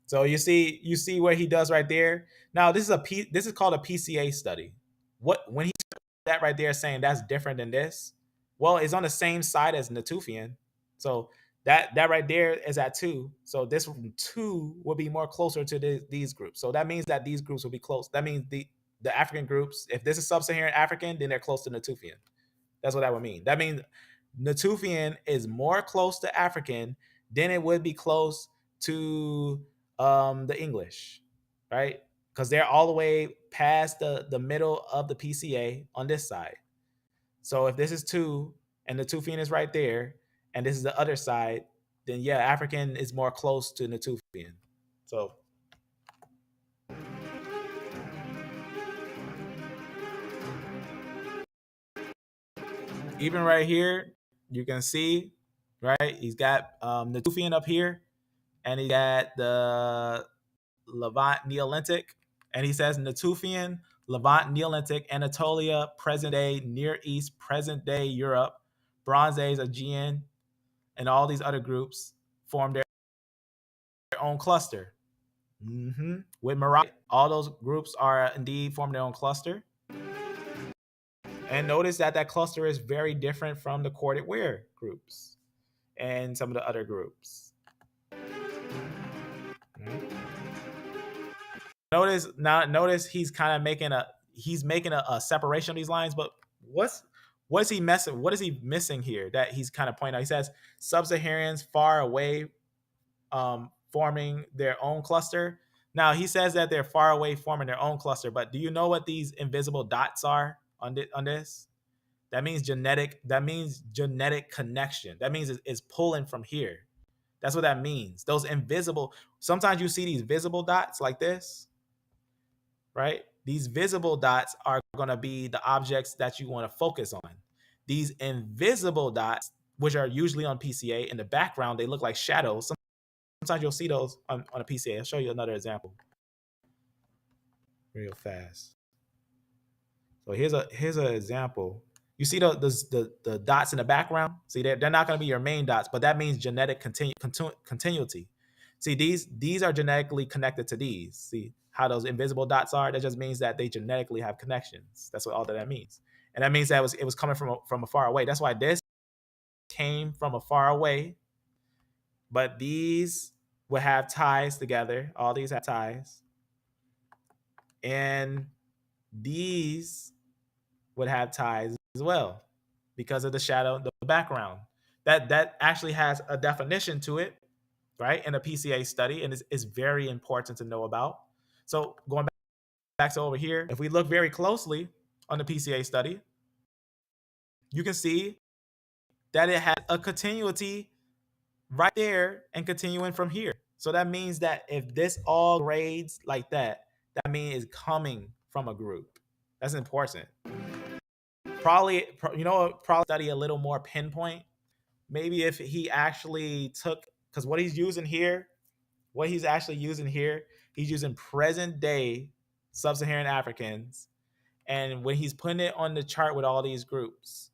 So you see where he does right there. Now this is called a PCA study. What when he that right there saying that's different than this? Well, it's on the same side as Natufian. So that right there is at 2. So this 2 will be more closer to these groups. So that means that these groups will be close. That means the African groups, if this is sub-Saharan African, then they're close to Natufian. That's what that would mean. That means Natufian is more close to African than it would be close to the English, right? Because they're all the way past the middle of the PCA on this side. So if this is 2 and the Natufian is right there, and this is the other side, then yeah, African is more close to Natufian. So even right here, you can see, right? He's got Natufian up here, and he got the Levant Neolithic, and he says Natufian, Levant Neolithic, Anatolia, present day Near East, present day Europe, Bronze Age Aegean, and all these other groups form their own cluster. With Morocco, all those groups are indeed forming their own cluster. And notice that cluster is very different from the corded ware groups and some of the other groups. Notice he's kind of making a separation of these lines, but what's he messing? What is he missing here that he's kind of pointing out? He says sub-Saharans far away, forming their own cluster. Now he says that they're far away forming their own cluster, but do you know what these invisible dots are on this? That means genetic. That means genetic connection. That means it's pulling from here. That's what that means. Those invisible. Sometimes you see these visible dots like this, right? These visible dots are going to be the objects that you want to focus on. These invisible dots, which are usually on PCA, in the background, they look like shadows. Sometimes you'll see those on a PCA. I'll show you another example real fast. So here's an example. You see the dots in the background? See, they're not going to be your main dots, but that means genetic continuity. See, these are genetically connected to these. See how those invisible dots are? That just means that they genetically have connections. That's what all that means. And that means that it was coming from a far away. That's why this came from a far away, but these would have ties together. All these have ties. And these would have ties as well because of the shadow, the background. That actually has a definition to it, right? In a PCA study, and is very important to know about. So going back to over here, if we look very closely on the PCA study, you can see that it has a continuity right there and continuing from here. So that means that if this all grades like that, that means it's coming from a group. That's important. Probably, probably study a little more pinpoint. Maybe if he actually took, because what he's actually using here, he's using present day sub-Saharan Africans. And when he's putting it on the chart with all these groups,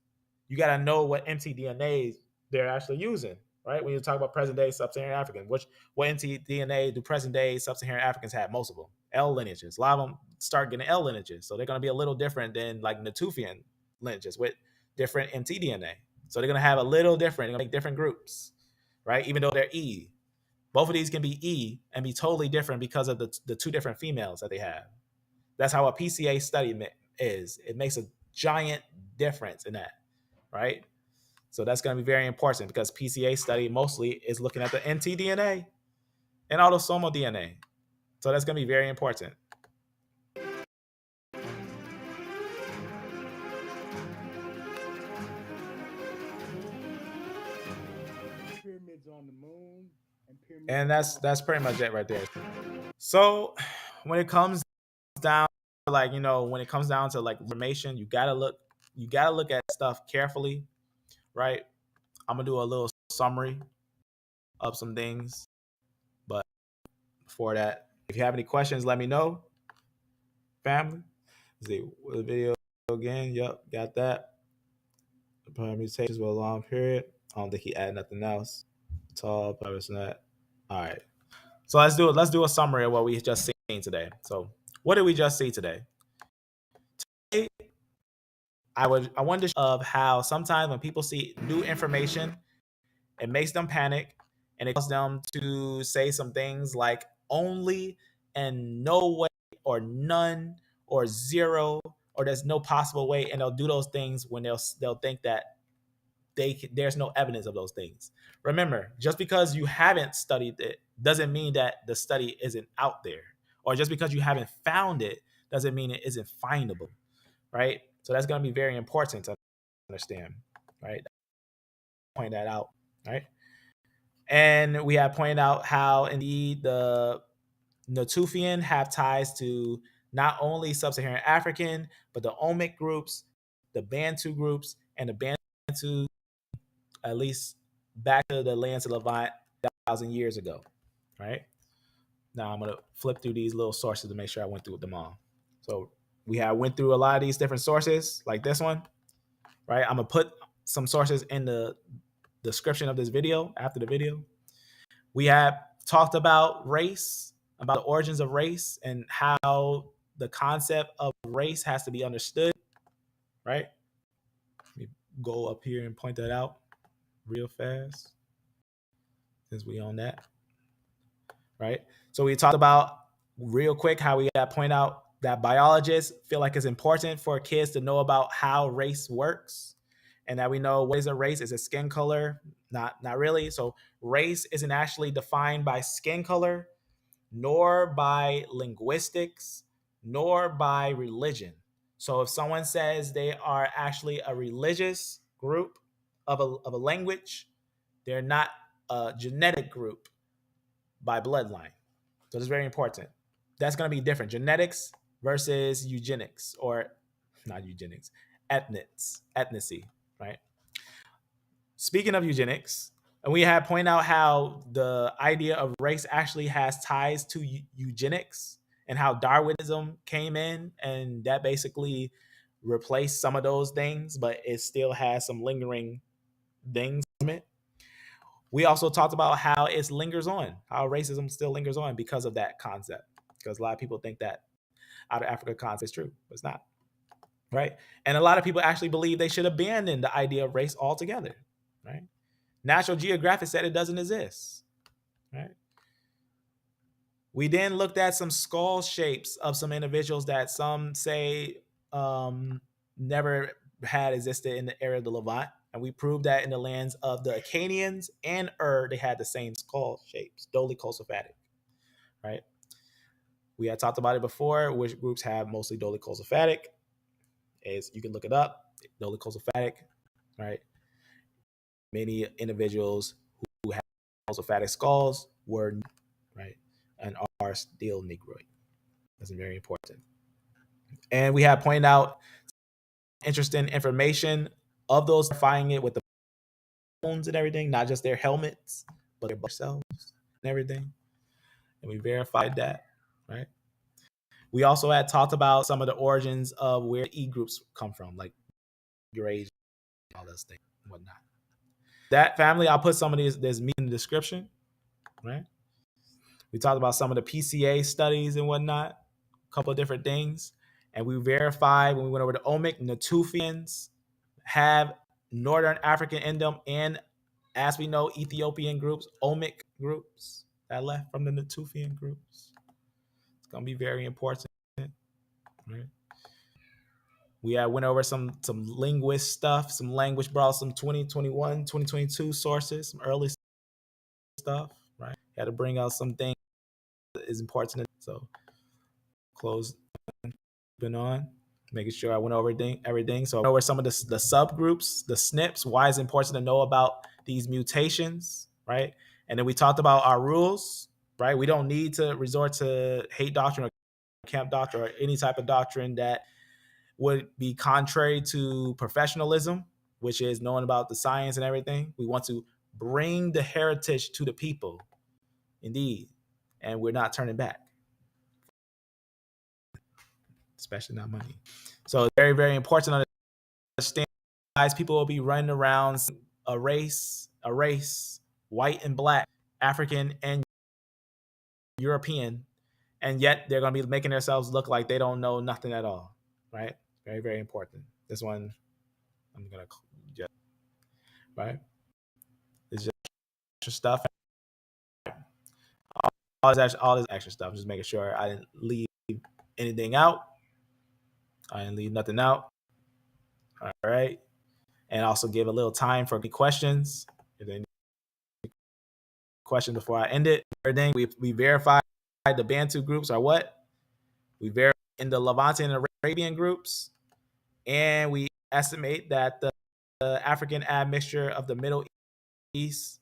you got to know what mtDNAs they're actually using, right? When you talk about present day sub-Saharan African, what mtDNA do present day sub-Saharan Africans have? Most of them L lineages. A lot of them start getting L lineages, so they're going to be a little different than like Natufian lineages with different mtDNA. So they're going to have a little different. They're going to make different groups, right? Even though they're E, both of these can be E and be totally different because of the two different females that they have. That's how a PCA study is. It makes a giant difference in that, right? So that's going to be very important because PCA study mostly is looking at the mtDNA and autosomal DNA. So that's going to be very important. Pyramids on the moon and pyramids. And that's pretty much it right there. So when it comes down when it comes down to like information, you gotta look at stuff carefully, right? I'm gonna do a little summary of some things, but before that, if you have any questions, let me know, family. Let's see the video again. Yep, got that. The permutations were a long period. I don't think he added nothing else. Tall, purpose that. All right. So let's do a summary of what we just seen today. So what did we just see today? Today, I wanted to show of how sometimes when people see new information, it makes them panic and it causes them to say some things like only and no way or none or zero or there's no possible way, and they'll do those things when they'll think that there's no evidence of those things. Remember, just because you haven't studied it doesn't mean that the study isn't out there, or just because you haven't found it doesn't mean it isn't findable, right? So that's going to be very important to understand, right? Point that out, right? And we have pointed out how indeed the Natufian have ties to not only sub-Saharan African, but the Omic groups, the Bantu groups, and the Bantu, at least back to the lands of Levant 1,000 years ago, right? Now I'm going to flip through these little sources to make sure I went through them all. So went through a lot of these different sources, like this one, right? I'm going to put some sources in the description of this video after the video. We have talked about race, about the origins of race, and how the concept of race has to be understood, right? Let me go up here and point that out real fast since we on that, right? So we talked about real quick how we got to point out that biologists feel like it's important for kids to know about how race works, and that we know what is a race. Is it skin color? Not really. So race isn't actually defined by skin color, nor by linguistics, nor by religion. So if someone says they are actually a religious group of a language, they're not a genetic group by bloodline. So it's very important. That's going to be different. Genetics versus eugenics, or not eugenics, ethnicity, right? Speaking of eugenics, and we have pointed out how the idea of race actually has ties to eugenics, and how Darwinism came in and that basically replaced some of those things, but it still has some lingering things from it. We also talked about how it lingers on, how racism still lingers on because of that concept. Because a lot of people think that out of Africa concept is true, but it's not, right? And a lot of people actually believe they should abandon the idea of race altogether, right? National Geographic said it doesn't exist, right? We then looked at some skull shapes of some individuals that some say never had existed in the area of the Levant. And we proved that in the lands of the Acadians and they had the same skull shapes, dolichocephalic, right? We had talked about it before, which groups have mostly dolichocephalic. Is you can look it up, dolichocephalic, right? Many individuals who have dolichocephalic skulls were, right, and are still Negroid. That's very important. And we have pointed out interesting information of those finding it with the bones and everything, not just their helmets, but their selves and everything. And we verified that, right? We also had talked about some of the origins of where E groups come from, like Eurasia, all those things and whatnot. That family, I'll put some of this meat in the description, right? We talked about some of the PCA studies and whatnot, a couple of different things. And we verified when we went over to Omic, Natufians have Northern African in them, and as we know, Ethiopian groups, Omic groups that left from the Natufian groups. It's going to be very important, right? We went over some linguist stuff, some language, brought some 2021, 2022 sources, some early stuff, right? Had to bring out some things that is important. So close, been on, making sure I went over everything. So I went over some of the subgroups, the SNPs, why it's important to know about these mutations, right? And then we talked about our rules, right? We don't need to resort to hate doctrine or camp doctrine or any type of doctrine that would be contrary to professionalism, which is knowing about the science and everything. We want to bring the heritage to the people, indeed, and we're not turning back, especially not money. So it's very, very important to understand. Guys, people will be running around a race, white and black, African and European, and yet they're going to be making themselves look like they don't know nothing at all, right? Very, very important. This one, I'm going to just, right? It's just extra stuff. All this extra stuff. Just making sure I didn't leave anything out. I didn't leave nothing out. All right. And also give a little time for questions. If there any questions before I end it. Everything we verified the Bantu groups are what? We verified in the Levant and Arabian groups. And we estimate that the African admixture of the Middle East,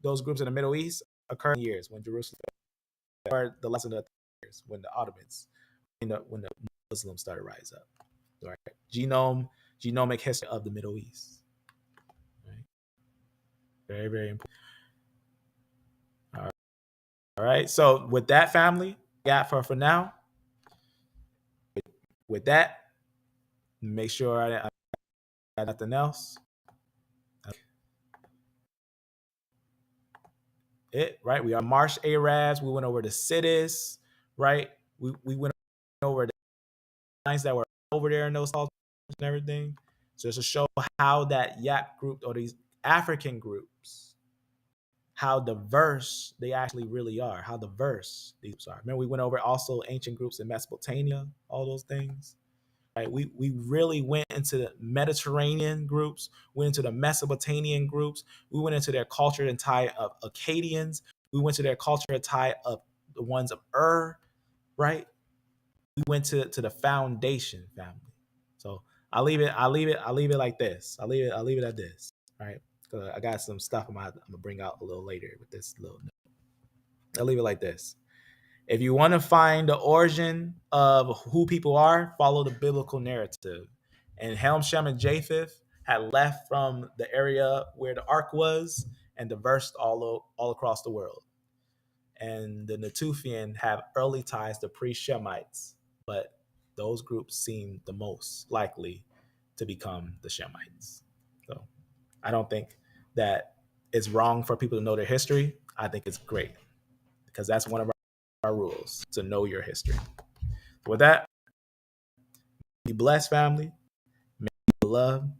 those groups in the Middle East, occurred in years when Jerusalem, or the less than the years when the Ottomans, when the Muslims started to rise up. Right? Genomic history of the Middle East. Right? Very, very important. All right. So with that, family, got for now. With that, make sure I got nothing else. Right. We are Marsh Arabs. We went over the cities, right? We went over the lines that were over there in those halls and everything. So just to show how that Yap group or these African groups, how diverse they actually really are, how diverse these groups are. Remember, we went over also ancient groups in Mesopotamia, all those things. Right? We really went into the Mediterranean groups, went into the Mesopotamian groups. We went into their culture and tie of Akkadians. We went to their culture and tie of the ones of right? We went to the foundation family. So I'll leave it like this. I'll leave it at this. Right? Because I got some stuff I'm gonna bring out a little later with this little note. I'll leave it like this. If you want to find the origin of who people are, follow the biblical narrative. And Ham, Shem, and Japheth had left from the area where the ark was and dispersed all across the world. And the Natufian have early ties to pre-Shemites, but those groups seem the most likely to become the Shemites. So I don't think that it's wrong for people to know their history, I think it's great because that's one of our rules, to know your history. With that, be blessed, family. May you be loved.